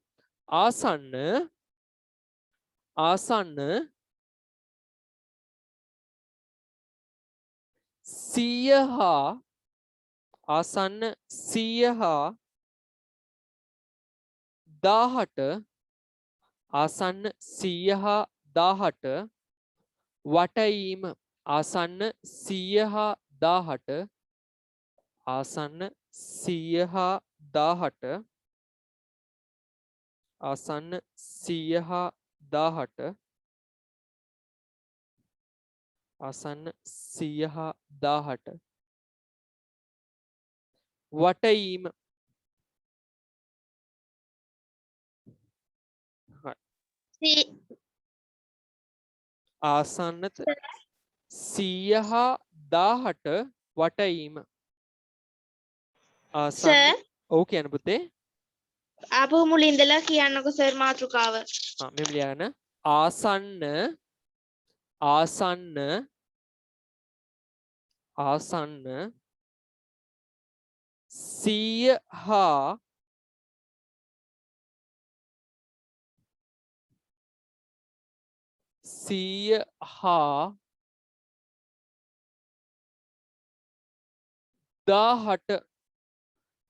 [SPEAKER 2] ආසන්න 100 හා ආසන්න 100 හා 18 ආසන්න 100 හා 18 වටීම ආසන්න 100 හා 18 ආසන්න 100 හා 18 ආසන්න 100 හා 18 ආසන්න 100 හා 18 වටීම ආසන්නත 100 හා 18 වටවීම. ආසන්න
[SPEAKER 7] සර්
[SPEAKER 2] ඔව් කියන්න පුතේ.
[SPEAKER 7] ආපහු මුලින් ඉඳලා කියන්නකෝ සර් මාතෘකාව.
[SPEAKER 2] මෙහෙම ලියන්න. ආසන්න ආසන්න 100 හා 18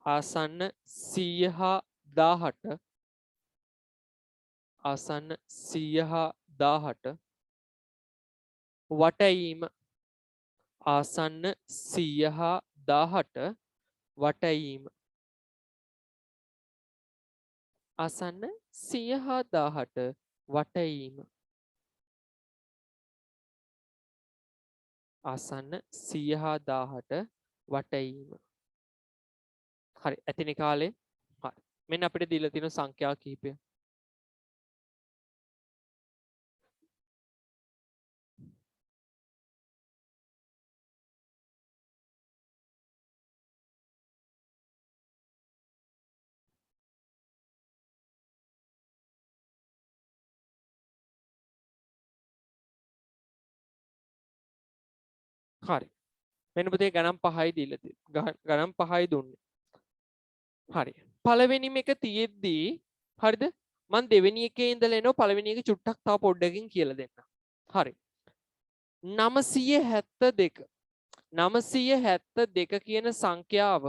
[SPEAKER 2] ආසන්න 100 හා 18 ආසන්න 100 හා 18 වටවීම. ආසන්න 100 හා 18 වටවීම. ආසන්න 100 හා 18 වටවීම. ආසන්න 100 හා 18 වටවීම. හරි ඇතිනේ කාලේ. හරි. මෙන්න අපිට දීලා තියෙන සංඛ්‍යා කිහිපය. හරි. මෙන්න පුතේ ගණන් 5යි දීලා තියෙන්නේ. ගණන් 5යි දුන්නේ. හරි. පළවෙනිම එක තියෙද්දී හරිද? මම දෙවෙනි එකේ ඉඳලා එනවා පළවෙනි එක චුට්ටක් තව පොඩ්ඩකින් කියලා දෙන්න. හරි. 972 972 කියන සංඛ්‍යාව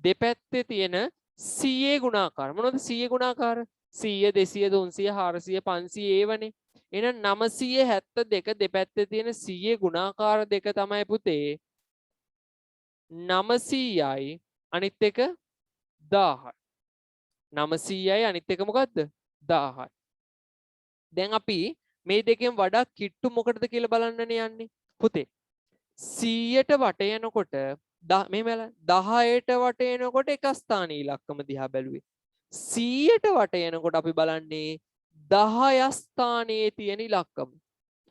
[SPEAKER 2] දෙපැත්තේ තියෙන 100 ගුණාකාර. මොනවද 100 ගුණාකාර? 100 200 300 400 500 ඒවනේ. එහෙනම් 972 දෙපැත්තේ තියෙන 100 ගුණාකාර දෙක තමයි පුතේ 900යි අනිත් එක 1000යි. 900යි අනිත් එක මොකද්ද? 1000යි. දැන් අපි මේ දෙකෙන් වඩා කිට්ටු මොකටද කියලා බලන්නනේ යන්නේ. පුතේ 100ට වට යනකොට මෙහෙම 10ට වට යනකොට එක ස්ථානීය ඉලක්කම දිහා බැලුවේ. 100ට වට යනකොට අපි බලන්නේ 10 ස්ථානයේ තියෙන ඉලක්කම.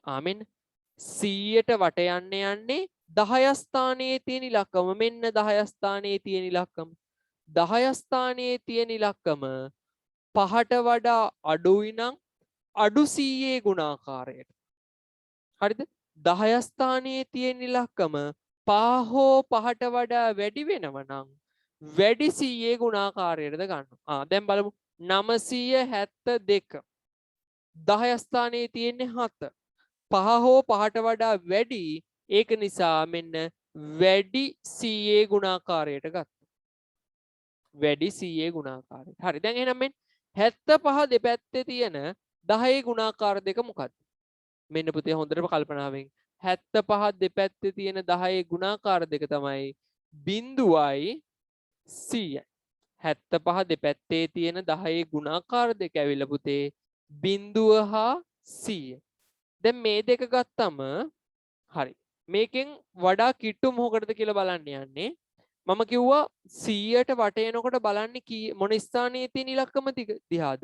[SPEAKER 2] ආමෙන් 100ට වට යන්නේ 10 ස්ථානයේ තියෙන ඉලක්කම. මෙන්න 10 ස්ථානයේ තියෙන ඉලක්කම. 10 ස්ථානයේ තියෙන ඉලක්කම 5ට වඩා අඩුයි නම් අඩු 100 ගුණාකාරයට. හරිද? 10 ස්ථානයේ තියෙන ඉලක්කම 5 හෝ 5ට වඩා වැඩි වෙනව නම් වැඩි 100 ගුණාකාරයටද ගන්නවා. දැන් බලමු 972 10 ස්ථානයේ තියෙන්නේ 7. 5 හෝ 5ට වඩා වැඩි. ඒක නිසා මෙන්න වැඩි 100 ගුණාකාරයට ගත්තා. වැඩි 100 ගුණාකාරයට. හරි. දැන් එහෙනම් මෙන්න 75 දෙපැත්තේ තියෙන 10 ගුණාකාර දෙක මොකක්ද? මෙන්න පුතේ හොඳට කල්පනාවෙන් 75 දෙපැත්තේ තියෙන 10 ගුණාකාර දෙක තමයි 0යි 100යි. 75 දෙපැත්තේ තියෙන 10 ගුණාකාර දෙක ඇවිල්ලා පුතේ 0 හා 100. දැන් මේ දෙක ගත්තම හරි. මේකෙන් වඩා කිට්ටු මොකටද කියලා බලන්න යන්නේ. මම කිව්වා 100ට වට එනකොට බලන්නේ මොන ස්ථානයේ තියෙන ඉලක්කම දිහාද?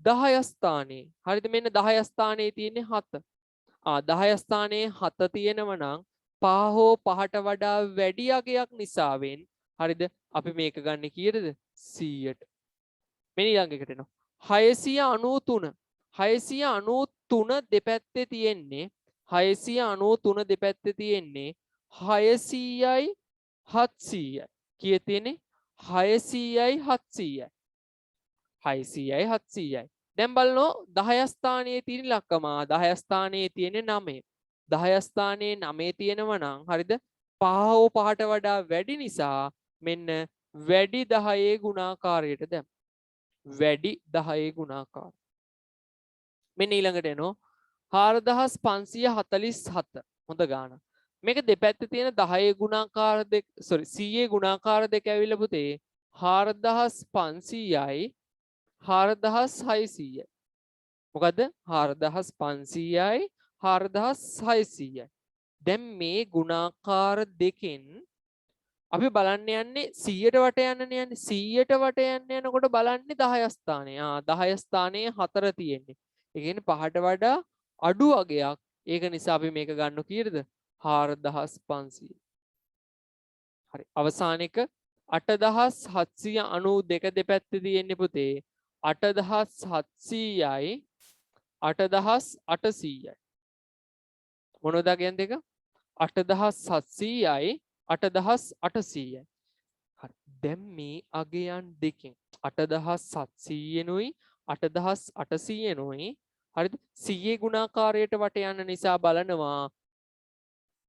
[SPEAKER 2] 10 ස්ථානයේ. හරිද? මෙන්න 10 ස්ථානයේ තියෙන්නේ 7. 10 ස්ථානයේ 7 තියෙනව නම් 5 හෝ 5ට වඩා වැඩි අගයක් නිසාවෙන් හරිද? අපි මේක ගන්න කීයටද? 100ට. මෙන්න ඊළඟ එකට එනවා. 693 693 දෙපැත්තේ තියෙන්නේ 693 දෙපැත්තේ තියෙන්නේ 600යි 700යි. කීයේ තියෙන්නේ? 600යි 700යි. 600යි 700යි. දැන් බලනවා 10 ස්ථානයේ තියෙන ඉලක්කම 10 ස්ථානයේ තියෙන්නේ 9. 10 ස්ථානයේ 9 තියෙනවා නම් හරිද? 5 හෝ 5ට වඩා වැඩි නිසා මෙන්න වැඩි 10 ගුණාකාරයට දැම්ම. වැඩි 10 ගුණාකාර. මෙන්න ඊළඟට එනවා 4547. හොඳ ගාණක්. මේක දෙපැත්තේ තියෙන 10 ගුණාකාර දෙක 100 ගුණාකාර දෙක ඇවිල්ලා පුතේ 4500යි 4600යි. මොකද්ද? 4500යි 4600යි. දැන් මේ ගුණාකාර දෙකෙන් අපි බලන්න යන්නේ 100ට වට යන්නනේ යන්නේ. 100ට වට යනකොට බලන්නේ 10 ස්ථානයේ. 10 ස්ථානයේ 4 තියෙන්නේ. ඒ කියන්නේ 5ට වඩා අඩු අගයක්. ඒක නිසා අපි මේක ගන්න කීයද? 4500. හරි. අවසාන එක 8792 දෙපැත්තේ තියෙන්නේ පුතේ 8700යි 8800යි. මොනවද කියන්නේ දෙක? 8700යි 8800යි. හරි. දැන් මේ අගයන් දෙකෙන් 8700නුයි 8800නුයි හරිද 100 ගුණාකාරයට වට යන නිසා බලනවා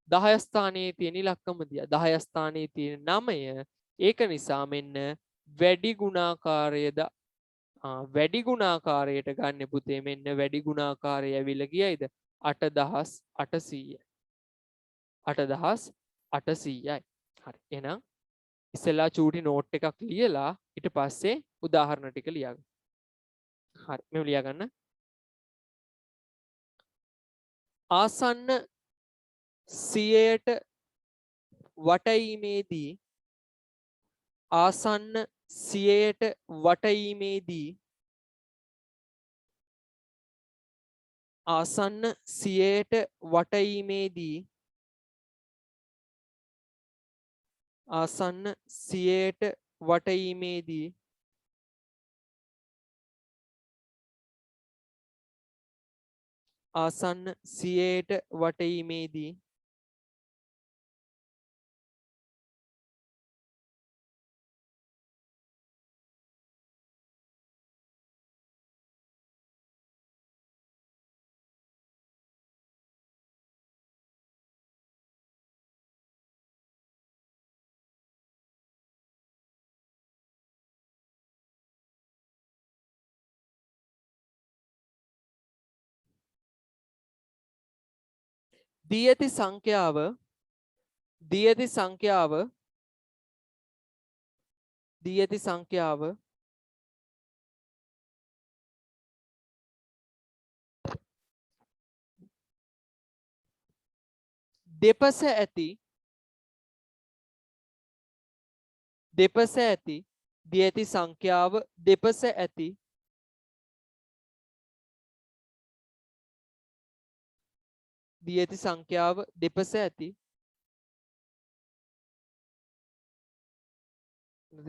[SPEAKER 2] 10 ස්ථානයේ තියෙන ඉලක්කම දිහා 10 ස්ථානයේ තියෙන 9 ඒක නිසා මෙන්න වැඩි ගුණාකාරයද වැඩි ගුණාකාරයට ගන්න පුතේ මෙන්න වැඩි ගුණාකාරය ඇවිල්ලා ගියයිද 8800යි 8800යි. හරි. එහෙනම් ඉස්සෙල්ලා චූටි නෝට් එකක් ලියලා ඊට පස්සේ උදාහරණ ටික ලියගන්න. හරි. මෙව ලියා ගන්න. ආසන්න 100ට වටීමේදී ආසන්න 100ට වටීමේදී ආසන්න 100ට වටීමේදී ආසන්න 100ට වටීමේදී ආසන්න 100ට වටීමේදී දී ඇති සංඛ්‍යාව දෙපස ඇති දී ඇති සංඛ්‍යාව දෙපස ඇති දී ඇති සංඛ්‍යාව දෙපස ඇති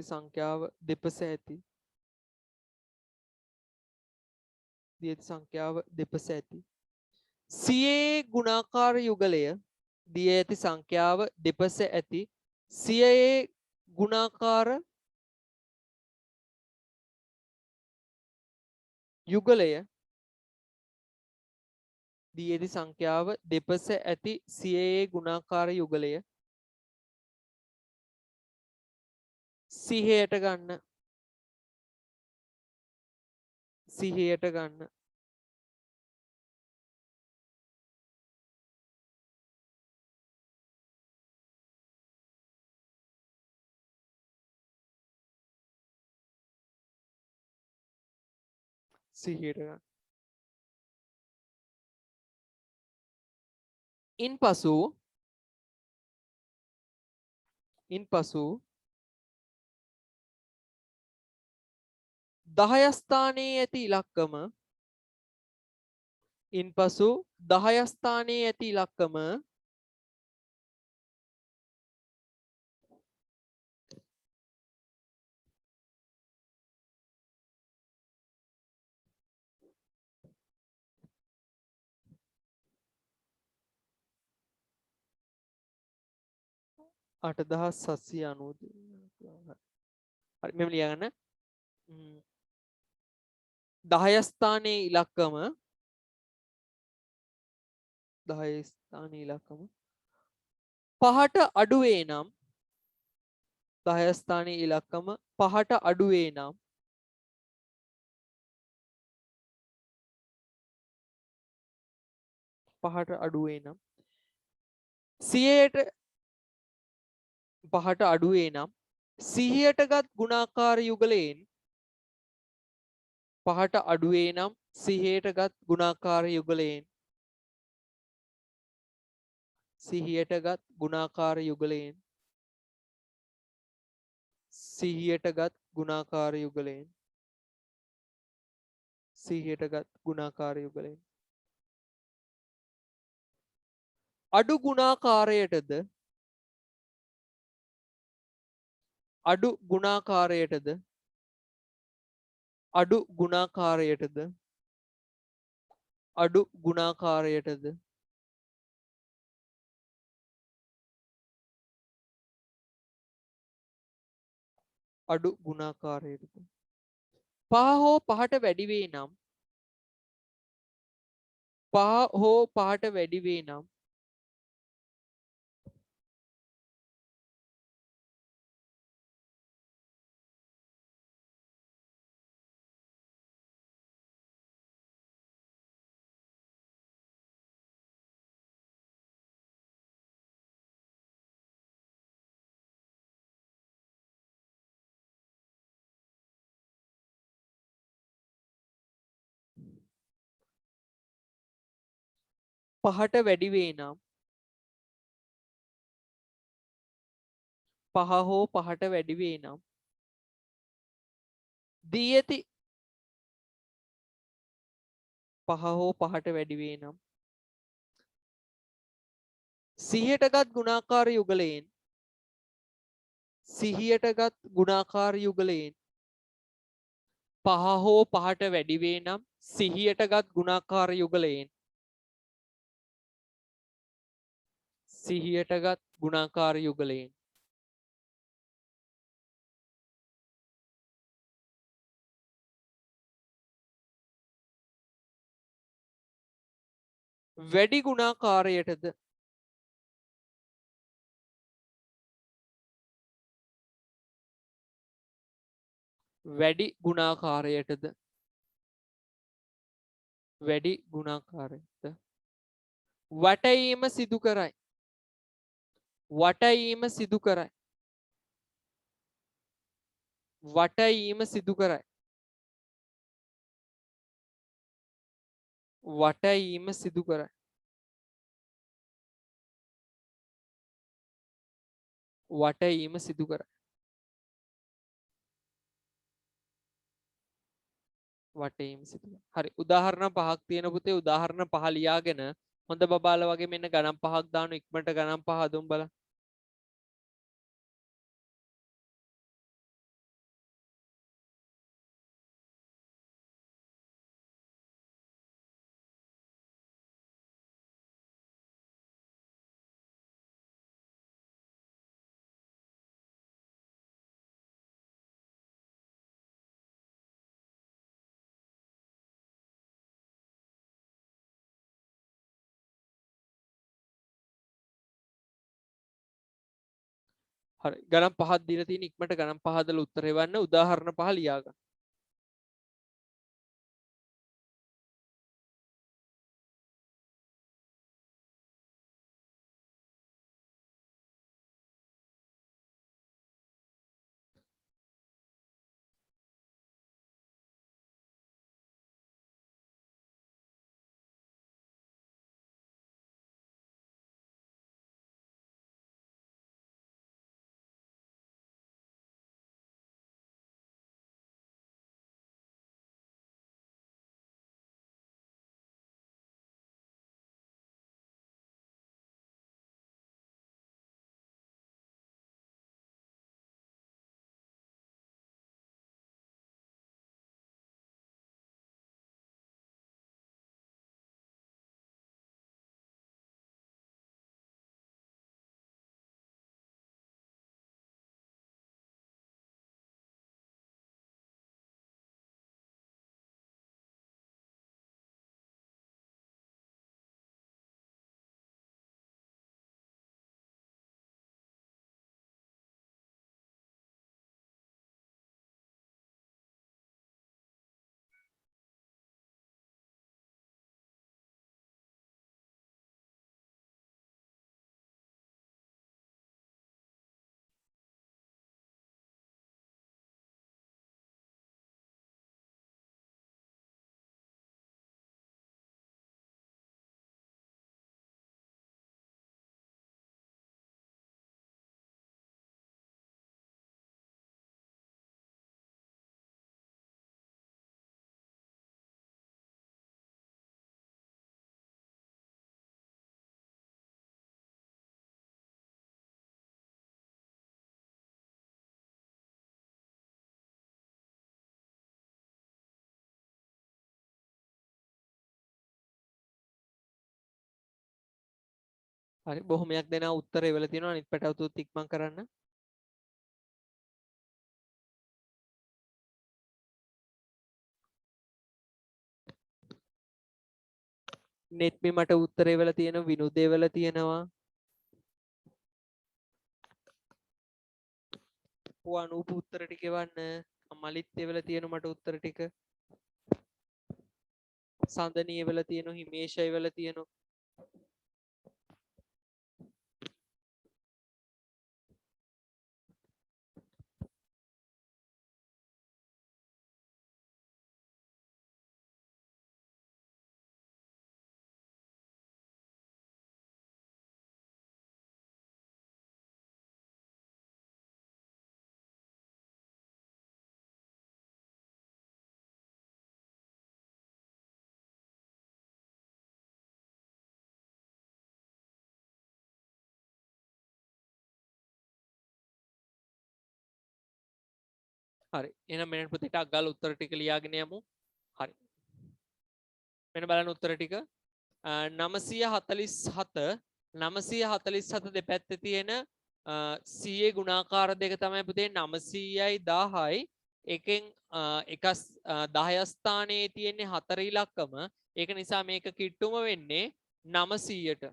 [SPEAKER 2] සංඛ්‍යාව දෙපස ඇති දී ඇති සංඛ්‍යාව දෙපස ඇති සියයේ ගුණාකාර යුගලය දී ඇති සංඛ්‍යාව දෙපස ඇති සියයේ ගුණාකාර යුගලය දී ඇති සංඛ්‍යාව දෙපස ඇති සියයේ ගුණාකාර යුගලය සිහයට ගන්න ඉන්පසු 10 ස්ථානයේ ඇති ඉලක්කම ඉන්පසු 10 ස්ථානයේ ඇති ඉලක්කම අටදහස් 790 හරි මෙම ලියගන්න 10 ස්ථානයේ ඉලක්කම 10 ස්ථානයේ ඉලක්කම 5ට අඩු වේ නම් 10 ස්ථානයේ ඉලක්කම 5ට අඩු වේ නම් 5ට අඩු වේ නම් 100ට 5ට අඩු වේ නම් 100ටගත් ගුණාකාර යුගලයෙන් 5ට අඩු වේ නම් 100ටගත් ගුණාකාර යුගලයෙන් 100ටගත් ගුණාකාර යුගලයෙන් 100ටගත් ගුණාකාර යුගලයෙන් සිහියටගත් ගුණාකාර යුගලයෙන් අඩු ගුණාකාරයටද අඩු ගුණාකාරයටද අඩු ගුණාකාරයටද අඩු ගුණාකාරයටද අඩු ගුණාකාරයටද පහ හෝ පහට වැඩි වේ නම් පහ හෝ පහට වැඩි වේ නම් පහට වැඩි වේ නම් පහ හෝ පහට වැඩි වේ නම් දී ඇති පහ හෝ පහට වැඩි වේ නම් සිහියටගත් ගුණාකාර යුගලයෙන් සිහියටගත් ගුණාකාර යුගලයෙන් පහ හෝ පහට වැඩි වේ නම් සිහියටගත් ගුණාකාර යුගලයෙන් සිහියටගත් ගුණාකාර යුගලයෙන් වැඩි ගුණාකාරයටද වැඩි ගුණාකාරයටද වැඩි ගුණාකාරයටද වටීම සිදු කරයි වටීම සිදු කරයි වටීම සිදු කරයි වටීම සිදු කරයි වටීම සිදු කරයි වටීම සිදු කරයි හරි උදාහරණ පහක් තියෙන පුතේ උදාහරණ පහ ලියාගෙන හොඳ බබාලා වගේ මෙන්න ගණන් පහක් දාන ඉක්මනට ගණන් පහ හදුම් බලන්න හරි ගණන් පහක් දීලා තියෙන ඉක්මනට ගණන් පහ හදලා උත්තර එවන්න උදාහරණ පහ ලියා ගන්න හරි බොහොමයක් දෙනා උත්තර එවලා තියෙනවා අනිත් පැටවතුත් ඉක්මන් කරන්න. නෙත්මි මට උත්තර එවලා තියෙනවා විනුද එවලා තියෙනවා. අනූප උත්තර ටික එවන්න. මලිත් එවලා තියෙනවා මට උත්තර ටික. සඳනී එවලා තියෙනවා හිමේෂ එවලා තියෙනවා. හරි එහෙනම් මෙන්න පුතේ ටක් ගාලා උත්තර ටික ලියාගෙන යමු. හරි මෙන්න බලන්න උත්තර ටික 947 දෙපැත්තේ තියෙන CA ගුණාකාර දෙක තමයි පුතේ 900යි 1000යි. එකෙන් එක 10 ස්ථානයේ තියෙන්නේ 4 ඉලක්කම. ඒක නිසා මේක කිට්ටුම වෙන්නේ 900ට.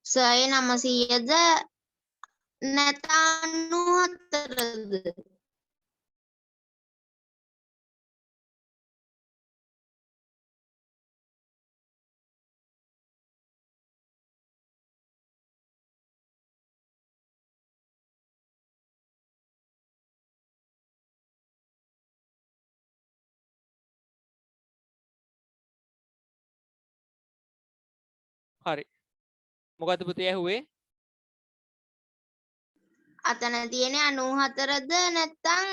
[SPEAKER 6] සර් 900ද නැත්නම් 94ද?
[SPEAKER 2] හරි මොකද්ද පුතේ ඇහුවේ?
[SPEAKER 6] අතන තියෙන්නේ 94ද නැත්නම්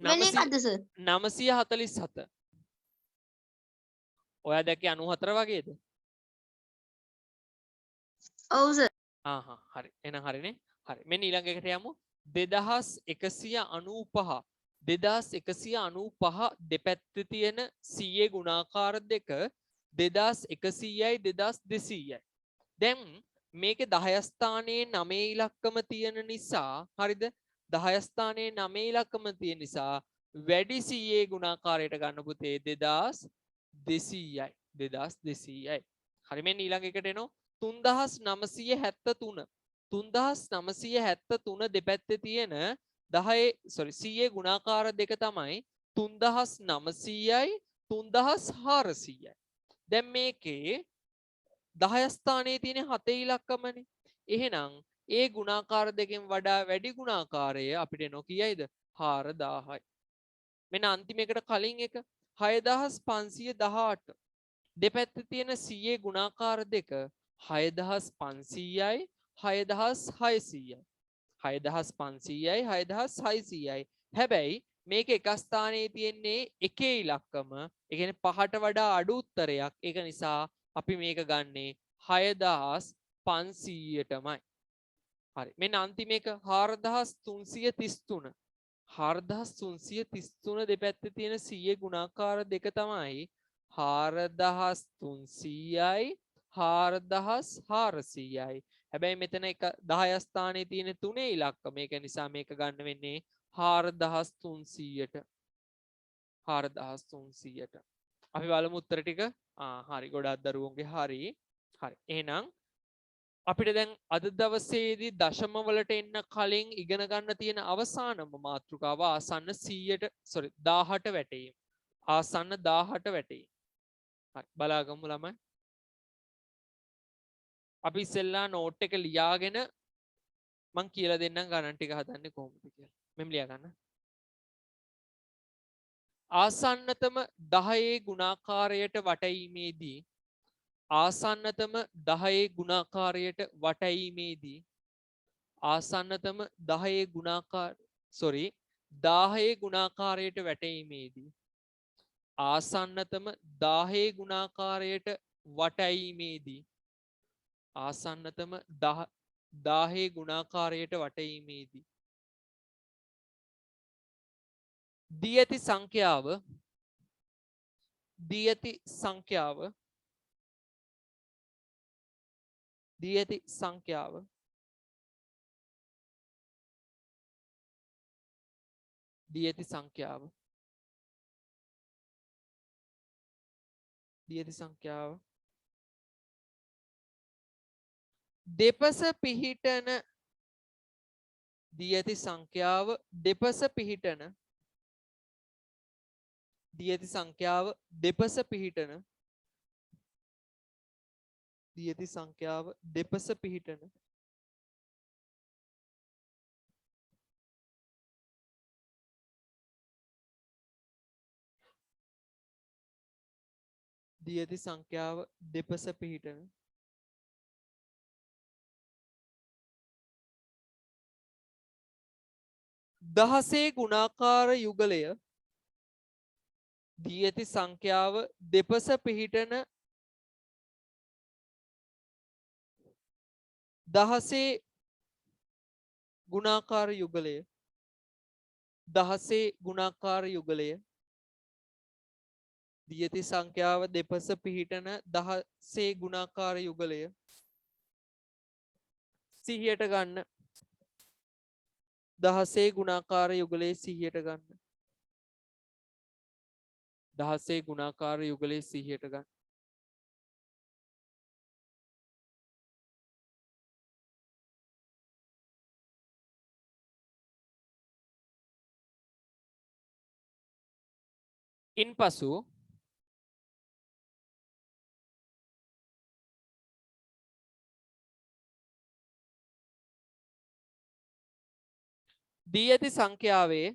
[SPEAKER 6] වෙන එකක්ද සර්?
[SPEAKER 2] 947. ඔයා දැක්කේ 94 වගේද?
[SPEAKER 6] ඔව් සර්.
[SPEAKER 2] හරි එහෙනම් හරිනේ. හරි මෙන්න ඊළඟ එකට යමු. 2195 දෙපැත්තේ තියෙන CA ගුණාකාර දෙක 2100යි 2200යි. දැන් මේකේ 10 ස්ථානයේ 9 ඉලක්කම තියෙන නිසා හරිද? 10 ස්ථානයේ 9 ඉලක්කම තියෙන නිසා වැඩි CA ගුණාකාරයට ගන්න පුතේ 2200යි 2200යි. හරි මෙන්න ඊළඟ එකට එනවා 3973 දෙපැත්තේ තියෙන 10 CA ගුණාකාර දෙක තමයි 3900යි 3400යි. දැන් මේකේ 10 ස්ථානයේ තියෙන 7 ඉලක්කමනේ. එහෙනම් ඒ ගුණාකාර දෙකෙන් වඩා වැඩි ගුණාකාරය අපිට එනවා කීයයිද? 4000යි. මෙන්න අන්තිම එකට කලින් එක 6518. දෙපැත්තේ තියෙන CA ගුණාකාර දෙක 6500යි 6600යි. 6500යි 6600යි. හැබැයි මේක එක ස්ථානයේ තියෙන්නේ එකේ ඉලක්කම. ඒ කියන්නේ 5ට වඩා අඩු උත්තරයක්. ඒක නිසා අපි මේක ගන්නේ 6500ටමයි. හරි. මෙන්න අන්තිම එක 4333. 4333 දෙපැත්තේ තියෙන CA ගුණාකාර දෙක තමයි 4300යි 4400යි. හැබැයි මෙතන එක 10 ස්ථානයේ තියෙන 3 ඉලක්කම. ඒක නිසා මේක ගන්න වෙන්නේ 4300ට. 4300ට. අපි බලමු උත්තර ටික. හරි ගොඩක් දරුවෝගේ හරි. හරි. එහෙනම් අපිට දැන් අද දවසේදී දශම වලට එන්න කලින් ඉගෙන ගන්න තියෙන අවසානම මාතෘකාව ආසන්න 1000ට වැටීම. ආසන්න 1000ට වැටීම. හරි බලාගමු ළමයි. අපි ඉස්සෙල්ලා නෝට් එක ලියාගෙන මං කියලා දෙන්නම් ගණන් ටික හදන්නේ කොහොමද කියලා. මෙම් ලියා ගන්න. ආසන්නතම 10 ගුණාකාරයට වටීමේදී ආසන්නතම 10 ගුණාකාරයට වටීමේදී ආසන්නතම 10 ගුණාකාරයට වැටීමේදී ආසන්නතම 10 ගුණාකාරයට වටීමේදී ආසන්නතම 10 ගුණාකාරයට වටීමේදී දී ඇති සංඛ්‍යාව දී ඇති සංඛ්‍යාව දී ඇති සංඛ්‍යාව දී ඇති සංඛ්‍යාව දී ඇති සංඛ්‍යාව දෙපස පිහිටන දී ඇති සංඛ්‍යාව දෙපස පිහිටන දී ඇති සංඛ්‍යාව දෙපස පිහිටන දී ඇති සංඛ්‍යාව දෙපස පිහිටන දී ඇති සංඛ්‍යාව දෙපස පිහිටන දහසේ ගුණාකාර යුගලය දී ඇති සංඛ්‍යාව දෙපස පිහිටන දහසේ ගුණාකාර යුගලය දහසේ ගුණාකාර යුගලය දී ඇති සංඛ්‍යාව දෙපස පිහිටන දහසේ ගුණාකාර යුගලය සිහියට ගන්න දහසේ ගුණාකාර යුගලයේ සිහියට ගන්න දහසේ ගුණාකාර යුගලයේ සිහියට ගන්න ඉන්පසු දී ඇති සංඛ්‍යාවේ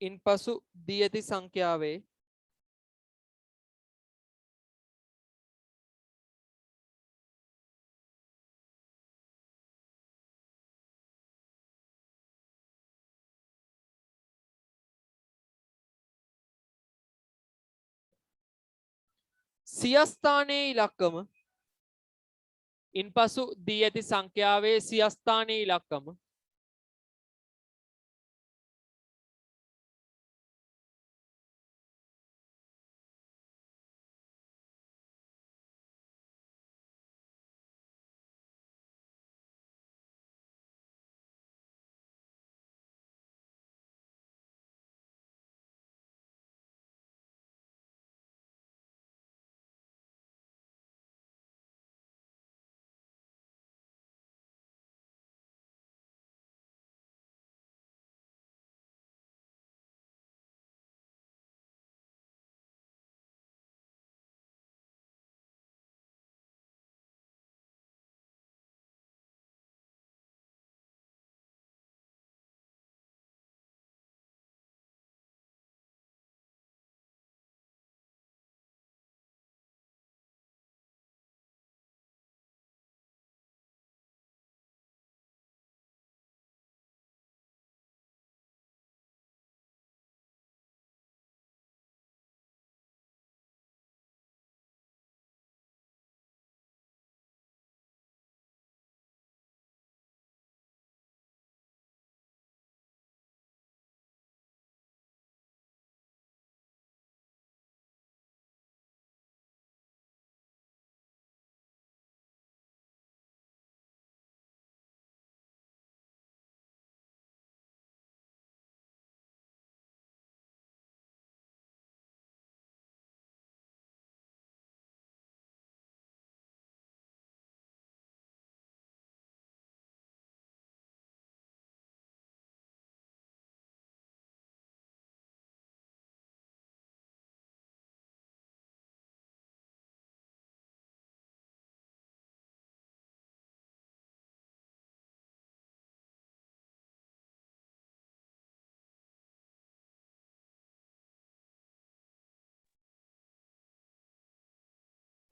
[SPEAKER 2] ඉන්පසු දී ඇති සංඛ්‍යාවේ සියස්ථානයේ ඉලක්කම ඉන්පසු දී ඇති සංඛ්‍යාවේ සියස්ථානයේ ඉලක්කම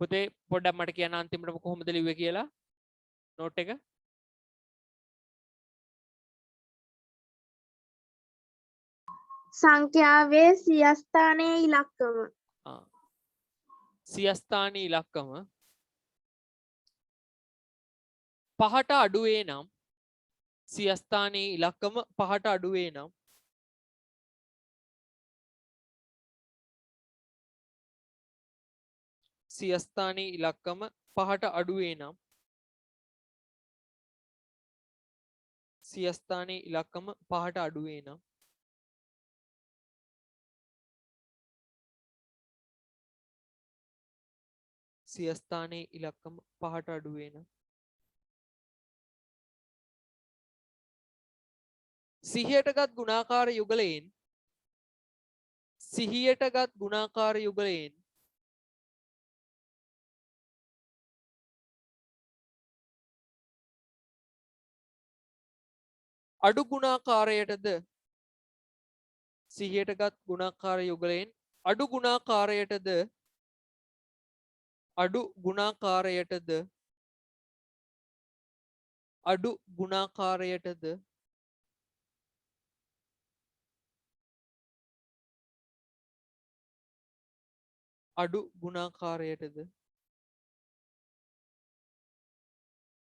[SPEAKER 2] පුතේ පොඩ්ඩක් මට කියන්න අන්තිමටම කොහොමද ලිව්වේ කියලා නෝට් එක
[SPEAKER 7] සංඛ්‍යාවේ සියස්ථානයේ ඉලක්කම
[SPEAKER 2] සියස්ථානී ඉලක්කම 5ට අඩු වේ නම් සියස්ථානයේ ඉලක්කම 5ට අඩු වේ නම් සියස්ථානයේ ඉලක්කම 5ට අඩු වේ නම් සියස්ථානයේ ඉලක්කම 5ට අඩු වේ නම් සියස්ථානයේ ඉලක්කම 5ට අඩු වේ නම් සිහියටගත් ගුණාකාර යුගලයෙන් සිහියටගත් ගුණාකාර යුගලයෙන් අඩු ගුණාකාරයටද සිහියටගත් ගුණාකාර යුගලයෙන් අඩු ගුණාකාරයටද අඩු ගුණාකාරයටද අඩු ගුණාකාරයටද අඩු ගුණාකාරයටද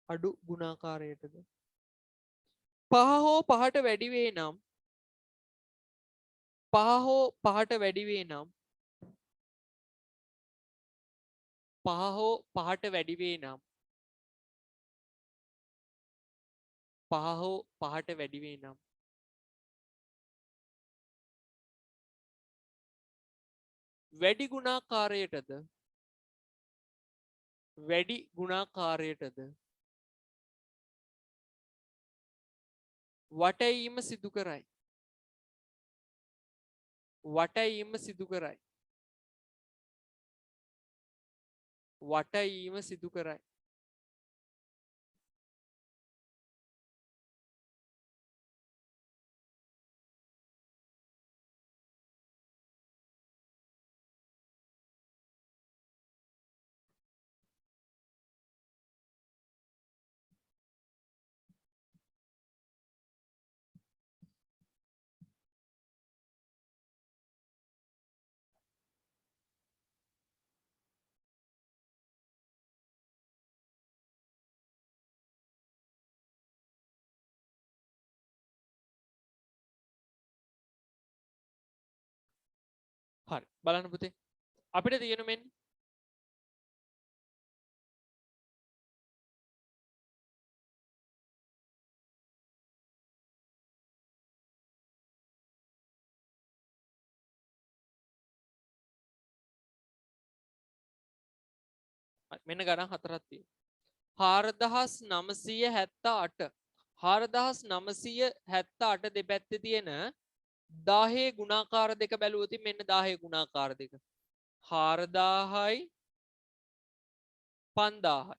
[SPEAKER 2] අඩු ගුණාකාරයටද 5 හෝ 5ට වැඩි වේ නම් 5 හෝ 5ට වැඩි වේ නම් 5 හෝ 5ට වැඩි වේ නම් 5 හෝ 5ට වැඩි වේ නම් වැඩි ගුණාකාරයටද වැඩි ගුණාකාරයටද වටයීම සිදු කරයි වටයීම සිදු කරයි වටයීම සිදු කරයි හරි බලන්න පුතේ අපිට තියෙන මෙන්න මෙන්න ගණන් හතරක් තියෙනවා 4978 4978 දෙපැත්තේ තියෙන 10 ගුණාකාර දෙක බැලුවොත් මෙන්න 10 ගුණාකාර දෙක 4000යි 5000යි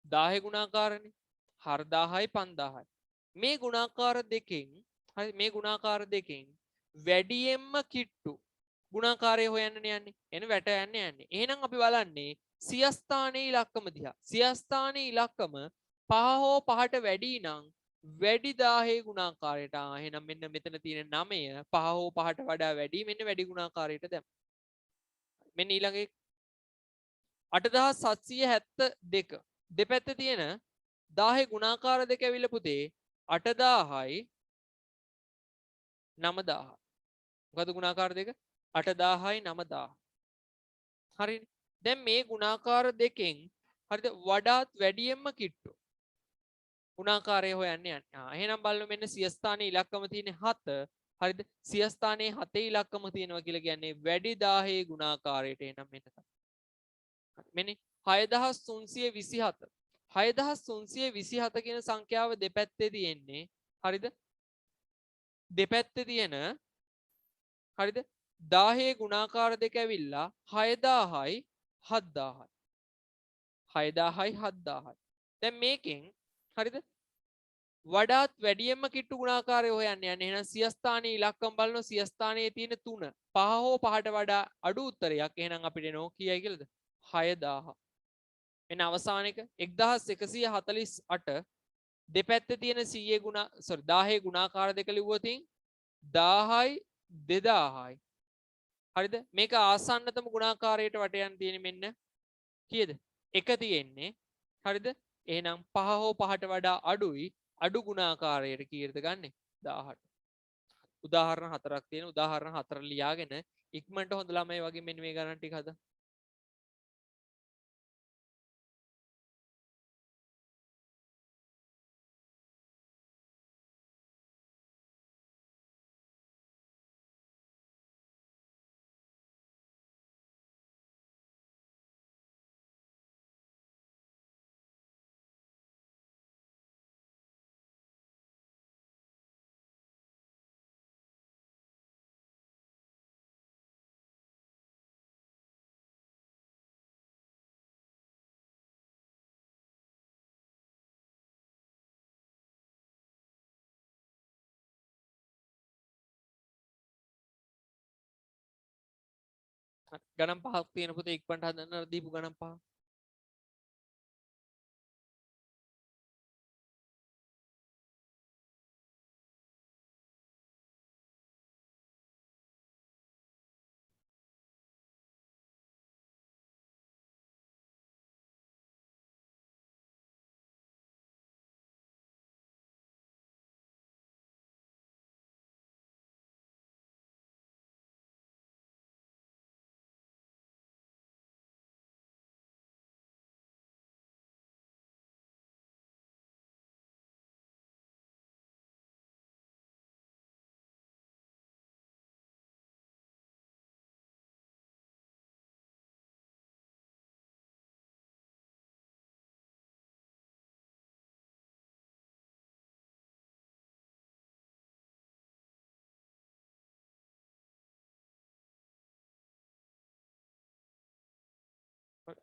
[SPEAKER 2] 10 ගුණාකාරනේ 4000යි 5000යි මේ ගුණාකාර දෙකෙන් හරි මේ ගුණාකාර දෙකෙන් වැඩියෙන්ම කිට්ටු ගුණාකාරය හොයන්න යන්නේ එන වැට යන්නේ එහෙනම් අපි බලන්නේ සියස්ථානයේ ඉලක්කම දිහා සියස්ථානයේ ඉලක්කම 5 හෝ 5ට වැඩි නම් වැඩි 10 ගුණාකාරයට එහෙනම් මෙන්න මෙතන තියෙන 9 5 හෝ 5ට වඩා වැඩි මෙන්න වැඩි ගුණාකාරයට දැම්ම මෙන්න ඊළඟ 8772 දෙපැත්තේ තියෙන 10 ගුණාකාර දෙක ඇවිල්ලා පුතේ 8000යි 9000 මොකද ගුණාකාර දෙක 8000යි 9000 හරිනේ දැන් මේ ගුණාකාර දෙකෙන් හරිද වඩාත් වැඩියෙන්ම කිට්ටු ගුණාකාරය හොයන්න යන්නේ. එහෙනම් බලන්න මෙන්න සියස්ථානයේ ඉලක්කම තියෙන්නේ 7. හරිද? සියස්ථානයේ 7 ඉලක්කම තියෙනවා කියලා කියන්නේ වැඩි 1000 ගුණාකාරයට එනම් මෙන්න තමයි. මෙන්න 6327. 6327 කියන සංඛ්‍යාව දෙපැත්තේ තියෙන්නේ. හරිද? දෙපැත්තේ තියෙන හරිද? 10 ගුණාකාර දෙක ඇවිල්ලා 6000යි 7000යි. 6000යි 7000යි. දැන් මේකෙන් හරිද වඩාත් වැඩියෙන්ම කිට්ටු ගුණාකාරය හොයන්න යන්නේ. එහෙනම් සියස්ථානයේ ඉලක්කම් බලනවා සියස්ථානයේ තියෙන 3 5 හෝ 5ට වඩා අඩු උත්තරයක්. එහෙනම් අපිට එනවා කීයයි කියලාද 6000. එන අවසාන එක 1148 දෙපැත්තේ තියෙන 100 ගුණ 10 ගුණාකාර දෙක ලිව්වොතින් 1000යි 2000යි. හරිද? මේක ආසන්නතම ගුණාකාරයට වට යන තියෙන්නේ මෙන්න කීයද? 1 තියෙන්නේ. හරිද? එහෙනම් 5 හෝ 5ට වඩා අඩුයි. අඩු ගුණාකාරයට කීයද ගන්නෙ? 18. උදාහරණ 4ක් තියෙන. උදාහරණ 4 ලියාගෙන ඉක්මනට හොඳ ළමයි වගේ මෙන්න මේ ගණන් ටික හදා. ගණන් පහක් තියෙන පුතේ ඉක්මනට හදන්න දීපු ගණන් පහ.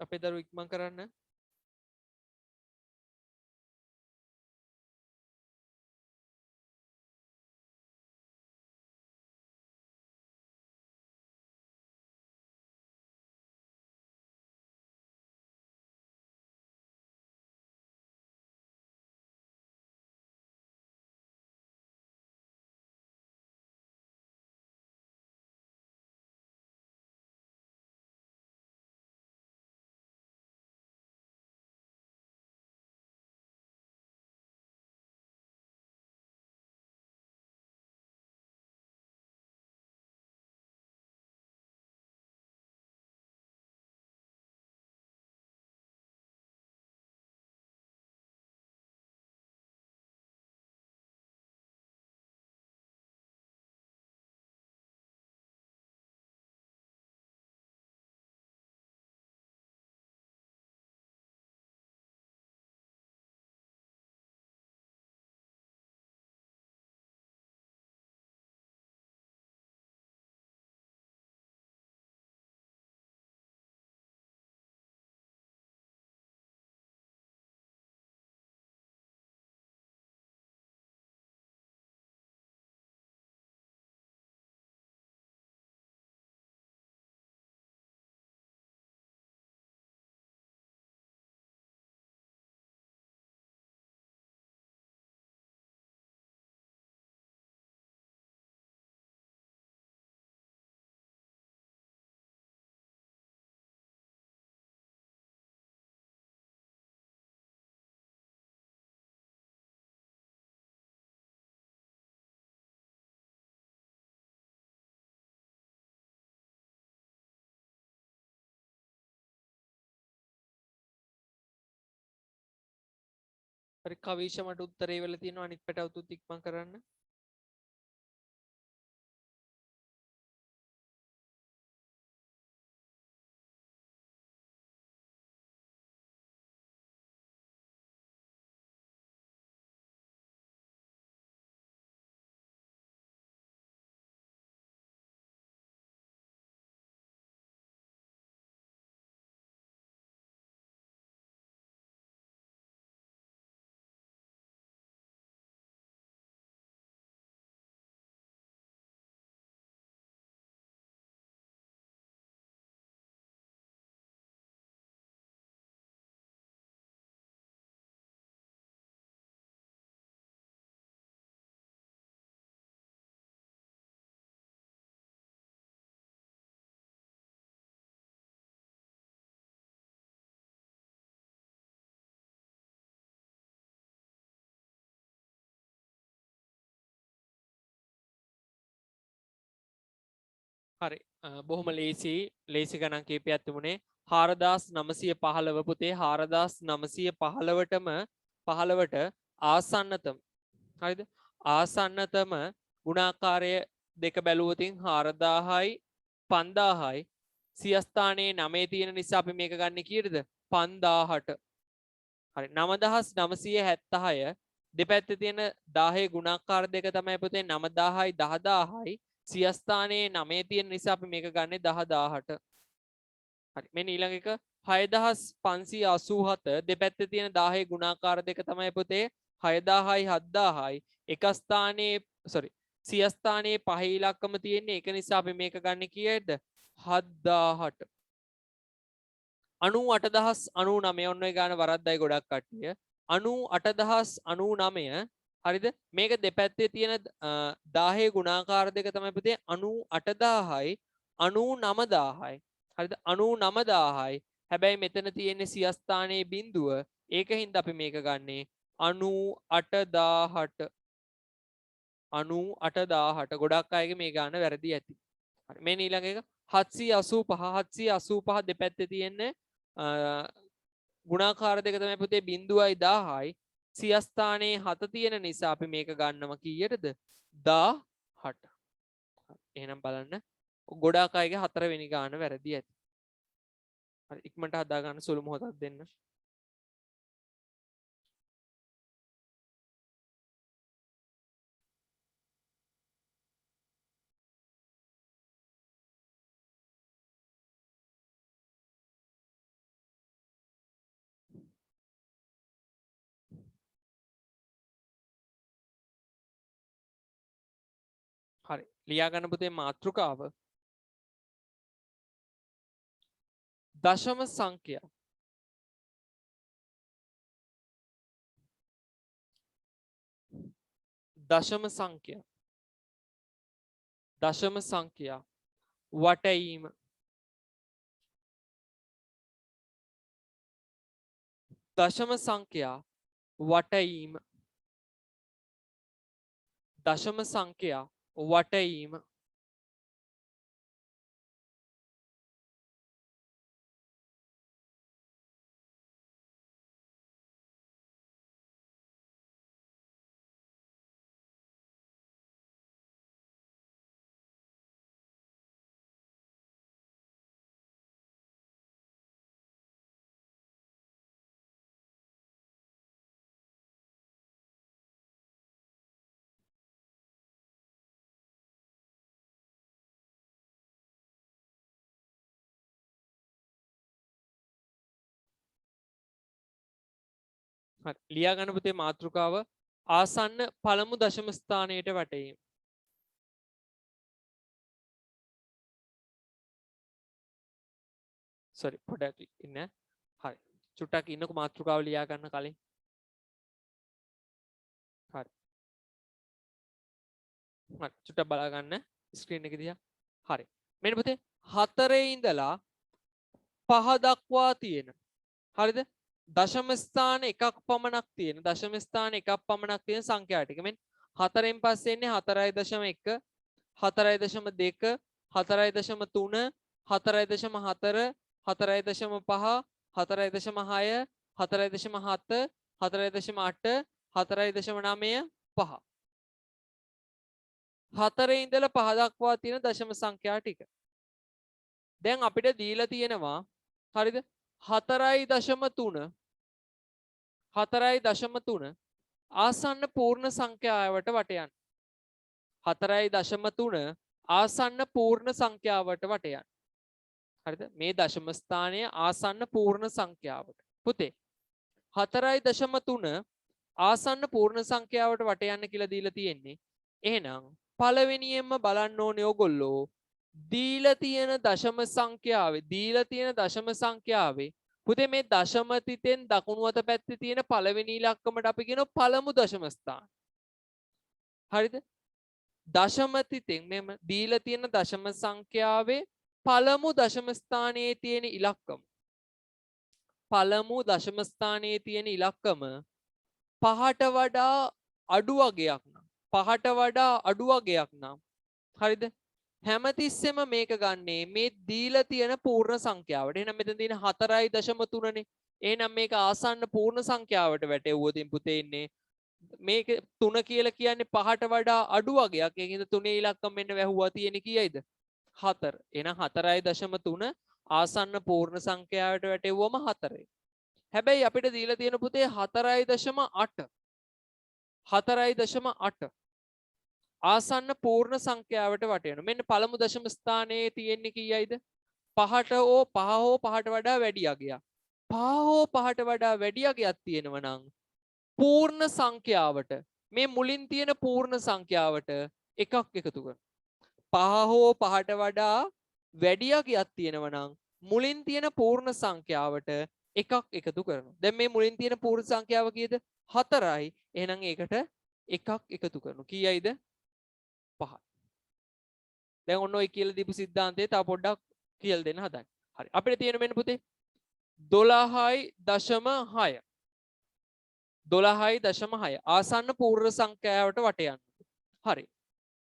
[SPEAKER 2] අපේ දරුවෝ ඉක්මන් කරන්න. හරි කවීෂ මට උත්තරේ වෙලා තියෙනවා අනිත් පැටවුත් ඉක්මන් කරන්න. හරි බොහොම ලේසි ගණන් කීපයක් තිබුණේ 4915 පුතේ 4915ටම 15ට ආසන්නතම හරිද ආසන්නතම ගුණාකාරය දෙක බැලුවොතින් 4000යි 5000යි සියස්ථානයේ 9 තියෙන නිසා අපි මේක ගන්න කීයටද 5000ට හරි 9976 දෙපැත්තේ තියෙන 10 ගුණාකාර දෙක තමයි පුතේ 9000යි 10000යි සියස්ථානයේ 9 තියෙන නිසා අපි මේක ගන්නේ 10000ට හරි මෙන්න ඊළඟ එක 6587 දෙපැත්තේ තියෙන 10 ගුණාකාර දෙක තමයි පුතේ 6000යි 7000යි එක ස්ථානයේ සියස්ථානයේ පහේ ඉලක්කම තියෙන්නේ ඒක නිසා අපි මේක ගන්න කීයටද 7000ට 98099 ඔන්න ඔය ගාන වරද්දයි ගොඩක් කට්ටිය 98099 හරිද මේක දෙපැත්තේ තියෙන 10 ගුණාකාර දෙක තමයි පුතේ 98000යි 99000යි හරිද 99000යි හැබැයි මෙතන තියෙන්නේ සියස්ථානයේ බිඳුව ඒකින්ද අපි මේක ගන්නේ 98000ට 98000ට ගොඩක් අයගේ මේ ගාන වැරදි ඇති හරි මේ ඊළඟ එක 785 දෙපැත්තේ තියෙන්නේ ගුණාකාර දෙක තමයි පුතේ 0.10යි සියස්ථානයේ 7 තියෙන නිසා අපි මේක ගන්නවා කීයටද 1000ට එහෙනම් බලන්න ගොඩාක් අයගේ 4 වෙනි ගාන වැරදි ඇති හරි ඉක්මනට හදා ගන්න සුළු මොහොතක් දෙන්න හරි ලියා ගන්න පුතේ මාතෘකාව දශම සංඛ්‍යා දශම සංඛ්‍යා වටීම දශම සංඛ්‍යා වටීම දශම සංඛ්‍යා වටීම ලියා ගන්න පුතේ මාතෘකාව ආසන්න පළමු දශම ස්ථානයට වටීම පොඩක් ඉන්න හරි චුට්ටක් ඉන්නකෝ මාතෘකාව ලියා ගන්න කලින් හරි චුට්ටක් බලා ගන්න ස්ක්‍රීන් එක දිහා හරි මෙන්න පුතේ 4 ඉඳලා 5 දක්වා තියෙන හරිද දශම ස්ථාන එකක් පමණක් තියෙන දශම ස්ථාන එකක් පමණක් තියෙන සංඛ්‍යා ටික මෙන්න 4න් පස්සේ එන්නේ 4.1 4.2 4.3 4.4 4.5 4.6 4.7 4.8 4.9 5 4 ඉඳලා 5 දක්වා තියෙන දශම සංඛ්‍යා ටික දැන් අපිට දීලා තියෙනවා හරිද 4.3 ආසන්න පූර්ණ සංඛ්‍යාවට වට යන්න 4.3 ආසන්න පූර්ණ සංඛ්‍යාවට වට යන්න හරිද මේ දශම ස්ථානයේ ආසන්න පූර්ණ සංඛ්‍යාවට පුතේ 4.3 ආසන්න පූර්ණ සංඛ්‍යාවට වට යන්න කියලා දීලා තියෙන්නේ එහෙනම් පළවෙනියෙන්ම බලන්න ඕනේ ඔයගොල්ලෝ දීලා තියෙන දශම සංඛ්‍යාවේ පුතේ මේ දශම තිතෙන් දකුණු අත පැත්තේ තියෙන පළවෙනි ඉලක්කමට අපි කියනවා පළමු දශම ස්ථාන. හරිද? දශම තිතෙන් මෙම දීලා තියෙන දශම සංඛ්‍යාවේ පළමු දශම ස්ථානයේ තියෙන ඉලක්කම. පළමු දශම ස්ථානයේ තියෙන ඉලක්කම 5ට වඩා අඩු වගයක් නම් 5ට වඩා අඩු වගයක් නම් හරිද හැමතිස්සෙම මේක ගන්නේ මේ දීලා තියෙන පූර්ණ සංඛ්‍යාවට. එහෙනම් මෙතන තියෙන 4.3 නේ. එහෙනම් මේක ආසන්න පූර්ණ සංඛ්‍යාවට වැටෙව්වොත් පුතේ ඉන්නේ මේක 3 කියලා කියන්නේ 5ට වඩා අඩු වගයක්. ඒකින්ද 3 ඉලක්කම මෙන්න වැහුවා තියෙන්නේ කීයයිද? 4. එහෙනම් 4.3 ආසන්න පූර්ණ සංඛ්‍යාවට වැටෙව්වම 4යි. හැබැයි අපිට දීලා තියෙන පුතේ 4.8. 4.8 ආසන්න පූර්ණ සංඛ්‍යාවට වටේනවා. මෙන්න පළමු දශම ස්ථානයේ තියෙන්නේ කීයයිද? 5ට හෝ 5ට වඩා වැඩි අගයක්. 5 හෝ 5ට වඩා වැඩි අගයක් තියෙනවා නම් පූර්ණ සංඛ්‍යාවට මේ මුලින් තියෙන පූර්ණ සංඛ්‍යාවට එකක් එකතු කරනවා. 5 හෝ 5ට වඩා වැඩි අගයක් තියෙනවා නම් මුලින් තියෙන පූර්ණ සංඛ්‍යාවට එකක් එකතු කරනවා. දැන් මේ මුලින් තියෙන පූර්ණ සංඛ්‍යාව කීයද? 4යි. එහෙනම් ඒකට එකක් එකතු කරනවා. කීයයිද? 5යි. දැන් ඔන්න ඔය කියලා දීපු සිද්ධාන්තය තව පොඩ්ඩක් කියලා දෙන්න හදන්න. හරි. අපිට තියෙන මෙන්න පුතේ 12.6 12.6 ආසන්න පූර්ණ සංඛ්‍යාවට වට යන්න. හරි.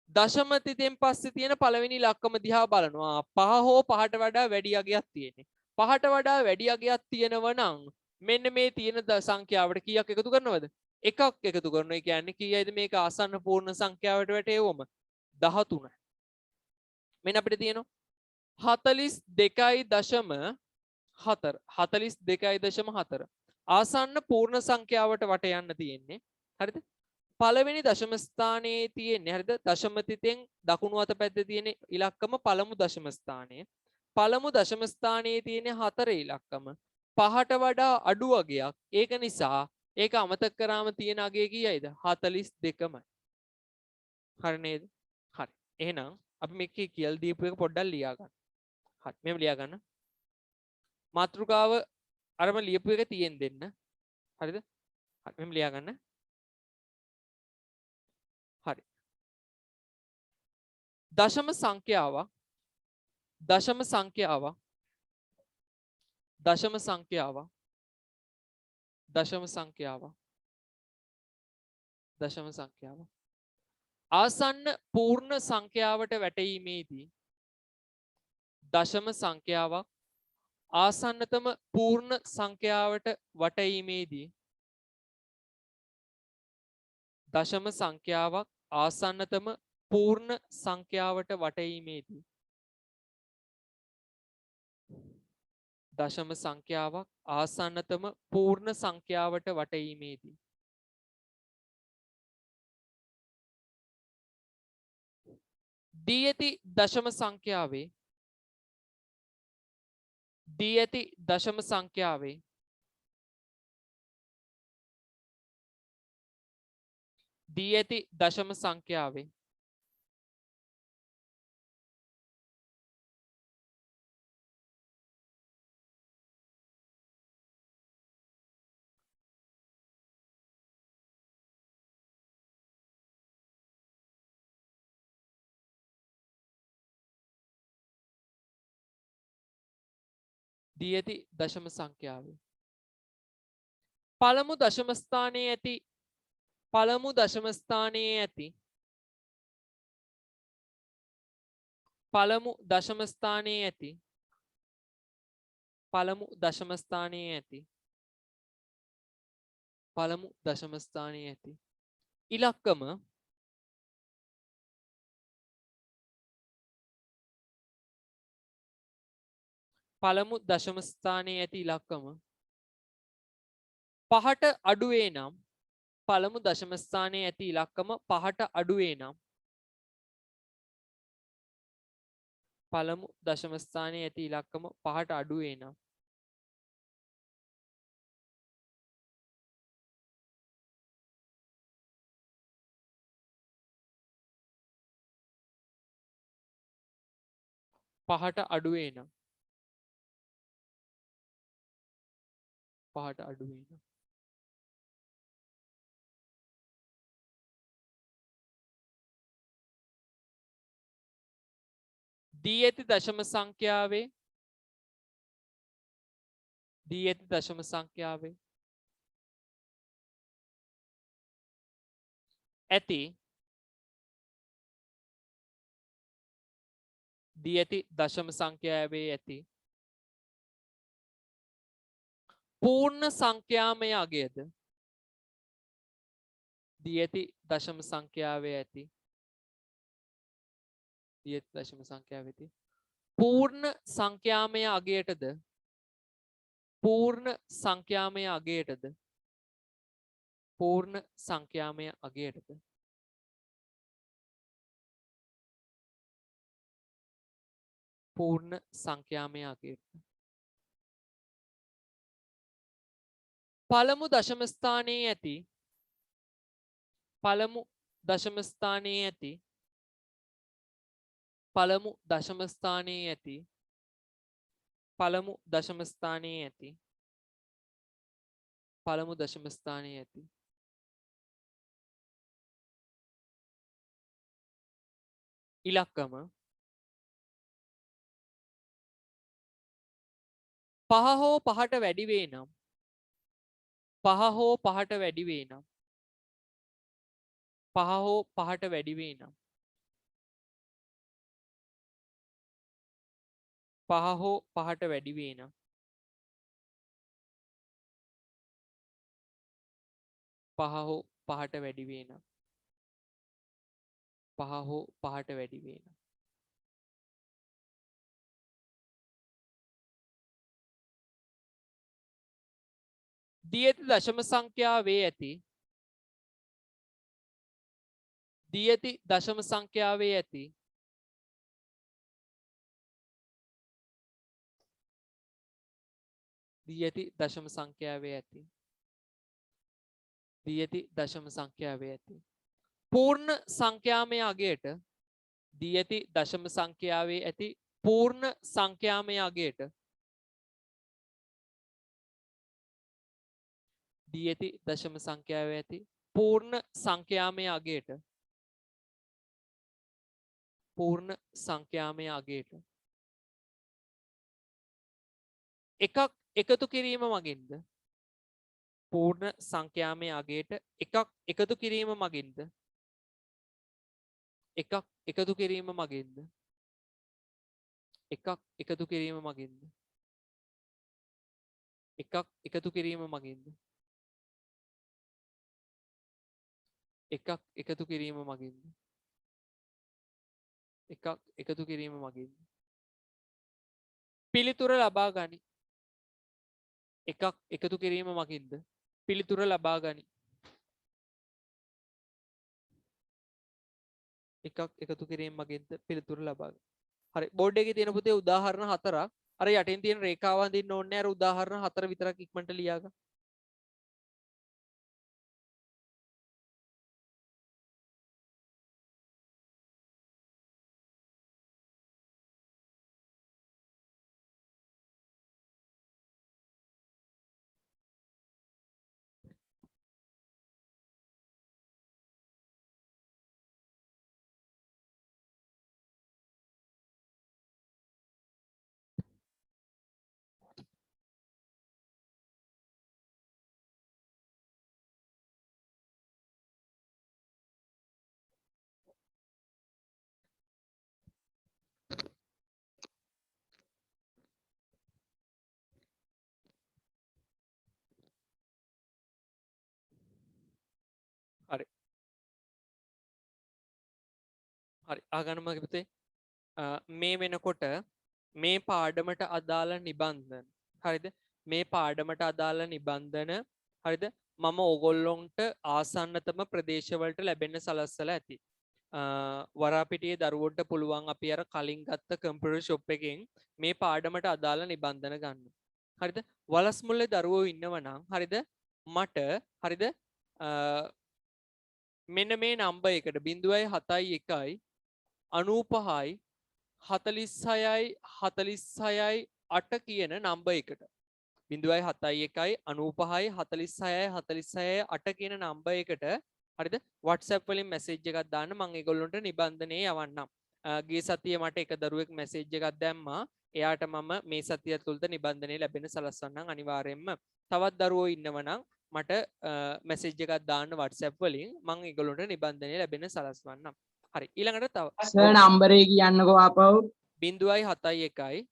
[SPEAKER 2] දශම තිතෙන් පස්සේ තියෙන පළවෙනි ඉලක්කම දිහා බලනවා. 5 හෝ 5ට වඩා වැඩි අගයක් තියෙන්නේ. 5ට වඩා වැඩි අගයක් තියෙනව නම් මෙන්න මේ තියෙන සංඛ්‍යාවට කීයක් එකතු කරනවද? එකක් එකතු කරනවා. ඒ කියන්නේ කීයයිද මේක ආසන්න පූර්ණ සංඛ්‍යාවට වැටෙවොම 13. මෙන්න අපිට තියෙනවා 42.4 ආසන්න පූර්ණ සංඛ්‍යාවට වට යන්න තියෙන්නේ. හරිද? පළවෙනි දශම ස්ථානයේ තියෙන්නේ. හරිද? දශම තිතෙන් දකුණු අත පැත්තේ තියෙන ඉලක්කම පළමු දශම ස්ථානයේ. පළමු දශම ස්ථානයේ තියෙන 4 ඉලක්කම 5ට වඩා අඩු අගයක්. ඒක නිසා ඒක අමතක කරාම තියෙන අගය කීයයිද? 42මයි. හරි නේද? හරි. එහෙනම් අපි මේක කියලා දීපු එක පොඩ්ඩක් ලියා ගන්න. හරි. මෙහෙම ලියා ගන්න. මාතෘකාව අරම ලියපු එක තියෙන් දෙන්න. හරිද? හරි. මෙහෙම ලියා ගන්න. හරි. දශම සංඛ්‍යාවක් දශම සංඛ්‍යාවක් දශම සංඛ්‍යාවක් දශම සංඛ්‍යාවක් දශම සංඛ්‍යාවක් ආසන්න පූර්ණ සංඛ්‍යාවට වැටීමේදී දශම සංඛ්‍යාවක් ආසන්නතම පූර්ණ සංඛ්‍යාවට වටීමේදී දශම සංඛ්‍යාවක් ආසන්නතම පූර්ණ සංඛ්‍යාවට වටීමේදී දශම සංඛ්‍යාවක් ආසන්නතම පූර්ණ සංඛ්‍යාවට වටීමේදී දී ඇති දශම සංඛ්‍යාවේ දී ඇති දශම සංඛ්‍යාවේ දී ඇති දශම සංඛ්‍යාවේ දී ඇති දශම සංඛ්‍යාවේ පළමු දශම ස්ථානයේ ඇති පළමු දශම ස්ථානයේ ඇති පළමු දශම ස්ථානයේ ඇති පළමු දශම ස්ථානයේ ඇති පළමු දශම ස්ථානයේ ඇති ඉලක්කම පළමු දශම ස්ථානයේ ඇති ඉලක්කම 5ට අඩු වේ නම් පළමු දශම ස්ථානයේ ඇති ඉලක්කම 5ට අඩු වේ නම් පළමු දශම ස්ථානයේ ඇති ඉලක්කම 5ට අඩු වේ නම් පහට අඩු වේ නම් පහට අඩු වේ නම් දී ඇති දශම සංඛ්‍යාවේ දී ඇති දශම සංඛ්‍යාවේ ඇති දී ඇති දශම සංඛ්‍යාවේ ඇති පූර්ණ සංඛ්‍යාමය අගයද දී ඇති දශම සංඛ්‍යාවේ ඇති දී ඇති දශම සංඛ්‍යාවේ ඇති පූර්ණ සංඛ්‍යාමය අගයටද පූර්ණ සංඛ්‍යාමය අගයටද පූර්ණ සංඛ්‍යාමය අගයටද පූර්ණ සංඛ්‍යාමය අගයට පළමු දශම ස්ථානයේ ඇති පළමු දශම ස්ථානයේ ඇති පළමු දශම ස්ථානයේ ඇති පළමු දශම ස්ථානයේ ඇති පළමු දශම ස්ථානයේ ඇති ඉලක්කම පහ හෝ පහට වැඩි වේ නම් පහ හෝ පහට වැඩි වේ නම් පහ හෝ පහට වැඩි වේ නම් පහ හෝ පහට වැඩි වේ නම් පහ හෝ පහට වැඩි වේ නම් පහ හෝ පහට වැඩි වේ නම් දී ඇති දශම සංඛ්‍යාවේ ඇති දී ඇති දශම සංඛ්‍යාවේ ඇති දී ඇති දශම සංඛ්‍යාවේ ඇති දී ඇති දශම සංඛ්‍යාවේ ඇති පූර්ණ සංඛ්‍යාමය අගයට දී ඇති දශම සංඛ්‍යාවේ ඇති පූර්ණ සංඛ්‍යාමය අගයට දී ඇති දශම සංඛ්‍යාවේ ඇති පූර්ණ සංඛ්‍යාමය අගයට පූර්ණ සංඛ්‍යාමය අගයට එකක් එකතු කිරීම මගින්ද පූර්ණ සංඛ්‍යාමය අගයට එකක් එකතු කිරීම මගින්ද එකක් එකතු කිරීම මගින්ද එකක් එකතු කිරීම මගින්ද එකක් එකතු කිරීම මගින්ද එකක් එකතු කිරීම මගින්ද එකක් එකතු කිරීම මගින්ද පිළිතුර ලබා ගනි එකක් එකතු කිරීම මගින්ද පිළිතුර ලබා ගනි එකක් එකතු කිරීම මගින්ද පිළිතුර ලබා ගනි හරි බෝඩ් එකේ තියෙන පුතේ උදාහරණ 4ක් අර යටින් තියෙන රේඛාව අඳින්න ඕනේ අර උදාහරණ 4 විතරක් ඉක්මනට ලියා ගන්න හරි හරි ආගන්න මගේ පුතේ මේ වෙනකොට මේ පාඩමට අදාළ නිබන්ධන හරිද මේ පාඩමට අදාළ නිබන්ධන හරිද මම ඕගොල්ලොන්ට ආසන්නතම ප්‍රදේශවලට ලැබෙන්න සලස්සලා ඇති වරාපිටියේ දරුවන්ට පුළුවන් අපි අර කලින් ගත්ත කම්පියුටර් ෂොප් එකෙන් මේ පාඩමට අදාළ නිබන්ධන ගන්න හරිද වලස්මුල්ලේ දරුවෝ ඉන්නවා නම් හරිද මට හරිද මෙන්න මේ නම්බර් එකට 0.71යි 95යි 46යි 46යි 8 කියන නම්බර් එකට 0.71යි 95යි 46යි 46යි 8 කියන නම්බර් එකට හරිද WhatsApp වලින් මැසේජ් එකක් දාන්න මම ඒගොල්ලන්ට නිබන්ධනයේ යවන්නම්. ගිය සතියේ මට එක දරුවෙක් මැසේජ් එකක් දැම්මා. එයාට මම මේ සතිය තුලද නිබන්ධනයේ ලැබෙන සලස්වන්නම් අනිවාර්යයෙන්ම. තවත් දරුවෝ ඉන්නවනම් මට මැසේජ් එකක් දාන්න WhatsApp වලින් මම ඒගොල්ලන්ට නිබන්ධනයේ ලැබෙන සලස්වන්නම්. හරි ඊළඟට තව
[SPEAKER 3] සර් නම්බරේ කියන්නකෝ ආපහු
[SPEAKER 2] 0.71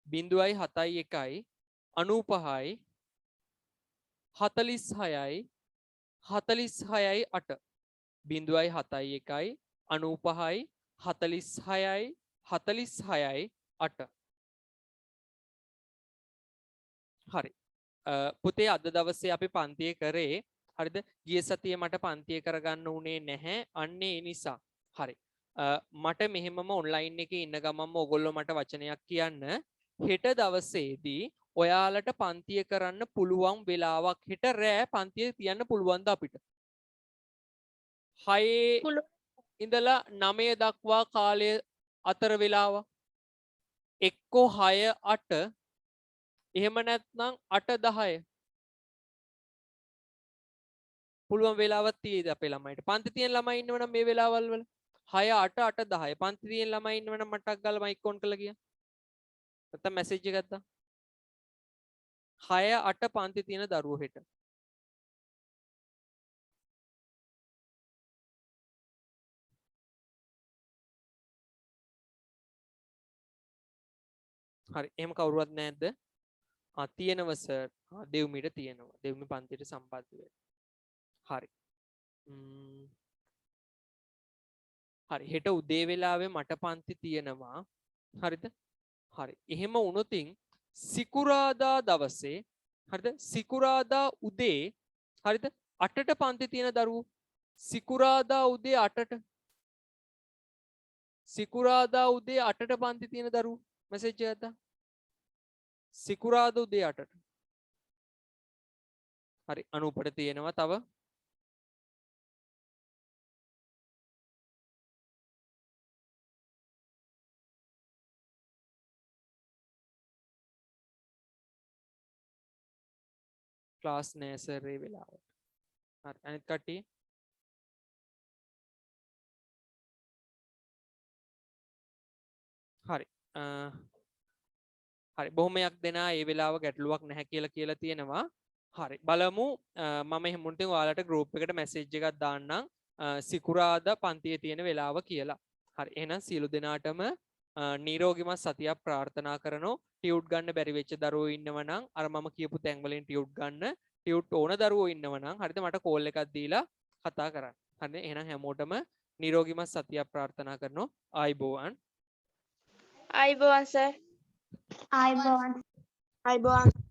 [SPEAKER 2] 0.71 95යි 46යි 46යි 8 0.71 95යි 46යි 46යි 8 හරි පුතේ අද දවසේ අපි පන්තියේ කරේ හරිද ගිය සතියේ මට පන්තියේ කරගන්න උනේ නැහැ අන්න ඒ නිසා හරි මට මෙහෙමම ඔන්ලයින් එකේ ඉන්න ගමන්ම ඔයගොල්ලෝ මට වචනයක් කියන්න හෙට දවසේදී ඔයාලට පන්තිය කරන්න පුළුවන් වෙලාවක් හෙට රෑ පන්තිය තියන්න පුළුවන්ද අපිට 6 ඉඳලා 9 දක්වා කාලය අතර වෙලාව එක්කෝ 6 8 එහෙම නැත්නම් 8 10 පුළුවන් වෙලාවක් තියෙයිද අපේ ළමයිට පන්ති තියෙන ළමයි ඉන්නවනම් මේ වෙලාවල් වල 6 8 8 10 පන්ති තියෙන ළමයි ඉන්නවනම් මටක් ගාලා මයික් ඔන් කරලා ගියා නැත්නම් මැසේජ් එකක් ගත්තා 6 8 පන්ති තියෙන දරුවෝ හෙට හරි එහෙම කවුරුවත් නැද්ද තියෙනව සර් දෙව්මිට තියෙනවා දෙව්මි පන්තියට සම්බන්ධ වෙන්න හරි හරි හෙට උදේ වෙලාවේ මට පන්ති තියෙනවා හරිද හරි එහෙම වුණොතින් සිකුරාදා දවසේ හරිද සිකුරාදා උදේ හරිද 8ට පන්ති තියෙන දරුවෝ සිකුරාදා උදේ 8ට සිකුරාදා උදේ 8ට පන්ති තියෙන දරුවෝ මැසේජ් එකක් දාන්න සිකුරාදා උදේ 8ට හරි අනුපට තියෙනවා තව ක්ලාස් නෑසරේ වෙලාවට හරි අනිත් කට්ටිය හරි හරි බොහොමයක් දෙනා ඒ වෙලාව ගැටලුවක් නැහැ කියලා තියෙනවා හරි බලමු මම එහෙම වුණත් ඔයාලට ගෲප් එකට මැසේජ් එකක් දාන්නම් සිකුරාදා පන්තියේ තියෙන වෙලාව කියලා හරි එහෙනම් සියලු දෙනාටම නිරෝගීමත් සතියක් ප්‍රාර්ථනා කරනෝ ටියුට් ගන්න බැරි වෙච්ච දරුවෝ ඉන්නවනම් අර මම කියපු තැන් වලින් ටියුට් ගන්න ටියුට් ඕන දරුවෝ ඉන්නවනම් හරිද මට කෝල් එකක් දීලා කතා කරන්න හරිද එහෙනම් හැමෝටම නිරෝගීමත් සතියක් ප්‍රාර්ථනා කරනෝ ආයිබෝවන්
[SPEAKER 7] අයිබෝවන් සර්
[SPEAKER 6] ආයිබෝවන්
[SPEAKER 7] අයිබෝවන්